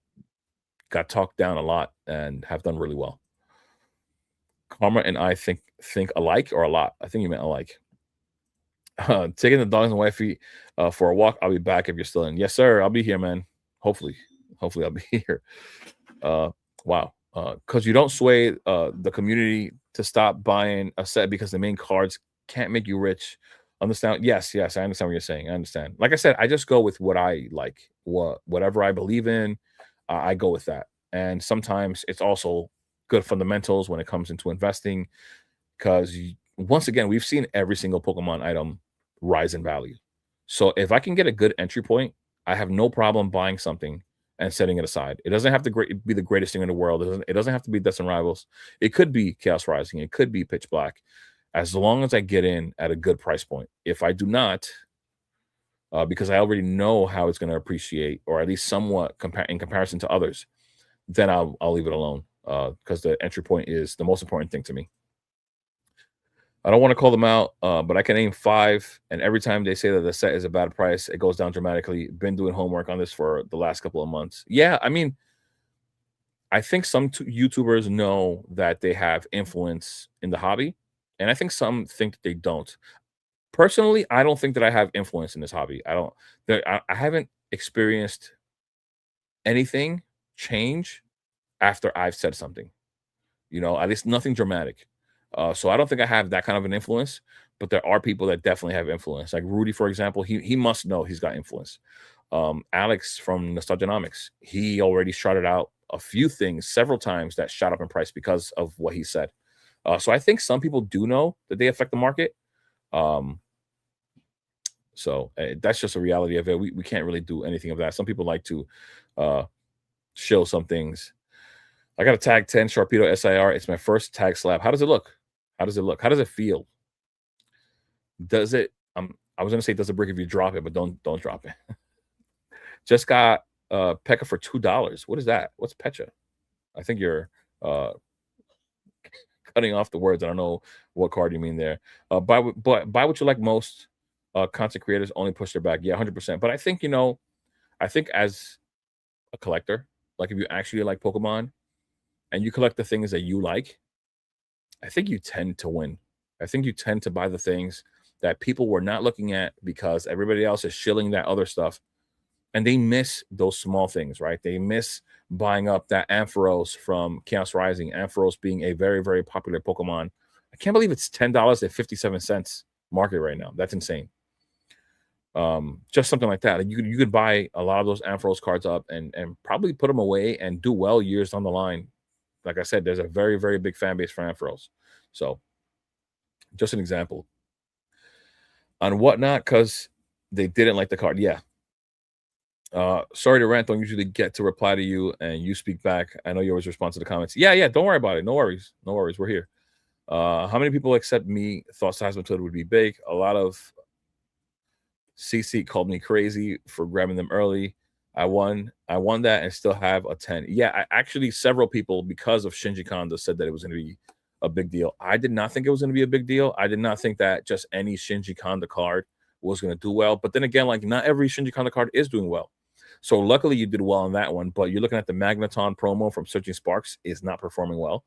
got talked down a lot and have done really well. Karma and I think alike or a lot. I think you meant alike. Taking the dogs and wifey for a walk. I'll be back if you're still in. Yes, sir. I'll be here, man. Hopefully, hopefully I'll be here. Uh, wow. Because you don't sway the community to stop buying a set because the main cards can't make you rich. Understand? Yes, yes, I understand what you're saying. I understand. Like I said, I just go with what I like, whatever I believe in, I go with that. And sometimes it's also good fundamentals when it comes into investing because once again, we've seen every single Pokemon item rise in value. So if I can get a good entry point, I have no problem buying something and setting it aside. It doesn't have to be the greatest thing in the world. It doesn't have to be Deaths and Rivals. It could be Chaos Rising. It could be Pitch Black, as long as I get in at a good price point. If I do not, because I already know how it's going to appreciate, or at least somewhat in comparison to others, then I'll leave it alone because the entry point is the most important thing to me. I don't want to call them out, but I can name five, and every time they say that the set is a bad price, it goes down dramatically. Been doing homework on this for the last couple of months. Yeah, I mean, I think some YouTubers know that they have influence in the hobby, and I think some think that they don't. Personally, I don't think that I have influence in this hobby. I don't. I haven't experienced anything change after I've said something. At least nothing dramatic. So I don't think I have that kind of an influence, but there are people that definitely have influence. Like Rudy, for example, he must know he's got influence. Alex from Nostalgianomics, he already shouted out a few things several times that shot up in price because of what he said. So I think some people do know that they affect the market. Um, so that's just a reality of it. We can't really do anything of that. Some people like to uh, show some things. I got a tag 10 Sharpedo SIR. It's my first tag slab. How does it look? How does it look? How does it feel? Does it I was gonna say does it break if you drop it, but don't drop it. Just got Pekka for $2. What is that? What's Pecha? I think you're uh cutting off the words. I don't know what card you mean there. Buy what you like most. Content creators only push their back. Yeah, 100%. But I think, I think as a collector, like if you actually like Pokemon and you collect the things that you like, I think you tend to win. I think you tend to buy the things that people were not looking at because everybody else is shilling that other stuff. And they miss those small things, right? They miss buying up that Ampharos from Chaos Rising, Ampharos being a very, very popular Pokemon. I can't believe it's $10 at 57 cents market right now. That's insane. Just something like that. You could buy a lot of those Ampharos cards up and probably put them away and do well years down the line. Like I said, there's a very, very big fan base for Ampharos. So just an example. On Whatnot, because they didn't like the card. Yeah. Sorry to rant. Don't usually get to reply to you and you speak back. I know you always respond to the comments. Yeah, yeah. Don't worry about it. No worries. No worries. We're here. How many people except me thought Seismitoad would be big? A lot of CC called me crazy for grabbing them early. I won that and still have a 10. Yeah, actually several people because of Shinji Kondo said that it was going to be a big deal. I did not think it was going to be a big deal. I did not think that just any Shinji Kondo card was going to do well. But then again, like not every Shinji Kondo card is doing well. So luckily you did well on that one. But you're looking at the Magneton promo from Searching Sparks is not performing well.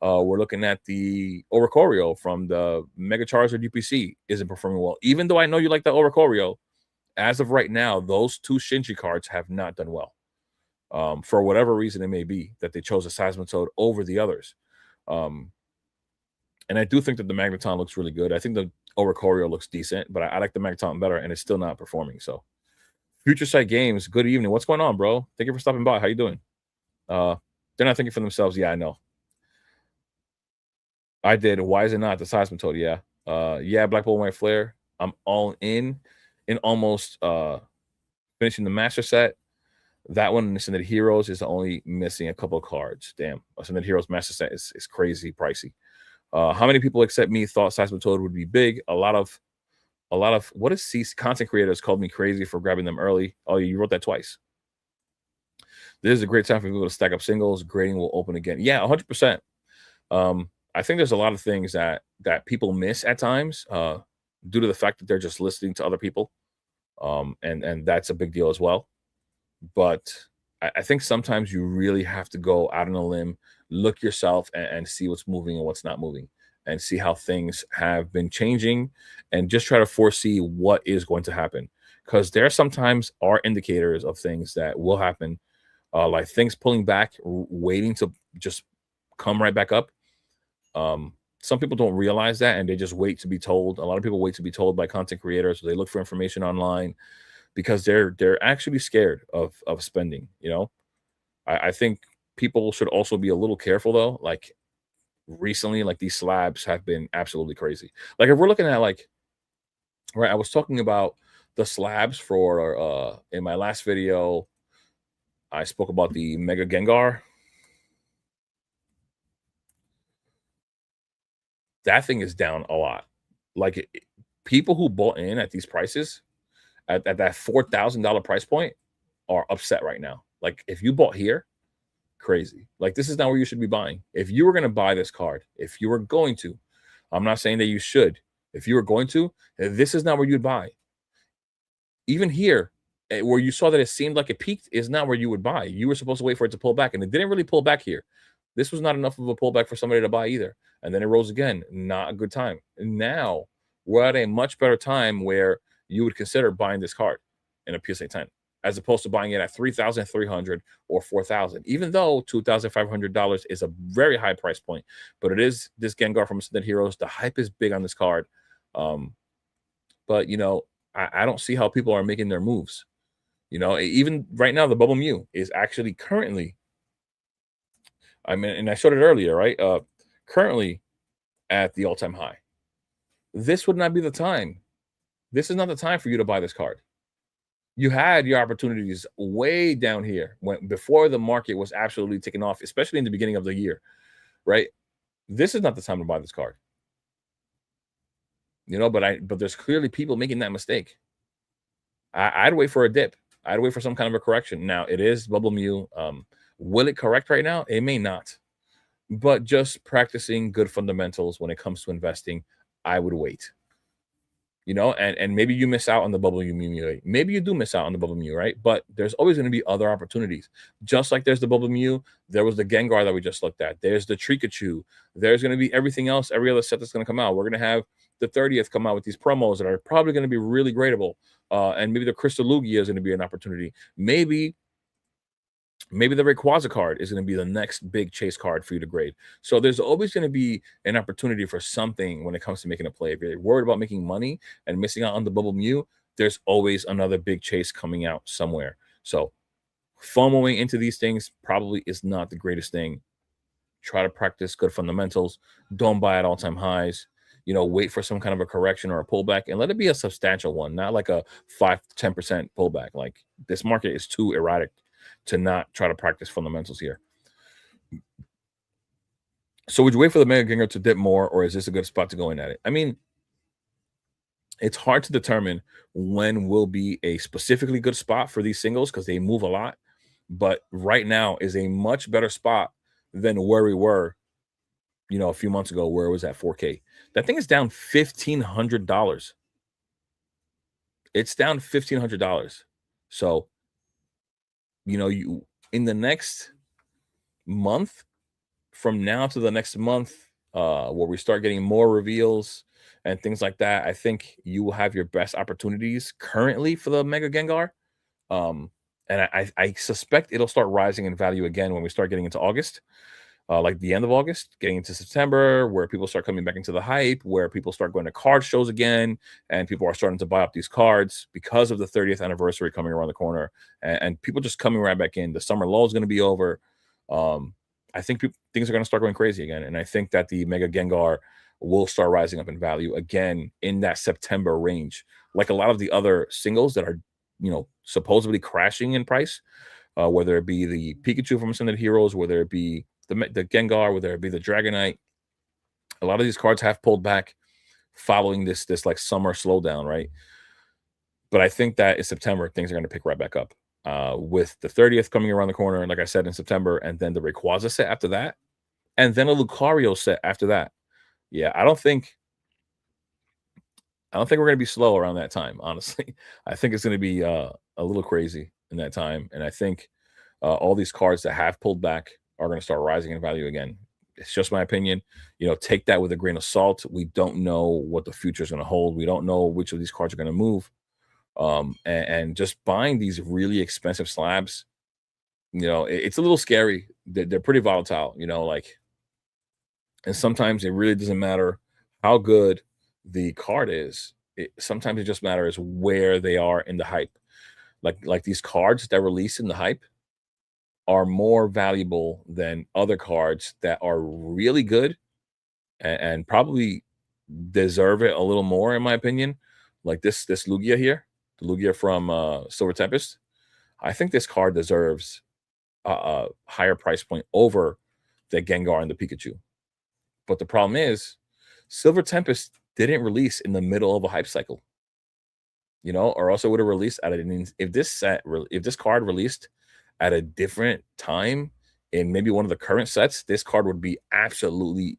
We're looking at the Oricorio from the Mega Charizard UPC isn't performing well. Even though I know you like the Oricorio, as of right now, those two Shinji cards have not done well. For whatever reason it may be that they chose a Seismitoad over the others. And I do think that the Magneton looks really good. I think the Oricorio looks decent, but I like the Magneton better, and it's still not performing. So, Future Sight Games, good evening. What's going on, bro? Thank you for stopping by. How you doing? They're not thinking for themselves. Yeah, I know. I did. Why is it not the Seismitoad? Yeah. Yeah, Black Bull White Flare. I'm all in almost finishing the master set. That one, Ascended Heroes, is only missing a couple of cards. Damn. Ascended Heroes master set is crazy pricey. How many people except me thought Seismitoad would be big? A lot of what is C content creators called me crazy for grabbing them early. Oh, you wrote that twice. This is a great time for people to stack up singles. Grading will open again. Yeah, 100%. I think there's a lot of things that people miss at times due to the fact that they're just listening to other people, and that's a big deal as well. But I think sometimes you really have to go out on a limb, look yourself, and see what's moving and what's not moving. and see how things have been changing and just try to foresee what is going to happen. Because there sometimes are indicators of things that will happen, like things pulling back, waiting to just come right back up. Um, some people don't realize that and they just wait to be told. A lot of people wait to be told by content creators. They look for information online because they're actually scared of spending. I think people should also be a little careful though. Like recently, like these slabs have been absolutely crazy. Like if we're looking at like right, I was talking about the slabs for in my last video, I spoke about the Mega Gengar. That thing is down a lot. Like people who bought in at these prices at that $4,000 price point are upset right now. Like if you bought here, crazy. Like this is not where you should be buying. If you were going to buy this card, if you were going to, I'm not saying that you should. If you were going to, this is not where you'd buy. Even here, where you saw that it seemed like it peaked, is not where you would buy. You were supposed to wait for it to pull back, and it didn't really pull back here. This was not enough of a pullback for somebody to buy either. And then it rose again. Not a good time. And now we're at a much better time where you would consider buying this card in a PSA 10 as opposed to buying it at 3,300 or 4,000. Even though $2,500 is a very high price point, but it is this Gengar from Ascended Heroes. The hype is big on this card. But I don't see how people are making their moves. Even right now, the Bubble Mew is actually currently, I mean, and I showed it earlier, right? Currently at the all-time high. This would not be the time. This is not the time for you to buy this card. You had your opportunities way down here before the market was absolutely taking off, especially in the beginning of the year, right? This is not the time to buy this card. But there's clearly people making that mistake. I'd wait for a dip. I'd wait for some kind of a correction. Now it is Bubble Mew. Will it correct right now? It may not. But just practicing good fundamentals when it comes to investing, I would wait. And maybe you miss out on the Bubble Mew. Maybe you do miss out on the Bubble Mew, right? But there's always going to be other opportunities. Just like there's the Bubble Mew, there was the Gengar that we just looked at. There's the Trikachu. There's going to be everything else, every other set that's going to come out. We're going to have the 30th come out with these promos that are probably going to be really gradable. And maybe the Crystal Lugia is going to be an opportunity. Maybe the Rayquaza card is going to be the next big chase card for you to grade. So there's always going to be an opportunity for something when it comes to making a play. If you're worried about making money and missing out on the Bubble Mew, there's always another big chase coming out somewhere. So FOMOing into these things probably is not the greatest thing. Try to practice good fundamentals. Don't buy at all-time highs. Wait for some kind of a correction or a pullback and let it be a substantial one, not like a 5-10% pullback. Like this market is too erratic to not try to practice fundamentals here. So would you wait for the Mega Gengar to dip more, or is this a good spot to go in at it? I mean, it's hard to determine when will be a specifically good spot for these singles because they move a lot. But right now is a much better spot than where we were, a few months ago where it was at 4K. That thing is down $1,500. It's down $1,500. So you in the next month, from now to the next month, where we start getting more reveals and things like that, I think you will have your best opportunities currently for the Mega Gengar. And I suspect it'll start rising in value again when we start getting into August. Like the end of August, getting into September, where people start coming back into the hype, where people start going to card shows again, and people are starting to buy up these cards because of the 30th anniversary coming around the corner, and people just coming right back in. The summer lull is going to be over. I think things are going to start going crazy again, and I think that the Mega Gengar will start rising up in value again in that September range, like a lot of the other singles that are, supposedly crashing in price, whether it be the Pikachu from Ascended Heroes, whether it be the Gengar, whether it be the Dragonite. A lot of these cards have pulled back following this like summer slowdown, right? But I think that in September, things are going to pick right back up. With the 30th coming around the corner, like I said, in September, and then the Rayquaza set after that, and then a Lucario set after that. Yeah, I don't think we're going to be slow around that time, honestly. I think it's going to be a little crazy in that time, and I think all these cards that have pulled back are going to start rising in value again. It's just my opinion. Take that with a grain of salt. We don't know what the future is going to hold. We don't know which of these cards are going to move. And just buying these really expensive slabs, it's a little scary. They're pretty volatile. And sometimes it really doesn't matter how good the card is. Sometimes it just matters where they are in the hype. Like these cards that release in the hype are more valuable than other cards that are really good and probably deserve it a little more, in my opinion. Like this Lugia here, the Lugia from Silver Tempest. I think this card deserves a higher price point over the Gengar and the Pikachu. But the problem is, Silver Tempest didn't release in the middle of a hype cycle, or else it would have released at an if this card released at a different time in maybe one of the current sets, this card would be absolutely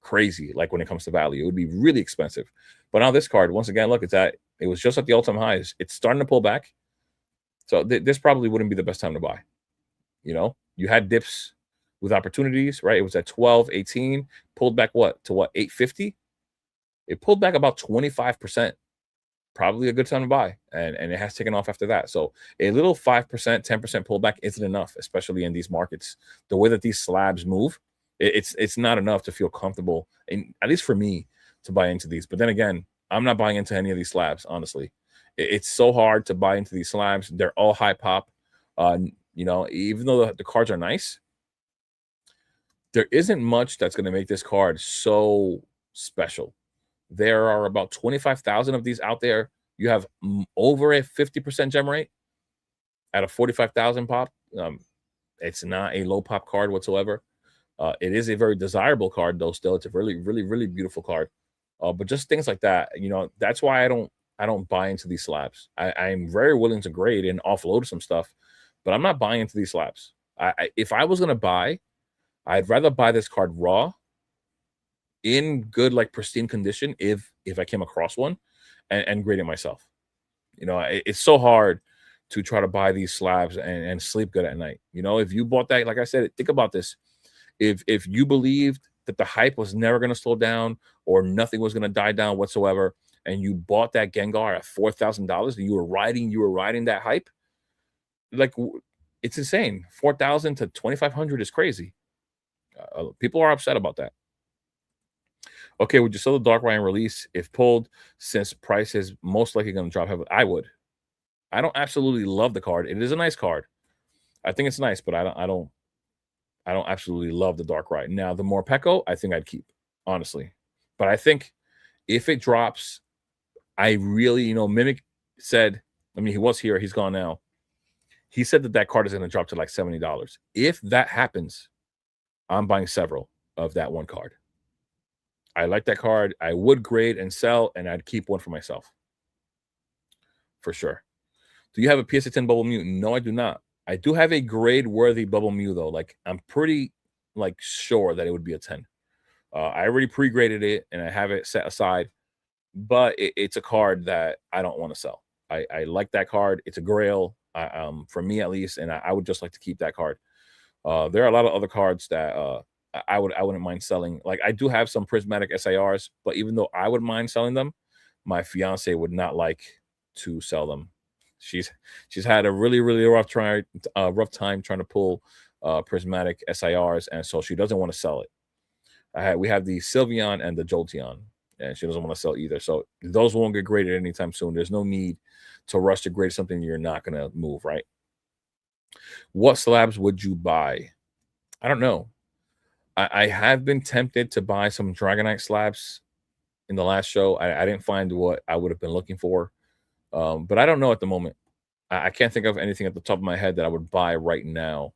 crazy. Like when it comes to value, it would be really expensive. But now this card, once again, look, it was just at the all-time highs. It's starting to pull back. So this probably wouldn't be the best time to buy. You had dips with opportunities, right? It was at 12, 18, pulled back to what, 850? It pulled back about 25%. Probably a good time to buy. And it has taken off after that. So a little 5%, 10% pullback isn't enough, especially in these markets. The way that these slabs move, it's not enough to feel comfortable, and at least for me, to buy into these. But then again, I'm not buying into any of these slabs, honestly. It's so hard to buy into these slabs. They're all high pop. Even though the cards are nice, there isn't much that's going to make this card so special. There are about 25,000 of these out there. You have over a 50% gem rate at a 45,000 pop. It's not a low pop card whatsoever. It is a very desirable card, though. Still, it's a really, really, really beautiful card. But just things like that, that's why I don't buy into these slabs. I'm very willing to grade and offload some stuff, but I'm not buying into these slabs. If I was gonna buy, I'd rather buy this card raw, in good, like pristine condition, if I came across one, and grade it myself. It's so hard to try to buy these slabs and sleep good at night. If you bought that, like I said, think about this. If you believed that the hype was never going to slow down or nothing was going to die down whatsoever, and you bought that Gengar at $4,000 and you were riding that hype, like it's insane. 4,000 to 2,500 is crazy. People are upset about that. Okay, would you sell the Darkrai release if pulled, since price is most likely going to drop heavily? I would. I don't absolutely love the card. It is a nice card. I think it's nice, but I don't absolutely love the Darkrai. Now, the Morpeko, I think I'd keep, honestly. But I think if it drops, I really, Mimic said, I mean, he was here, he's gone now. He said that card is going to drop to like $70. If that happens, I'm buying several of that one card. I like that card. I would grade and sell, and I'd keep one for myself. For sure. Do you have a PSA 10 Bubble Mew? No, I do not. I do have a grade-worthy Bubble Mew, though. Like, I'm pretty, sure that it would be a 10. I already pre-graded it, and I have it set aside. But it's a card that I don't want to sell. I like that card. It's a grail, for me at least, and I would just like to keep that card. There are a lot of other cards that I wouldn't mind selling. Like, I do have some prismatic SIRs, but even though I would mind selling them, my fiance would not like to sell them. She's had a really, really rough time trying to pull prismatic SIRs, and so she doesn't want to sell it. We have the Sylveon and the Jolteon, and she doesn't want to sell either. So those won't get graded anytime soon. There's no need to rush to grade something you're not going to move, right? What slabs would you buy? I don't know. I have been tempted to buy some Dragonite slabs in the last show. I didn't find what I would have been looking for. But I don't know at the moment. I can't think of anything at the top of my head that I would buy right now.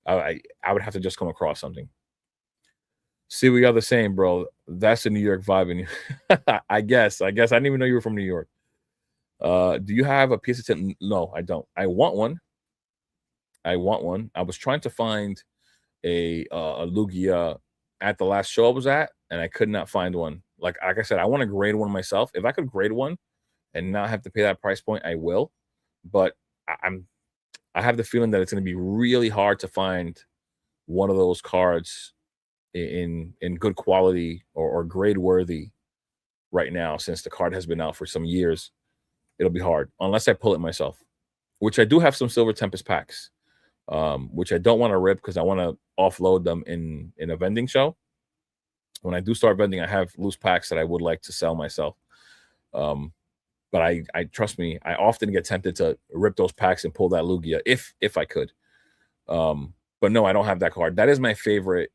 I would have to just come across something. See, we got the same, bro. That's the New York vibe in you. I guess. I didn't even know you were from New York. Do you have a PSA 10? No, I don't. I want one. I was trying to find a Lugia at the last show I was at, and I could not find one. Like I said, I want to grade one myself. If I could grade one and not have to pay that price point, I will. But I have the feeling that it's going to be really hard to find one of those cards in good quality or grade worthy right now, since the card has been out for some years. It'll be hard unless I pull it myself, which I do have some Silver Tempest packs, which I don't want to rip because I want to offload them in a vending show. When I do start vending, I have loose packs that I would like to sell myself. Um, but I trust me, I often get tempted to rip those packs and pull that Lugia if I could. But no, I don't have that card. That is my favorite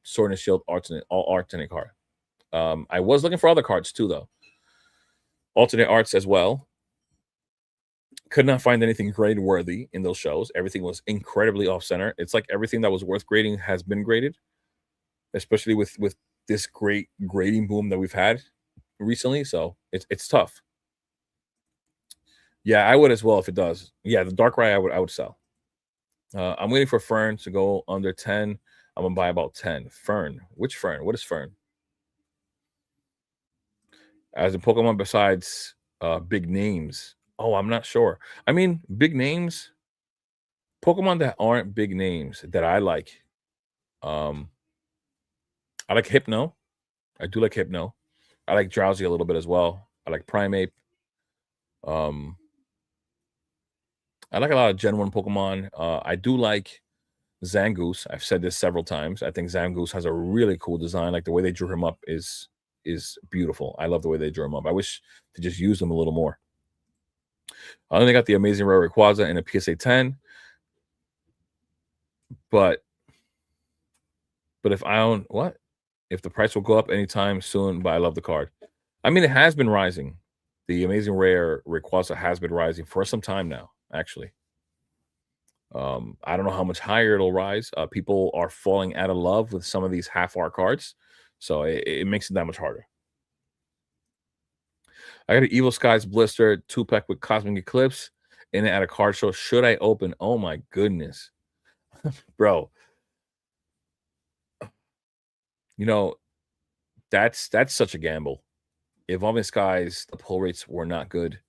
Sword and Shield alternate card. I was looking for other cards too, though. Alternate arts as well. Could not find anything grade worthy in those shows. Everything was incredibly off center. It's like everything that was worth grading has been graded, especially with this great grading boom that we've had recently. So it's tough. Yeah, I would as well if it does. Yeah, the Darkrai I would sell. I'm waiting for Fern to go under 10. I'm gonna buy about 10. Fern. Which Fern? What is Fern? As a Pokemon besides big names. Oh, I'm not sure. I mean, big names, Pokemon that aren't big names that I like. Um, I like Hypno. I do like Hypno. I like Drowsy a little bit as well. I like Primeape. Um, I like a lot of Gen 1 Pokemon. I do like Zangoose. I've said this several times. I think Zangoose has a really cool design. Like the way they drew him up is beautiful. I love the way they drew him up. I wish to just use them a little more. I only got the amazing rare Rayquaza and a PSA 10, but if I own what? If the price will go up anytime soon, but I love the card. I mean, it has been rising. The amazing rare Rayquaza has been rising for some time now, actually. I don't know how much higher it'll rise. People are falling out of love with some of these half art cards, so it makes it that much harder. I got an Evil Skies blister 2-pack with Cosmic Eclipse in it at a card show. Should I open? Oh my goodness, bro. You know, that's such a gamble. Evolving Skies, the pull rates were not good.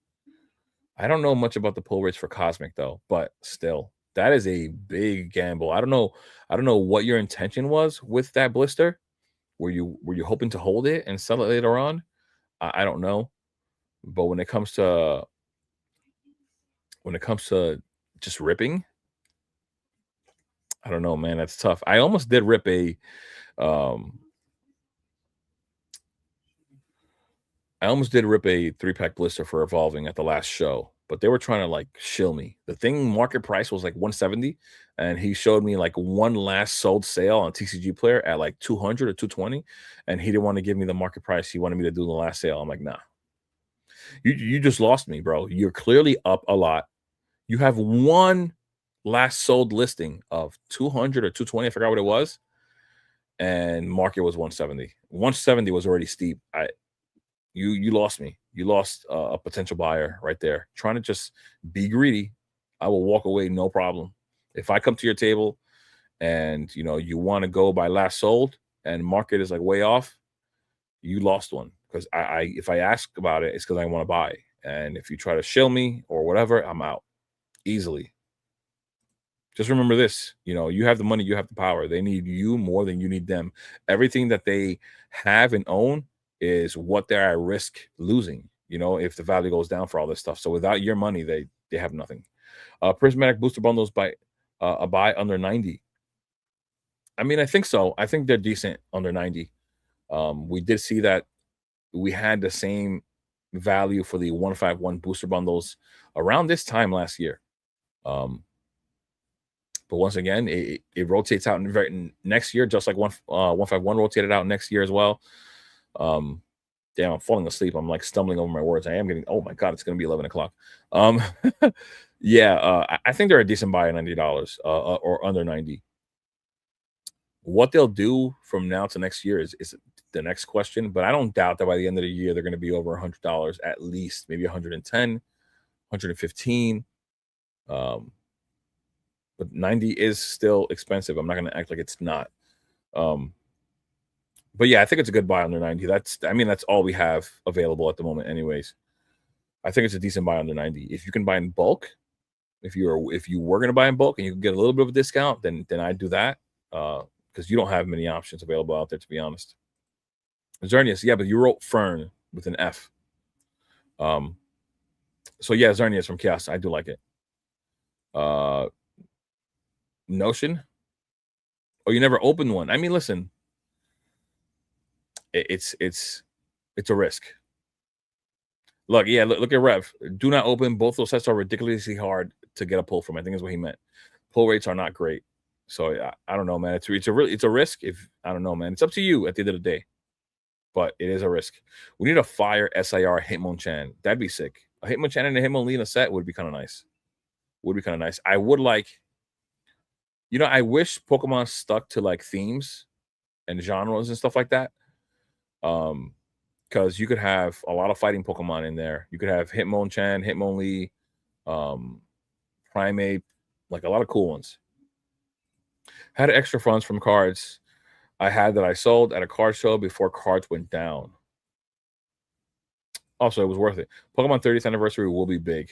I don't know much about the pull rates for Cosmic though, but still, that is a big gamble. I don't know what your intention was with that blister. Were you hoping to hold it and sell it later on? I don't know. But when it comes to just ripping, I don't know, man. That's tough. I almost did rip a um 3-pack blister for Evolving at the last show, but they were trying to like shill me. The thing market price was like 170, and he showed me like one last sold sale on TCG Player at like 200 or 220, and he didn't want to give me the market price. He wanted me to do the last sale. I'm like, nah, you just lost me, bro. You're clearly up a lot. You have one last sold listing of 200 or 220. I forgot what it was, and market was 170. 170 was already steep. You lost me. You lost a potential buyer right there. Trying to just be greedy, I will walk away no problem. If I come to your table and you want to go by last sold and market is like way off, you lost one. Because I if I ask about it, it's because I want to buy. And if you try to shill me or whatever, I'm out easily. Just remember this, you have the money, you have the power. They need you more than you need them. Everything that they have and own is what they're at risk losing, if the value goes down for all this stuff. So without your money, they have nothing. Prismatic booster bundles by a buy under 90. I mean, I think so. I think they're decent under 90. We did see that we had the same value for the 151 booster bundles around this time last year. But once again, it rotates out next year, just like 151 rotated out next year as well. Damn, I'm falling asleep. I'm like stumbling over my words. I am getting. Oh my god, it's gonna be 11 o'clock. Yeah, I think they're a decent buy at $90 or under 90. What they'll do from now to next year is the next question. But I don't doubt that by the end of the year they're going to be over $100 at least, maybe 110, 115. But 90 is still expensive. I'm not going to act like it's not. But yeah, I think it's a good buy under 90. That's all we have available at the moment anyways. I think it's a decent buy under 90. If you can buy in bulk, if you were going to buy in bulk and you can get a little bit of a discount, then I'd do that. because you don't have many options available out there, to be honest. Xerneas, yeah, but you wrote Fern with an F. So yeah, Xerneas from Chaos. I do like it. Notion. Oh, you never opened one. I mean, listen, it's a risk. Look, yeah, look at Rev. Do not open. Both those sets are ridiculously hard to get a pull from. I think is what he meant. Pull rates are not great. So I don't know, man. It's a risk. If I don't know, man. It's up to you at the end of the day. But it is a risk. We need a fire SIR Hitmonchan. That'd be sick. A Hitmonchan and a Hitmonlee in a set would be kind of nice. Would be kind of nice. I would like, I wish Pokemon stuck to like themes and genres and stuff like that. Because you could have a lot of fighting Pokemon in there. You could have Hitmonchan, Hitmonlee, Primeape, like a lot of cool ones. Had extra funds from cards I had that I sold at a card show before cards went down. Also, it was worth it. Pokemon 30th anniversary will be big.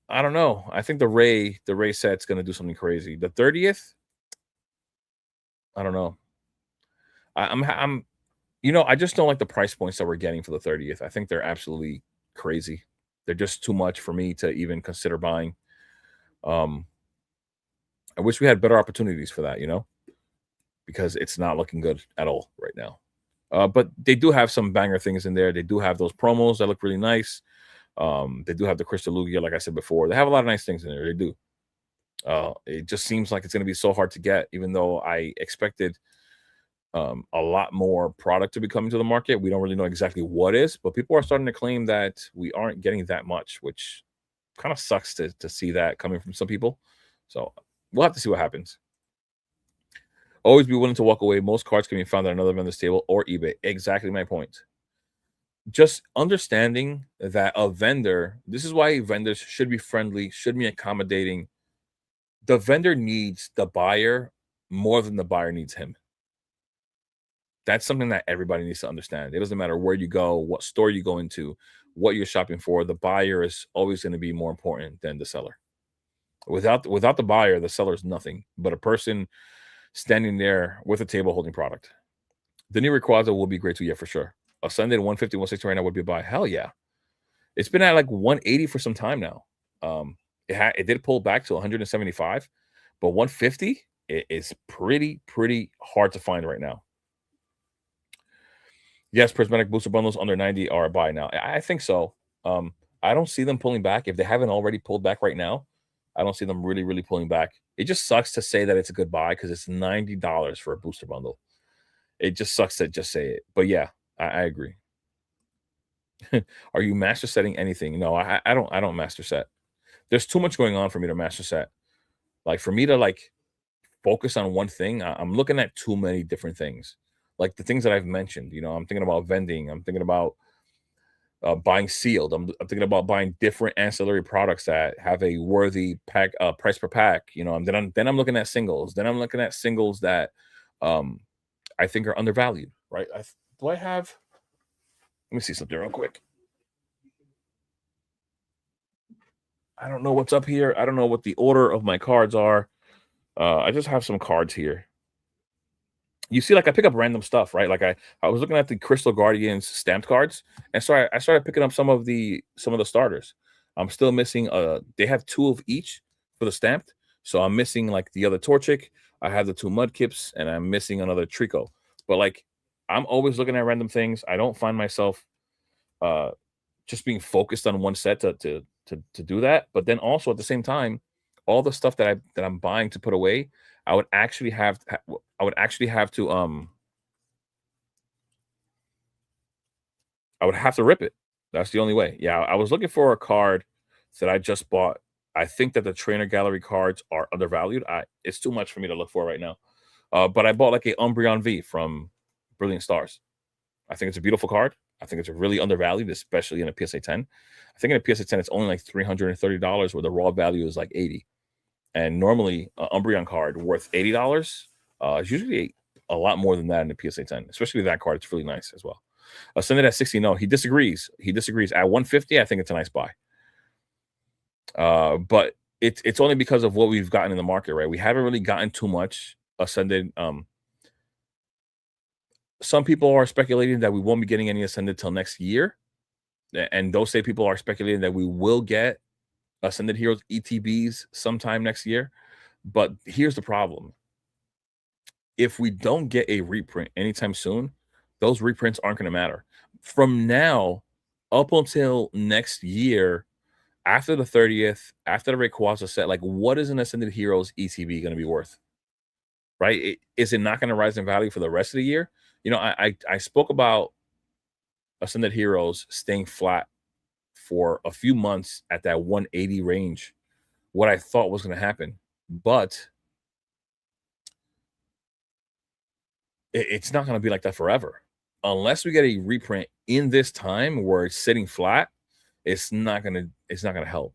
I don't know. I think the Ray set's gonna do something crazy. The 30th, I don't know. I'm I just don't like the price points that we're getting for the 30th. I think they're absolutely crazy. They're just too much for me to even consider buying. I wish we had better opportunities for that, because it's not looking good at all right now. But they do have some banger things in there. They do have those promos that look really nice. They do have the Crystal Lugia, like I said before. They have a lot of nice things in there. They do. It just seems like it's going to be so hard to get, even though I expected a lot more product to be coming to the market. We don't really know exactly what is, but people are starting to claim that we aren't getting that much, which kind of sucks to see that coming from some people. So we'll have to see what happens. Always be willing to walk away. Most cards can be found at another vendor's table or eBay. Exactly my point. Just understanding that a vendor, this is why vendors should be friendly, should be accommodating. The vendor needs the buyer more than the buyer needs him. That's something that everybody needs to understand. It doesn't matter where you go, what store you go into, what you're shopping for. The buyer is always going to be more important than the seller. Without the buyer, the seller is nothing but a person standing there with a table holding product. The new Rayquaza will be great too, yeah, for sure. Ascended 150, 160 right now would be a buy. Hell yeah. It's been at like 180 for some time now. It did pull back to 175, but 150 is pretty hard to find right now. Yes, prismatic booster bundles under 90 are a buy now. I think so. I don't see them pulling back. If they haven't already pulled back right now, I don't see them really pulling back. It just sucks to say that it's a good buy because it's $90 for a booster bundle. It just sucks to just say it. But yeah, I agree. Are you master setting anything? No, I don't master set. There's too much going on for me to master set. Like for me to like focus on one thing, I'm looking at too many different things. Like the things that I've mentioned, I'm thinking about vending. I'm thinking about buying sealed. I'm thinking about buying different ancillary products that have a worthy pack price per pack. And then I'm looking at singles. Then I'm looking at singles that I think are undervalued. Right? Do I have? Let me see something real quick. I don't know what's up here. I don't know what the order of my cards are. I just have some cards here. You see, like I pick up random stuff, right? Like I was looking at the Crystal Guardians stamped cards, and so I started picking up some of the starters. I'm still missing. They have 2 of each for the stamped, so I'm missing like the other Torchic. I have the 2 Mudkips, and I'm missing another Trico. But like, I'm always looking at random things. I don't find myself just being focused on one set to do that. But then also at the same time, all the stuff that I'm buying to put away, I would actually have to I would have to rip it. That's the only way. Yeah, I was looking for a card that I just bought. I think that the trainer gallery cards are undervalued. It's too much for me to look for right now. But I bought like a Umbreon V from Brilliant Stars. I think it's a beautiful card. I think it's really undervalued, especially in a PSA 10. I think in a PSA 10 it's only like $330, where the raw value is like 80. And normally, an Umbreon card worth $80 is usually a lot more than that in the PSA 10, especially that card. It's really nice as well. Ascended at 60, no, he disagrees. At 150, I think it's a nice buy. But it's only because of what we've gotten in the market, right? We haven't really gotten too much Ascended. Some people are speculating that we won't be getting any Ascended till next year, and those same people are speculating that we will get Ascended Heroes ETBs sometime next year. But here's the problem: if we don't get a reprint anytime soon, those reprints aren't going to matter. From now up until next year, after the 30th, after the Rayquaza set, like what is an Ascended Heroes ETB going to be worth? Right? Is it not going to rise in value for the rest of the year? You know, I spoke about Ascended Heroes staying flat for a few months at that 180 range, what I thought was going to happen. But it's not going to be like that forever. Unless we get a reprint in this time where it's sitting flat, it's not gonna help.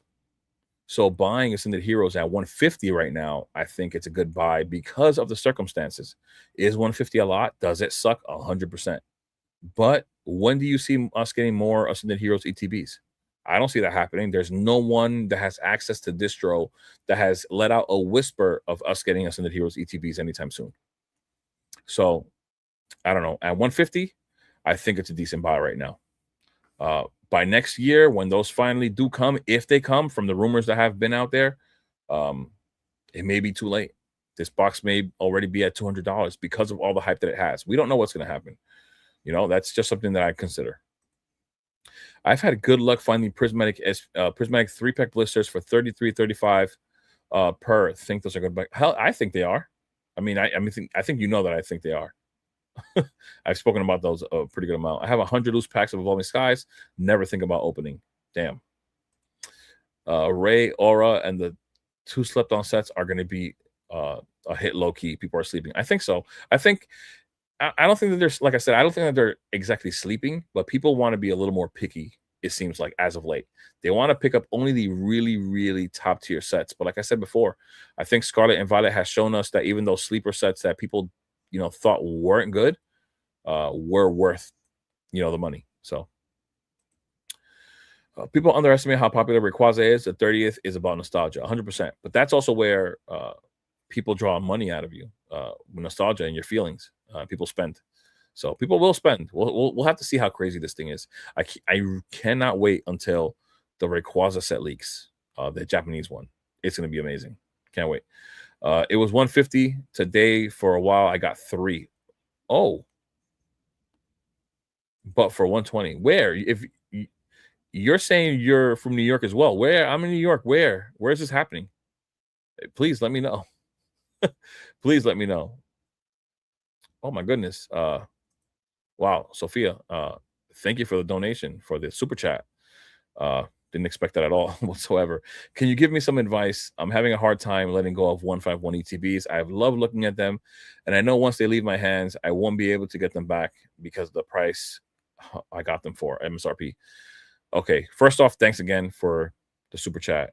So buying Ascended Heroes at 150 right now, I think it's a good buy because of the circumstances. Is 150 a lot? Does it suck? 100%. But when do you see us getting more Ascended Heroes ETBs? I don't see that happening. There's no one that has access to distro that has let out a whisper of us getting Ascended Heroes ETBs anytime soon. So I don't know. At 150, I think it's a decent buy right now. By next year, when those finally do come, if they come from the rumors that have been out there, um, it may be too late. This box may already be at $200 because of all the hype that it has. We don't know what's going to happen. You know, that's just something that I consider. I've had good luck finding prismatic 3-pack blisters for 33, 35 per. Think those are good. Hell, I think they are. I think you know that I think they are. I've spoken about those a pretty good amount. I have 100 loose packs of Evolving Skies. Never think about opening. Damn. Ray, Aura, and the 2 slept on sets are going to be a hit low key. People are sleeping. I think so. I don't think that there's, like I said, I don't think that they're exactly sleeping, but people want to be a little more picky. It seems like as of late, they want to pick up only the really, really top tier sets. But like I said before, I think Scarlet and Violet has shown us that even those sleeper sets that people, thought weren't good, were worth, the money. So people underestimate how popular Rayquaza is. The 30th is about nostalgia, 100%. But that's also where people draw money out of you, nostalgia and your feelings. People spend. So people will spend. We'll have to see how crazy this thing is. I cannot wait until the Rayquaza set leaks, the Japanese one. It's going to be amazing. Can't wait. It was 150 today. For a while, I got 3. Oh, but for 120. Where? If you're saying you're from New York as well, where? I'm in New York. Where is this happening? Please let me know. Please let me know. Oh my goodness. Wow, Sophia. Thank you for the donation for the super chat. Didn't expect that at all whatsoever. Can you give me some advice? I'm having a hard time letting go of 151 ETBs. I love looking at them, and I know once they leave my hands, I won't be able to get them back because of the price I got them for, MSRP. Okay, first off, thanks again for the super chat.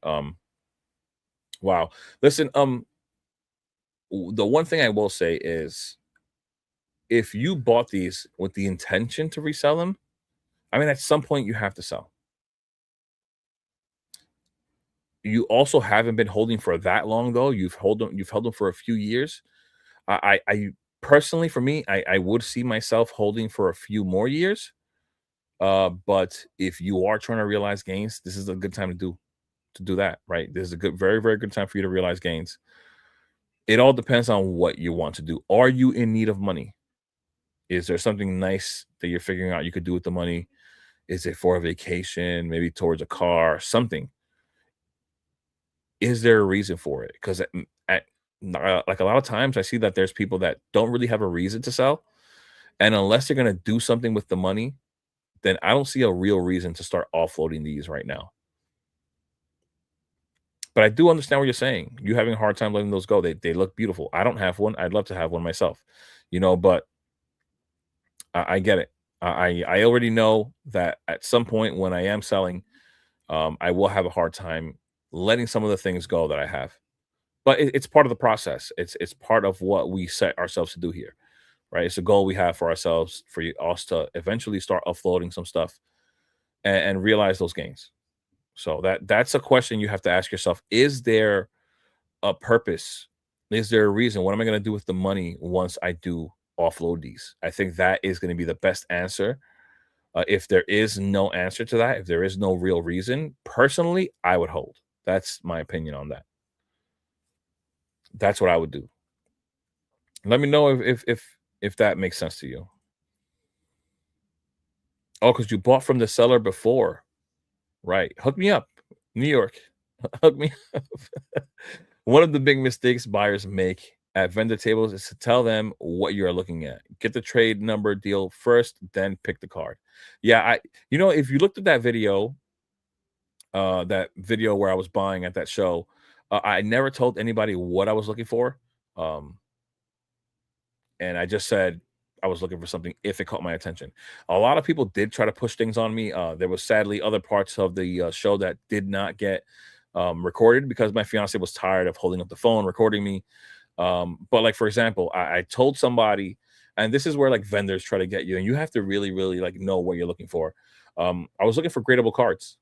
Wow. Listen, the one thing I will say is if you bought these with the intention to resell them, I mean, at some point you have to sell. You also haven't been holding for that long, though. You've held them for a few years. I personally, for me, I would see myself holding for a few more years. But if you are trying to realize gains, this is a good time to do that, right? This is a good, very, very good time for you to realize gains. It all depends on what you want to do. Are you in need of money? Is there something nice that you're figuring out you could do with the money? Is it for a vacation, maybe towards a car, something? Is there a reason for it? Because like a lot of times, I see that there's people that don't really have a reason to sell, and unless they're gonna do something with the money, then I don't see a real reason to start offloading these right now. But I do understand what you're saying. You having a hard time letting those go. They look beautiful. I don't have one. I'd love to have one myself, but I get it. I already know that at some point when I am selling, I will have a hard time letting some of the things go that I have. But it's part of the process. It's part of what we set ourselves to do here, right? It's a goal we have for ourselves, for us to eventually start offloading some stuff and realize those gains. So that's a question you have to ask yourself: is there a purpose Is there a reason? What am I going to do with the money once I do offload these? I think that is going to be the best answer. If there is no answer to that, if there is no real reason, personally, I would hold. That's my opinion on that. That's what I would do. Let me know if that makes sense to you. Oh, because you bought from the seller before. Right. Hook me up. New York. Hook me up. One of the big mistakes buyers make at vendor tables is to tell them what you are looking at. Get the trade number deal first, then pick the card. Yeah, if you looked at that video where I was buying at that show, I never told anybody what I was looking for. Um, and I just said I was looking for something if it caught my attention. A lot of people did try to push things on me. There was sadly other parts of the show that did not get recorded because my fiance was tired of holding up the phone recording me. But like for example, I told somebody, and this is where like vendors try to get you, and you have to really, really like know what you're looking for. I was looking for gradable cards,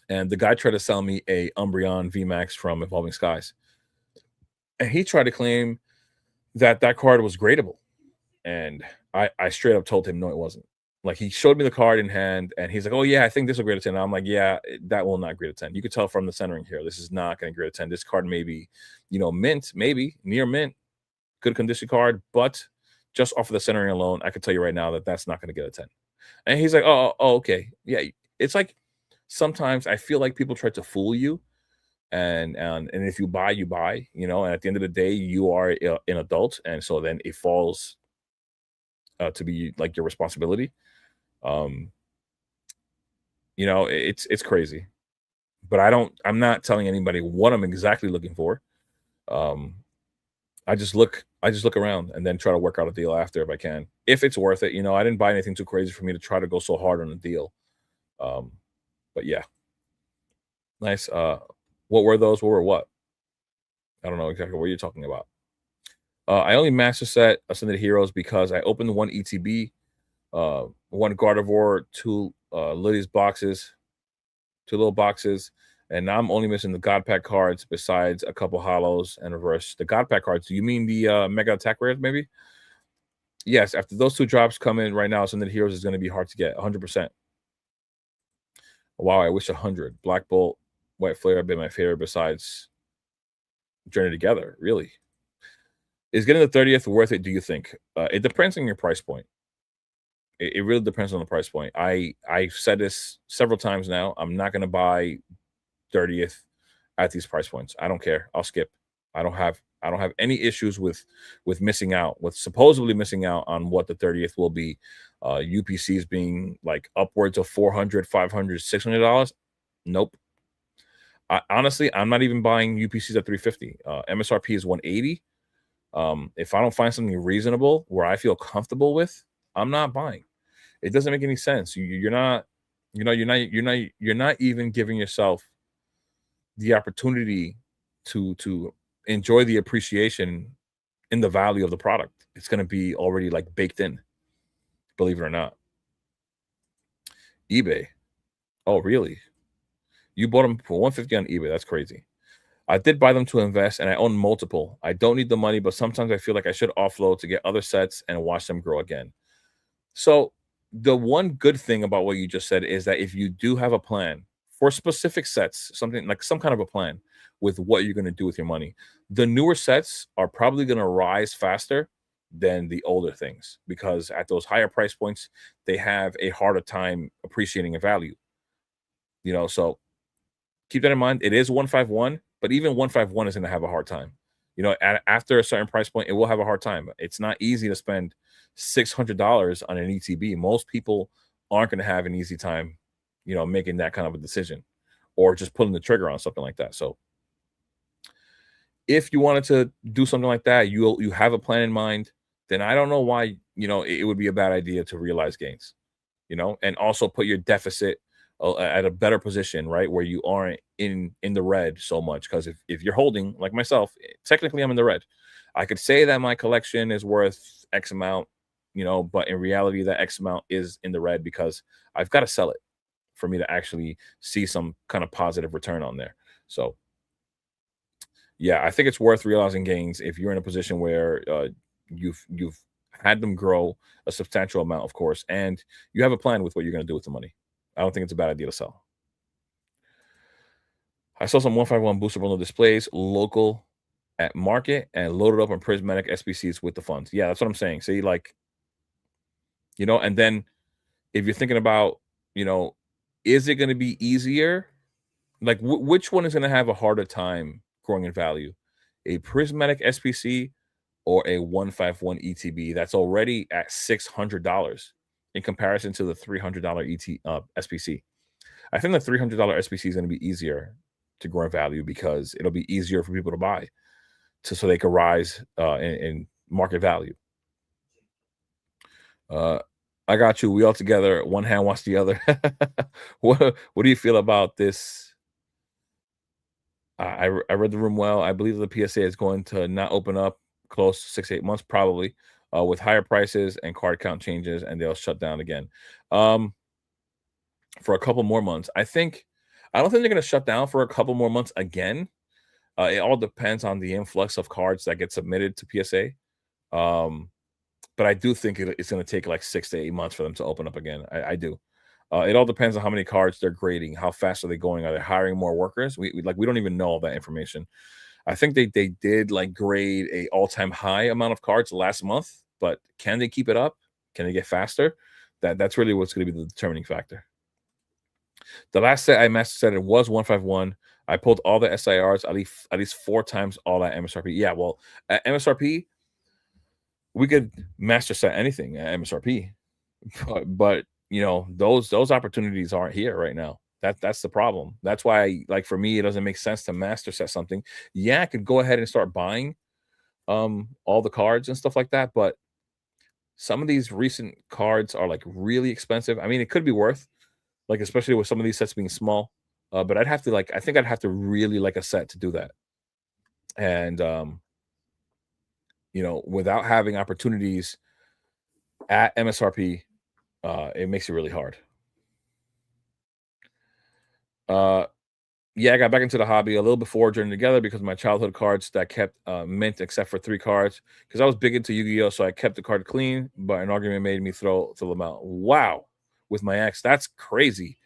and the guy tried to sell me a Umbreon VMAX from Evolving Skies, and he tried to claim that that card was gradable. And I straight up told him, "No, it wasn't." Like, he showed me the card in hand, and he's like, "Oh, yeah, I think this will grade a 10." I'm like, "Yeah, that will not grade a 10. You could tell from the centering here, this is not gonna grade a 10. This card may be, mint, maybe, near mint, good condition card, but just off of the centering alone, I could tell you right now that that's not gonna get a 10." And he's like, "Oh, okay. Yeah." It's like, sometimes I feel like people try to fool you, and if you buy, you buy, and at the end of the day, you are an adult, and so then it falls to be like your responsibility. Um, it's crazy, but I'm not telling anybody what I'm exactly looking for. Um, I just look around and then try to work out a deal after if I can, if it's worth it. I didn't buy anything too crazy for me to try to go so hard on a deal. Um, but yeah, nice. What were those? What were what? I don't know exactly what you're talking about. I only master set Ascended Heroes because I opened one ETB, one Gardevoir, two Lily's boxes, two little boxes, and now I'm only missing the God Pack cards besides a couple hollows and reverse. The God Pack cards, do you mean the Mega Attack rares, maybe? Yes, after those two drops come in right now, Ascended Heroes is going to be hard to get, 100%. Wow, I wish 100. Black Bolt, White Flare have been my favorite besides Journey Together, really. Is getting the 30th worth it, do you think? It depends on your price point. It really depends on the price point. I've said this several times now. I'm not going to buy 30th at these price points. I don't care. I'll skip. I don't have any issues with missing out, with supposedly missing out on what the 30th will be. UPCs being like upwards of 400, 500, $600. Nope. Honestly, I'm not even buying UPCs at 350. MSRP is 180. If I don't find something reasonable where I feel comfortable with, I'm not buying. It doesn't make any sense. You're not, you're not even giving yourself the opportunity to enjoy the appreciation in the value of the product. It's going to be already like baked in, believe it or not. eBay. Oh, really? You bought them for 150 on eBay? That's crazy. I did buy them to invest, and I own multiple. I don't need the money, but sometimes I feel like I should offload to get other sets and watch them grow again. So, the one good thing about what you just said is that if you do have a plan for specific sets, something like some kind of a plan with what you're going to do with your money, the newer sets are probably going to rise faster than the older things because at those higher price points, they have a harder time appreciating in value. So keep that in mind. It is 151, but even 151 is going to have a hard time. After a certain price point, it will have a hard time. It's not easy to spend $600 on an ETB. Most people aren't going to have an easy time, making that kind of a decision or just pulling the trigger on something like that. So if you wanted to do something like that, you have a plan in mind, then I don't know why, it would be a bad idea to realize gains, and also put your deficit at a better position, right? Where you aren't in the red so much. Because if you're holding like myself, technically I'm in the red. I could say that my collection is worth X amount, but in reality, that X amount is in the red because I've got to sell it for me to actually see some kind of positive return on there. So yeah, I think it's worth realizing gains if you're in a position where you've had them grow a substantial amount, of course, and you have a plan with what you're going to do with the money. I don't think it's a bad idea to sell. I saw some 151 booster bundle displays local at market and loaded up on prismatic SPCs with the funds. Yeah, that's what I'm saying. See, like, and then if you're thinking about, you know, is it going to be easier? Like, which one is going to have a harder time growing in value? A prismatic SPC or a 151 ETB that's already at $600 in comparison to the $300 SPC. I think the $300 SPC is going to be easier to grow in value because it'll be easier for people to buy, so they can rise in market value. I got you. We all together. One hand wash the other. What do you feel about this? I read the room well. I believe the PSA is going to not open up close to 6 8 months, probably, with higher prices and card count changes, and they'll shut down again for a couple more months. I don't think they're going to shut down for a couple more months again. It all depends on the influx of cards that get submitted to PSA. Um, but I do think it's going to take like 6 to 8 months for them to open up again. I do. It all depends on how many cards they're grading, how fast are they going, are they hiring more workers? We don't even know all that information. I think they did like grade a all-time high amount of cards last month, but can they keep it up? Can they get faster? That's really what's going to be the determining factor. The last set I master set it was 151. I pulled all the SIRs at least 4 times all that MSRP. Yeah, well, at MSRP, we could master set anything at MSRP, but those opportunities aren't here right now. That's the problem. That's why, like, for me, it doesn't make sense to master set something. Yeah, I could go ahead and start buying all the cards and stuff like that, but some of these recent cards are like really expensive. I mean, it could be worth, like, especially with some of these sets being small. But I'd have to, like, I think I'd have to really like a set to do that. And without having opportunities at MSRP, it makes it really hard. Uh, yeah, I got back into the hobby a little before Journey Together because of my childhood cards that kept mint except for 3 cards. Because I was big into Yu-Gi-Oh, so I kept the card clean. But an argument made me throw them out. Wow, with my ex, that's crazy.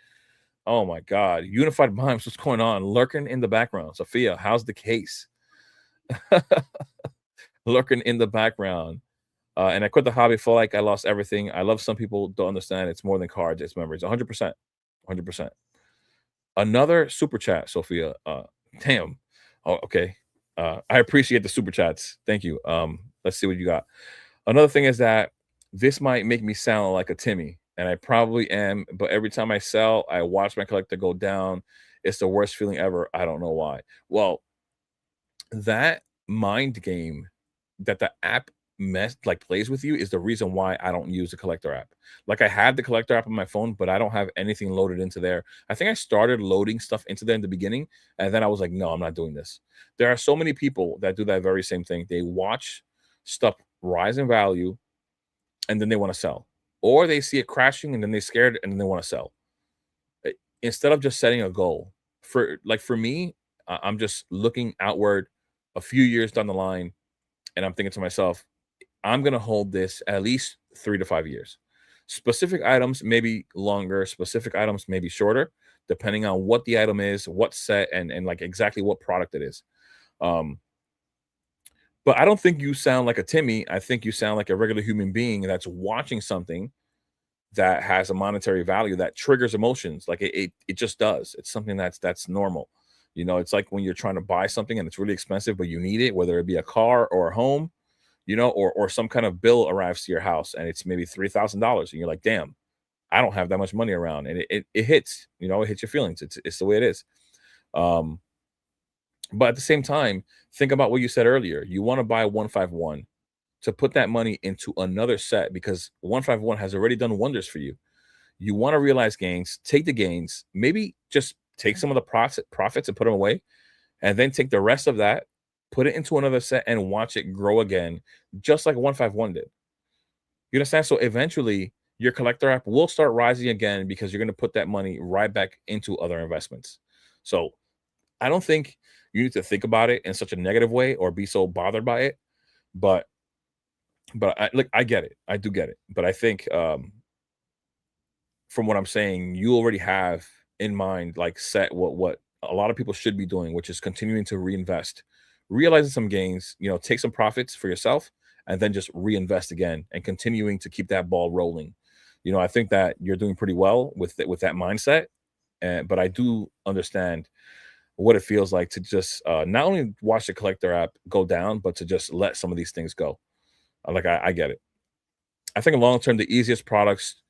Oh my God, Unified Mimes, what's going on? Lurking in the background, Sophia, how's the case? Lurking in the background. And I quit the hobby. Feel like I lost everything. I love some people don't understand. It's more than cards. It's memories. 100%. 100%. Another super chat, Sophia. Damn. Oh, okay. I appreciate the super chats. Thank you. Let's see what you got. Another thing is that this might make me sound like a Timmy, and I probably am, but every time I sell, I watch my collector go down. It's the worst feeling ever. I don't know why. Well, that mind game that the app plays with you is the reason why I don't use the collector app. Like, I have the collector app on my phone, but I don't have anything loaded into there. I think I started loading stuff into there in the beginning, and then I was like, no, I'm not doing this. There are so many people that do that very same thing. They watch stuff rise in value and then they want to sell. Or they see it crashing and then they're scared and then they want to sell. Instead of just setting a goal. For me, I'm just looking outward a few years down the line, and I'm thinking to myself, I'm going to hold this at least 3 to 5 years. Specific items maybe longer, specific items maybe shorter, depending on what the item is, what set, and like exactly what product it is. Um, but I don't think you sound like a Timmy. I think you sound like a regular human being that's watching something that has a monetary value that triggers emotions. Like, it just does. It's something that's normal. It's like when you're trying to buy something and it's really expensive, but you need it, whether it be a car or a home, or some kind of bill arrives to your house and it's maybe $3,000, and you're like, damn, I don't have that much money around, and it hits, it hits your feelings. It's the way it is. Um, but at the same time, think about what you said earlier. You want to buy 151 to put that money into another set because 151 has already done wonders for you. You want to realize gains, take the gains, maybe just take some of the profits and put them away, and then take the rest of that, put it into another set, and watch it grow again, just like 151 did. You understand? So eventually, your collector app will start rising again because you're going to put that money right back into other investments. So I don't think you need to think about it in such a negative way or be so bothered by it. But I like I get it. I do get it. But I think from what I'm saying, you already have in mind, like set what a lot of people should be doing, which is continuing to reinvest, realizing some gains, take some profits for yourself, and then just reinvest again and continuing to keep that ball rolling. I think that you're doing pretty well with that mindset. And but I do understand what it feels like to just not only watch the collector app go down, but to just let some of these things go. Like I get it. I think long term, the easiest products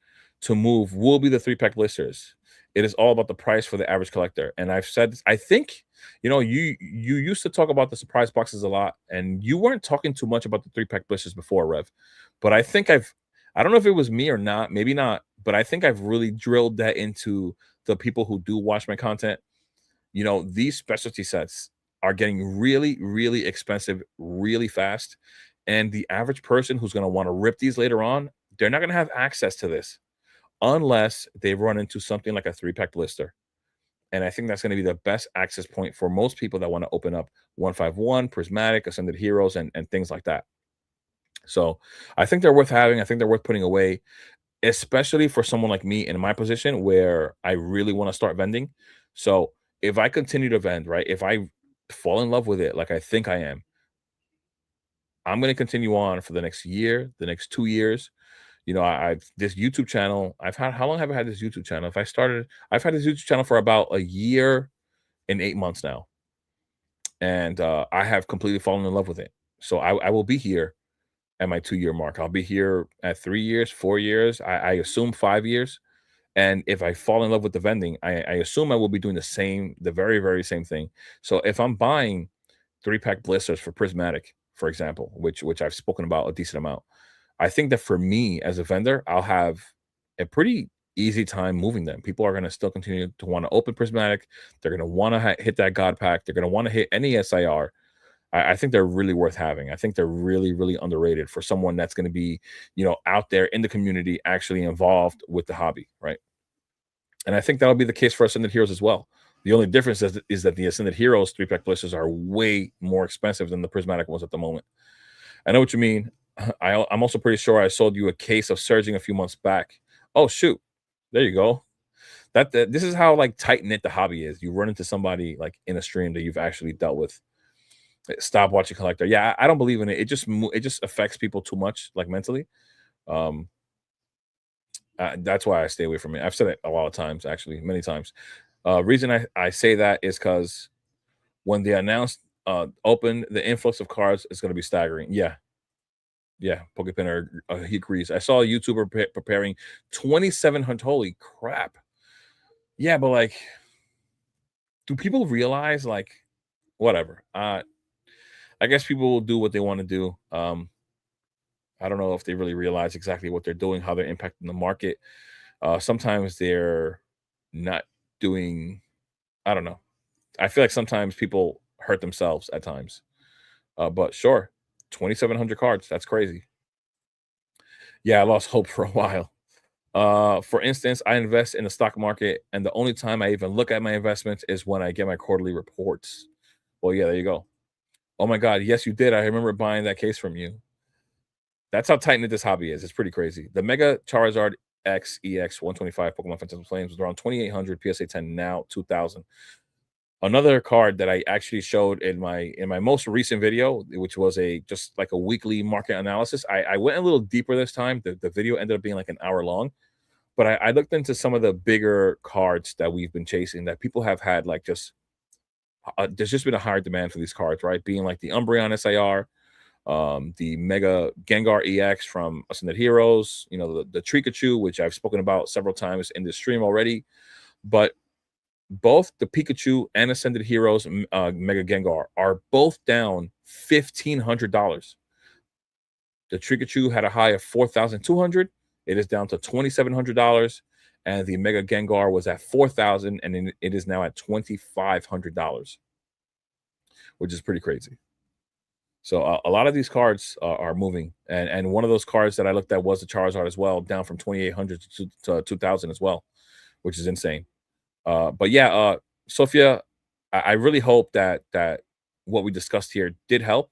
to move will be the three pack blisters. It is all about the price for the average collector. And I've said, I think, you used to talk about the surprise boxes a lot, and you weren't talking too much about the three pack blisters before, Rev. But I don't know if it was me or not, maybe not, but I think I've really drilled that into the people who do watch my content. These specialty sets are getting really, really expensive really fast. And the average person who's going to want to rip these later on, they're not going to have access to this unless they run into something like a three pack blister. And I think that's going to be the best access point for most people that want to open up 151, Prismatic, Ascended Heroes, and things like that. So I think they're worth having. I think they're worth putting away, especially for someone like me in my position where I really want to start vending. So if I continue to vend, right, if I fall in love with it like I think I am, I'm going to continue on for the next year, the next 2 years. I've this YouTube channel. I've had how long have I had this YouTube channel? I've had this YouTube channel for about a year and 8 months now, and I have completely fallen in love with it. So I will be here at my 2 year mark. I'll be here at 3 years, 4 years. I assume 5 years. And if I fall in love with the vending, I assume I will be doing the very, very same thing. So if I'm buying three pack blisters for Prismatic, for example, which I've spoken about a decent amount, I think that for me as a vendor, I'll have a pretty easy time moving them. People are going to still continue to want to open Prismatic. They're going to want to hit that God pack. They're going to want to hit any SIR. I think they're really worth having. I think they're really, really underrated for someone that's going to be, out there in the community, actually involved with the hobby, right? And I think that'll be the case for Ascended Heroes as well. The only difference is that the Ascended Heroes three pack blisters are way more expensive than the Prismatic ones at the moment. I know what you mean. I'm also pretty sure I sold you a case of Surging a few months back. Oh shoot, there you go. This is how like tight knit the hobby is. You run into somebody like in a stream that you've actually dealt with. Stop watching collector. Yeah, I don't believe in it. It just affects people too much, like mentally. Um, that's why I stay away from it. I've said it a lot of times, actually, many times. Reason I say that is because when they announced open, the influx of cards is going to be staggering. Yeah, yeah, Pokepinner, he agrees. I saw a YouTuber preparing 2,700. Holy crap! Yeah, but like, do people realize like, whatever? I guess people will do what they want to do. I don't know if they really realize exactly what they're doing, how they're impacting the market. Sometimes they're not doing. I don't know. I feel like sometimes people hurt themselves at times. But sure, 2,700 cards. That's crazy. Yeah, I lost hope for a while. For instance, I invest in the stock market, and the only time I even look at my investments is when I get my quarterly reports. Well, yeah, there you go. Oh my God, yes, you did. I remember buying that case from you. That's how tight knit this hobby is. It's pretty crazy. The Mega Charizard X EX 125 Pokemon Phantasm Flames was around 2,800 PSA 10, now 2,000. Another card that I actually showed in my most recent video, which was a just like a weekly market analysis. I went a little deeper this time. The video ended up being like an hour long, but I looked into some of the bigger cards that we've been chasing that people have had like just there's just been a higher demand for these cards, right? Being like the Umbreon SIR, the Mega Gengar EX from Ascended Heroes, the Trikachu, which I've spoken about several times in this stream already. But both the Pikachu and Ascended Heroes Mega Gengar are both down $1,500. The Trikachu had a high of 4,200. It is down to $2,700, and the Mega Gengar was at 4,000, and it is now at $2,500, which is pretty crazy. So a lot of these cards are moving, and one of those cards that I looked at was the Charizard as well, down from 2,800 to 2,000 as well, which is insane. But yeah, Sophia, I really hope that what we discussed here did help.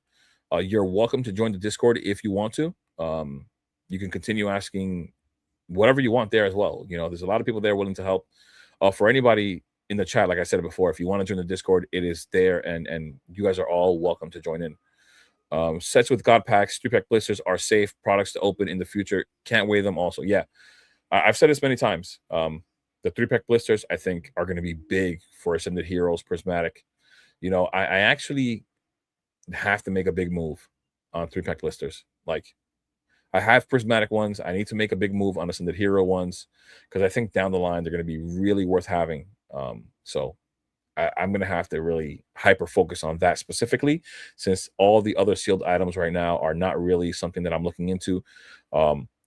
You're welcome to join the Discord if you want to. You can continue asking whatever you want there as well. You know, there's a lot of people there willing to help. For anybody in the chat, like I said before, if you want to join the Discord, it is there, and you guys are all welcome to join in. Sets with God packs, 3-pack blisters are safe products to open in the future. Can't weigh them also. Yeah, I've said this many times. The 3-pack blisters, I think, are going to be big for Ascended Heroes, Prismatic. You know, I actually have to make a big move on 3-pack blisters. Like, I have Prismatic ones. I need to make a big move on Ascended Hero ones because I think down the line they're going to be really worth having. So I'm going to have to really hyper focus on that specifically, since all the other sealed items right now are not really something that I'm looking into.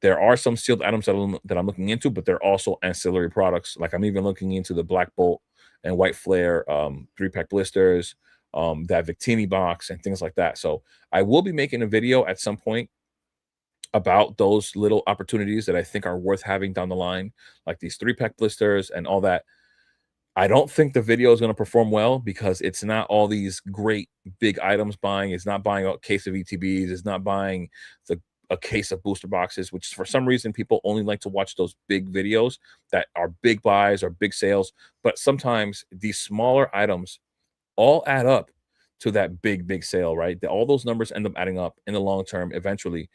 There are some sealed items that I'm looking into, but they're also ancillary products. Like, I'm even looking into the Black Bolt and White Flare 3-pack blisters, that Victini box, and things like that. So I will be making a video at some point about those little opportunities that I think are worth having down the line, like these 3-pack blisters and all that. I don't think the video is going to perform well because it's not all these great big items buying. It's not buying a case of ETBs. It's not buying a case of booster boxes, which for some reason people only like to watch those big videos that are big buys or big sales. But sometimes these smaller items all add up to that big sale, right? All those numbers end up adding up in the long term eventually,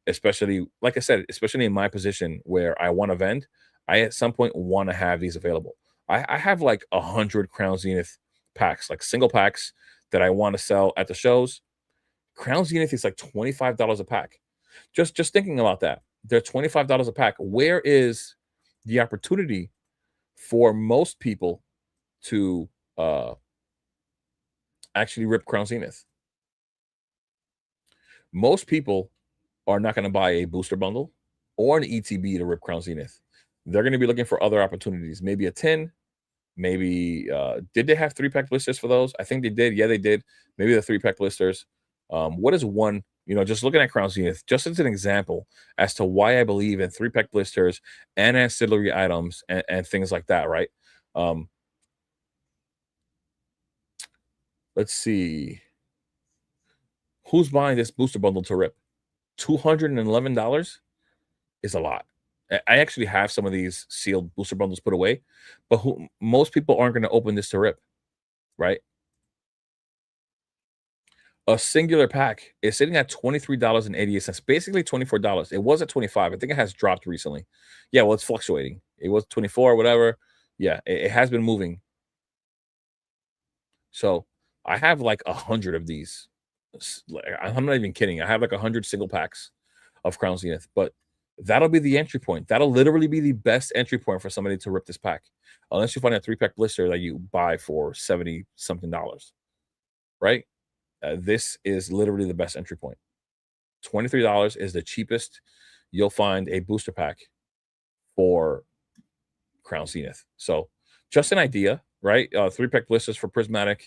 especially, like I said, especially in my position where I want to vend. I at some point want to have these available. I have like 100 Crown Zenith packs, like single packs that I want to sell at the shows. Crown Zenith is like $25 a pack. Just thinking about that, they're $25 a pack. Where is the opportunity for most people to actually rip Crown Zenith? Most people are not going to buy a booster bundle or an ETB to rip Crown Zenith. They're going to be looking for other opportunities, maybe a tin, maybe did they have 3-pack blisters for those? I think they did. Yeah, they did. Maybe the 3-pack blisters. What is one, just looking at Crown Zenith, just as an example as to why I believe in 3-pack blisters and ancillary items and things like that, right? Let's see. Who's buying this booster bundle to rip? $211 is a lot. I actually have some of these sealed booster bundles put away, but most people aren't going to open this to rip, right? A singular pack is sitting at $23.88, basically $24. It was at 25. I think it has dropped recently. Yeah, well, it's fluctuating. It was 24 or whatever. Yeah, it has been moving. So I have like 100 of these. I'm not even kidding. I have like 100 single packs of Crown Zenith, but that'll be the entry point. That'll literally be the best entry point for somebody to rip this pack, unless you find a 3-pack blister that you buy for 70 something dollars, right? This is literally the best entry point. $23 is the cheapest you'll find a booster pack for Crown Zenith. So just an idea, right? 3-pack blisters for Prismatic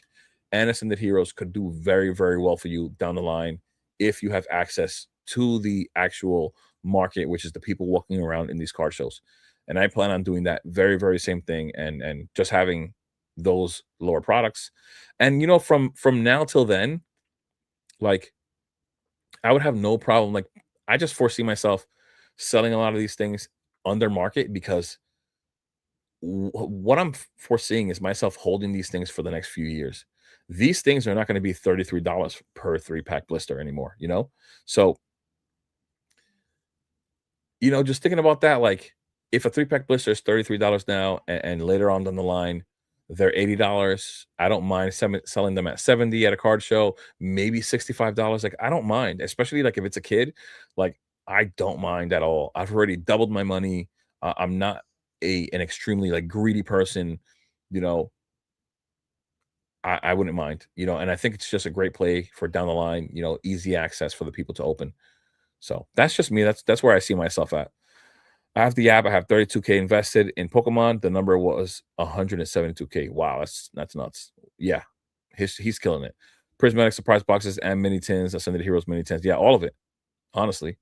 and Ascended Heroes could do very well for you down the line if you have access to the actual market, which is the people walking around in these card shows. And I plan on doing that very same thing, and just having those lower products. And from now till then, like, I would have no problem. Like, I just foresee myself selling a lot of these things under market because what I'm foreseeing is myself holding these things for the next few years. These things are not going to be $33 per 3-pack blister anymore, So, just thinking about that, like, if a 3-pack blister is $33 now, and later on down the line, they're $80, I don't mind selling them at 70 at a card show, maybe $65. Like, I don't mind, especially like if it's a kid. Like, I don't mind at all. I've already doubled my money. I'm not an extremely like greedy person, you know. I wouldn't mind, and I think it's just a great play for down the line, easy access for the people to open. So that's just me. That's where I see myself at. I have the app. I have 32K invested in Pokemon. The number was 172K. Wow, that's nuts. Yeah, he's killing it. Prismatic surprise boxes and mini tins, Ascended Heroes mini tins. Yeah, all of it. Honestly,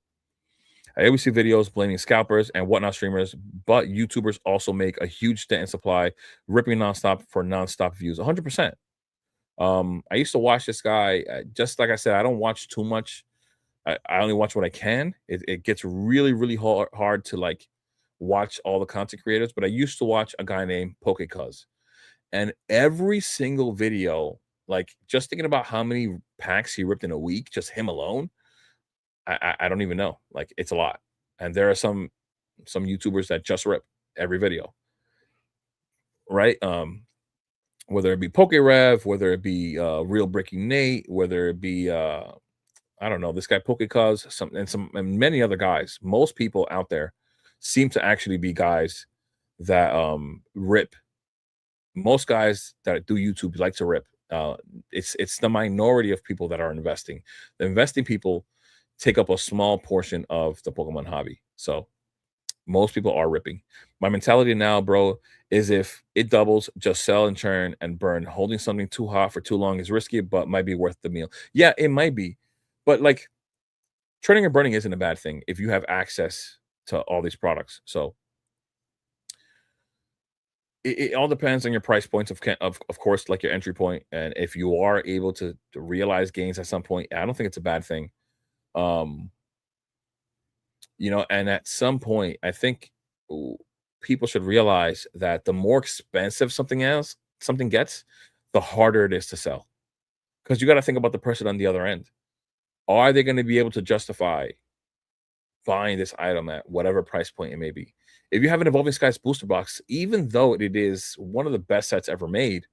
I always see videos blaming scalpers and whatnot streamers, but YouTubers also make a huge dent in supply, ripping nonstop for nonstop views. 100%. I used to watch this guy. Just like I said, I don't watch too much. I only watch what I can. It gets really, really hard to like watch all the content creators. But I used to watch a guy named PokeCuz, and every single video, like just thinking about how many packs he ripped in a week, just him alone. I don't even know. Like it's a lot. And there are some YouTubers that just rip every video, right? Whether it be PokeRev, whether it be Real Breaking Nate, whether it be I don't know, this guy PokeCuz, some and many other guys. Most people out there seem to actually be guys that rip. Most guys that do YouTube like to rip. It's the minority of people that are investing. The investing people take up a small portion of the Pokemon hobby. So most people are ripping. My mentality now, bro, is if it doubles, just sell and churn and burn. Holding something too hot for too long is risky, but might be worth the meal. Yeah, it might be. But like trading and burning isn't a bad thing if you have access to all these products. So it all depends on your price points of course, like your entry point. And if you are able to realize gains at some point, I don't think it's a bad thing. Um, and at some point, I think w- people should realize that the more expensive something gets, the harder it is to sell. Because you got to think about the person on the other end. Are they going to be able to justify buying this item at whatever price point it may be? If you have an Evolving Skies booster box, even though it is one of the best sets ever made,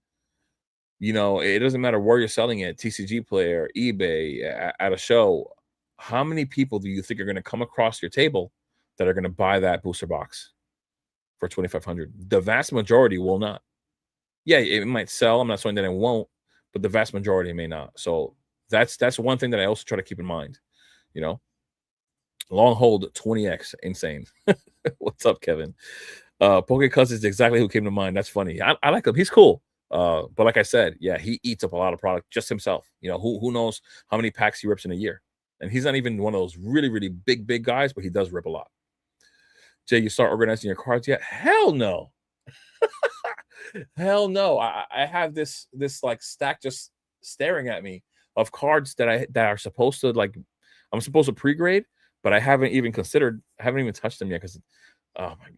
it doesn't matter where you're selling it, TCG Player, eBay, at a show. How many people do you think are going to come across your table that are going to buy that booster box for 2,500? The vast majority will not. Yeah, it might sell. I'm not saying that it won't, but the vast majority may not. So that's one thing that I also try to keep in mind. You know, long hold 20x, insane. What's up, Kevin? PokeCuz is exactly who came to mind. That's funny. I like him. He's cool. But like I said, yeah, he eats up a lot of product just himself. Who knows how many packs he rips in a year? And he's not even one of those really, really big guys, but he does rip a lot. Jay, you start organizing your cards yet? Hell no. Hell no. I have this like stack just staring at me of cards that are supposed to like I'm supposed to pre-grade, but I haven't even considered, I haven't even touched them yet because oh my god.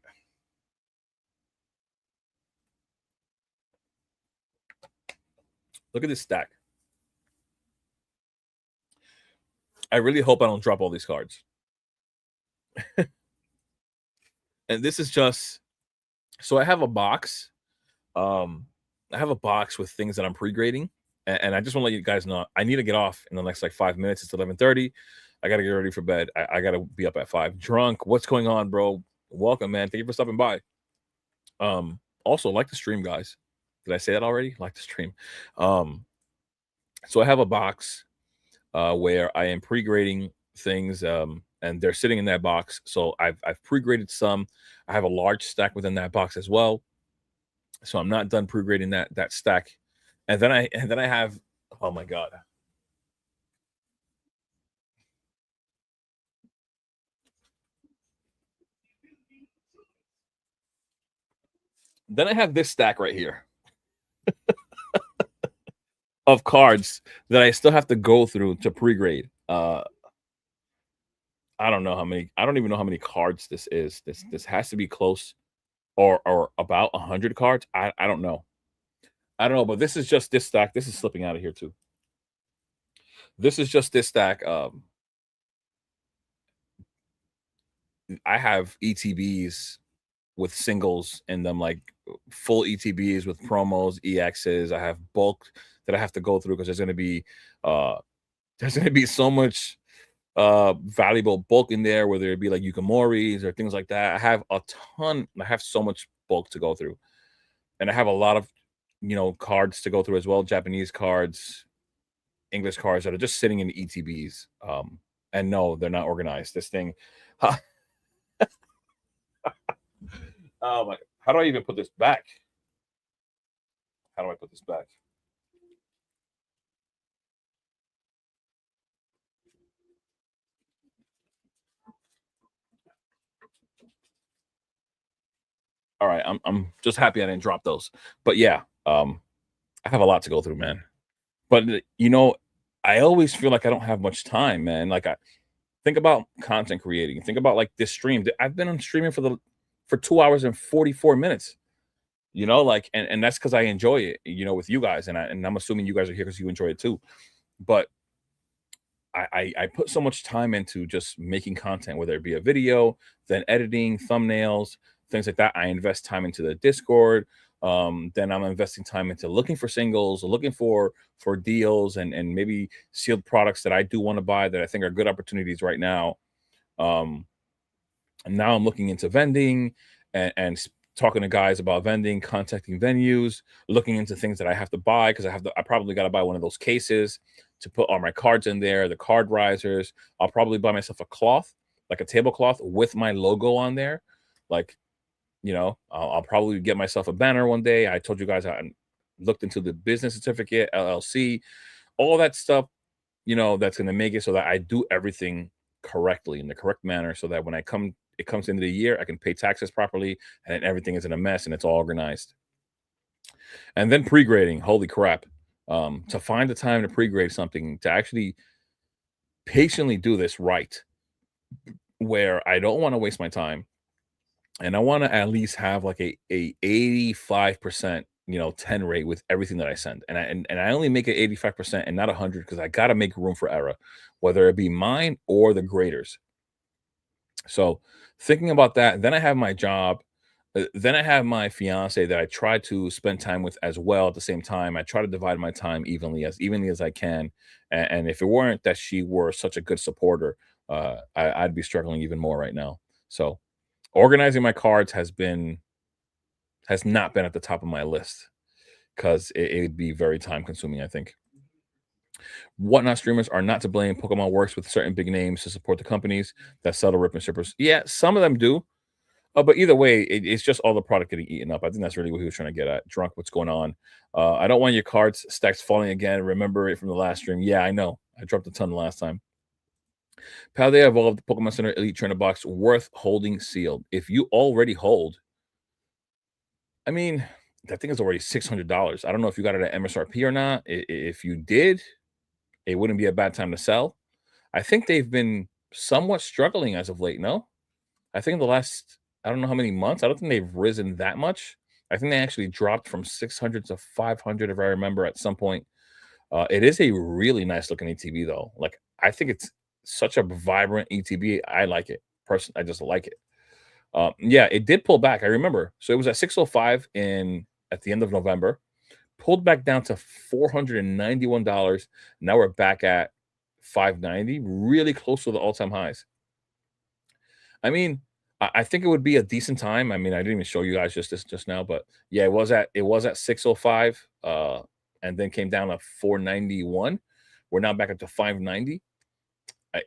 Look at this stack. I really hope I don't drop all these cards. And this is just so I have a box. Um, I have a box with things that I'm pre-grading, and I just want to let you guys know I need to get off in the next like 5 minutes. It's 11:30. I gotta get ready for bed. I gotta be up at 5. Drunk. What's going on, bro? Welcome, man. Thank you for stopping by. Also like the stream, guys. Did I say that already? Like the stream. Um, so I have a box where I am pre-grading things, and they're sitting in that box. So I've pre-graded some. I have a large stack within that box as well. So I'm not done pre-grading that stack, and then I have oh my god. Then I have this stack right here of cards that I still have to go through to pre-grade. I don't know how many. I don't even know how many cards this is. This has to be close or about 100 cards. I don't know. I don't know, but this is just this stack. This is slipping out of here too. This is just this stack. I have ETBs with singles in them, like full ETBs with promos, EXs. I have bulk that I have to go through because uh there's gonna be so much valuable bulk in there, whether it be like Yukamoris or things like that. I have so much bulk to go through. And I have a lot of cards to go through as well, Japanese cards, English cards that are just sitting in ETBs. And no, they're not organized. This thing. Oh my, how do I even put this back? How do I put this back? All right, I'm just happy I didn't drop those. But yeah, I have a lot to go through, man. But, I always feel like I don't have much time, man. Like, I think about content creating. Think about, like, this stream. I've been on streaming for 2 hours and 44 minutes, like, and that's because I enjoy it, with you guys, and I'm assuming you guys are here because you enjoy it too. But I put so much time into just making content, whether it be a video, then editing, thumbnails, things like that. I invest time into the Discord. Then I'm investing time into looking for singles, looking for deals, and maybe sealed products that I do want to buy that I think are good opportunities right now. Um, and now I'm looking into vending and talking to guys about vending, contacting venues, looking into things that I have to buy because I probably got to buy one of those cases to put all my cards in there, the card risers. I'll probably buy myself a cloth, like a tablecloth with my logo on there. Like, I'll probably get myself a banner one day. I told you guys I looked into the business certificate, LLC, all that stuff, that's going to make it so that I do everything correctly in the correct manner so that when it comes into the year, I can pay taxes properly and everything isn't a mess and it's all organized. And then pre-grading, holy crap. To find the time to pre-grade something, to actually patiently do this right, where I don't want to waste my time and I want to at least have like a 85%, 10 rate with everything that I send. And I only make it 85% and not 100 because I got to make room for error, whether it be mine or the graders. So thinking about that, then I have my job. Then I have my fiance that I try to spend time with as well. At the same time, I try to divide my time evenly as I can. And if it weren't that she were such a good supporter, I'd be struggling even more right now. So organizing my cards has not been at the top of my list because it'd be very time consuming, I think. Whatnot streamers are not to blame. Pokemon works with certain big names to support the companies that sell the rip and shippers. Yeah, some of them do. But either way, it's just all the product getting eaten up. I think that's really what he was trying to get at. Drunk, what's going on? I don't want your cards stacks falling again. Remember it from the last stream. Yeah, I know. I dropped a ton the last time. Paldea evolved the Pokemon Center Elite Trainer Box worth holding sealed. If you already hold, I mean, that thing is already $600. I don't know if you got it at MSRP or not. If you did, it wouldn't be a bad time to sell. I think they've been somewhat struggling as of late. No, I think in the last, I don't know how many months. I don't think they've risen that much. I think they actually dropped from 600 to 500, if I remember, at some point. It is a really nice looking ETB though. Like I think it's such a vibrant ETB. I like it. I just like it. Yeah, it did pull back. I remember. So it was at 605 in at the end of November, pulled back down to $491. Now we're back at 590, really close to the all-time highs. I mean, I think it would be a decent time. I mean, I didn't even show you guys just now, but yeah, it was at 605, and then came down to 491. We're now back up to 590.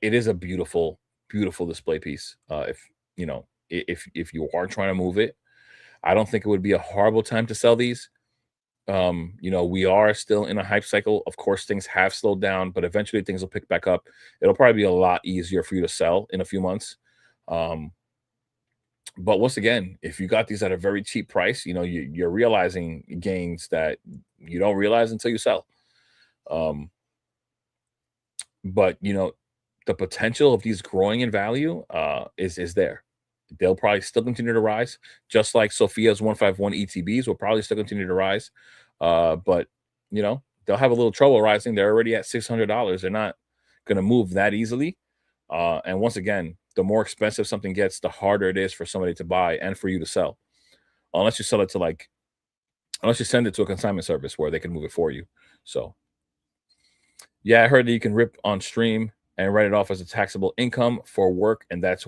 It is a beautiful, beautiful display piece. If you are trying to move it, I don't think it would be a horrible time to sell these. We are still in a hype cycle. Of course, things have slowed down, but eventually things will pick back up. It'll probably be a lot easier for you to sell in a few months. But once again, if you got these at a very cheap price, you're realizing gains that you don't realize until you sell. Um, but the potential of these growing in value is there. They'll probably still continue to rise, just like Sophia's 151 ETBs will probably still continue to rise. But they'll have a little trouble rising. They're already at $600. They're not going to move that easily. And once again, the more expensive something gets, the harder it is for somebody to buy and for you to sell. Unless you sell it to unless you send it to a consignment service where they can move it for you. So, yeah, I heard that you can rip on stream and write it off as a taxable income for work, and that's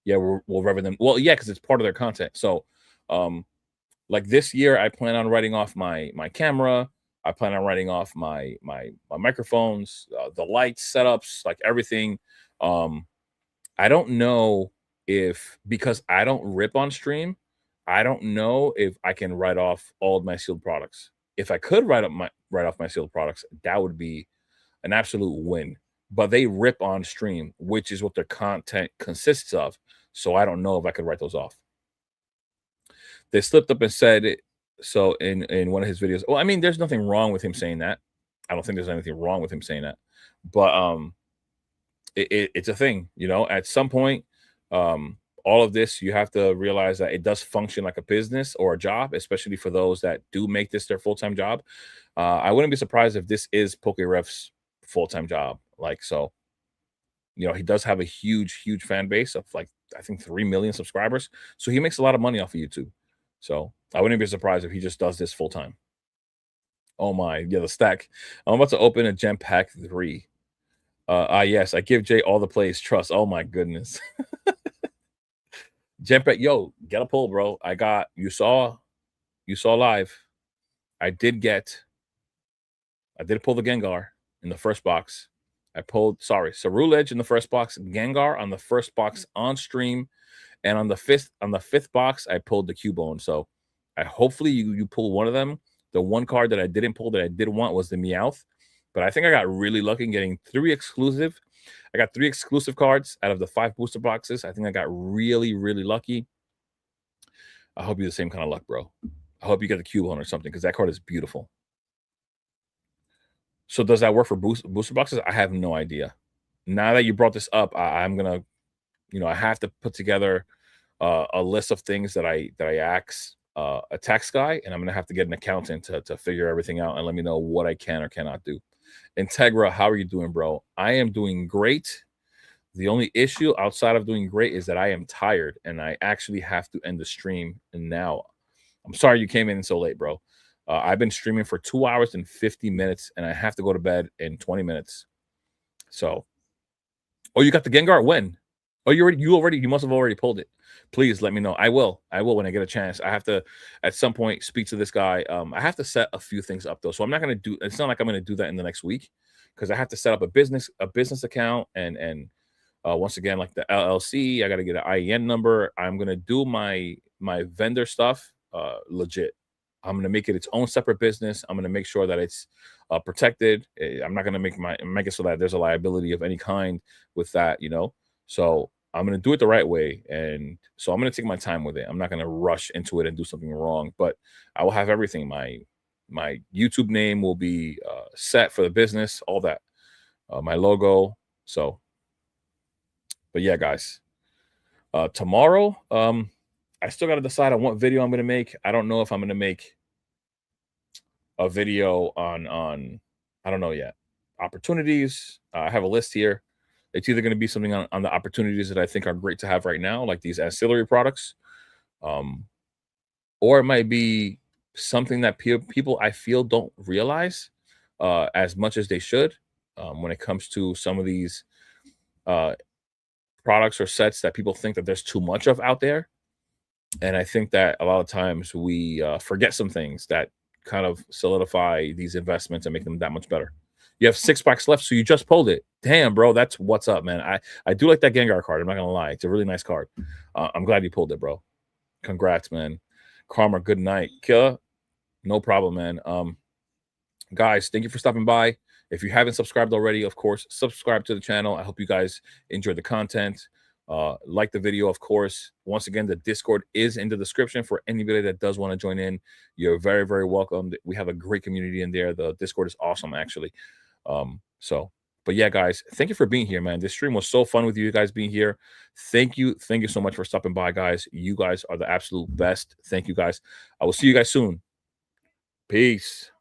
yeah, we'll rever them. Well, yeah, because it's part of their content. So, um, like this year, I plan on writing off my camera. I plan on writing off my microphones, the lights, setups, like everything. Um, I don't know if because I don't rip on stream, I don't know if I can write off all of my sealed products. If I could write off my sealed products, that would be an absolute win. But they rip on stream, which is what their content consists of. So I don't know if I could write those off. They slipped up and said it. So in one of his videos, well, I mean, there's nothing wrong with him saying that. I don't think there's anything wrong with him saying that, but it's a thing, you know. At some point, all of this, you have to realize that it does function like a business or a job, especially for those that do make this their full-time job. I wouldn't be surprised if this is PokeRef's full-time job. Like, so, you know, he does have a huge fan base of like, I think 3 million subscribers. So he makes a lot of money off of YouTube. So I wouldn't be surprised if he just does this full time. Oh my, yeah, the stack. I'm about to open a Gem Pack 3. Yes, I give Jay all the plays. Trust. Oh my goodness. Gem Pack, yo, get a pull, bro. I got you saw live. I did pull the Gengar in the first box. I pulled, sorry, Cerulege in the first box, Gengar on the first box on stream, and on the fifth box, I pulled the Cubone. So I hopefully you pull one of them. The one card that I didn't pull that I did want was the Meowth, but I think I got really lucky in getting 3 exclusive. I got 3 exclusive cards out of the 5 booster boxes. I think I got really lucky. I hope you the same kind of luck, bro. I hope you get the Cubone or something because that card is beautiful. So does that work for booster boxes? I have no idea. Now that you brought this up, I'm gonna, I have to put together a list of things that I ask a tax guy, and I'm gonna have to get an accountant to figure everything out and let me know what I can or cannot do. Integra, how are you doing, bro? I am doing great. The only issue outside of doing great is that I am tired and I actually have to end the stream. And now I'm sorry you came in so late, bro. I've been streaming for 2 hours and 50 minutes, and I have to go to bed in 20 minutes. So, oh, you got the Gengar? When? Oh, you must have already pulled it. Please let me know. I will when I get a chance. I have to at some point speak to this guy. I have to set a few things up though. So I'm not gonna do it's not like I'm gonna do that in the next week because I have to set up a business account and once again, like the LLC, I got to get an IEN number. I'm gonna do my vendor stuff legit. I'm gonna make it its own separate business. I'm gonna make sure that it's protected. I'm not gonna make it so that there's a liability of any kind with that, you know. So I'm gonna do it the right way, and so I'm gonna take my time with it. I'm not gonna rush into it and do something wrong. But I will have everything. My YouTube name will be set for the business, all that. My logo. So but yeah, guys, tomorrow, I still got to decide on what video I'm going to make. I don't know if I'm going to make a video on I don't know yet. Opportunities. I have a list here. It's either going to be something on the opportunities that I think are great to have right now, like these ancillary products, um, or it might be something that people I feel don't realize as much as they should when it comes to some of these uh, products or sets that people think that there's too much of out there. And I think that a lot of times we forget some things that kind of solidify these investments and make them that much better. You have 6 packs left, so you just pulled it. Damn, bro, that's what's up, man. I do like that Gengar card. I'm not gonna lie, it's a really nice card. I'm glad you pulled it, bro. Congrats, man. Karma, good night. Killer, no problem, man. Guys, thank you for stopping by. If you haven't subscribed already, of course, subscribe to the channel. I hope you guys enjoy the content. Like the video, of course. Once again, the Discord is in the description for anybody that does want to join in. You're very welcome. We have a great community in there. The Discord is awesome, actually. But yeah, guys, thank you for being here, man. This stream was so fun with you guys being here. Thank you so much for stopping by, guys. You guys are the absolute best. Thank you, guys. I will see you guys soon. Peace.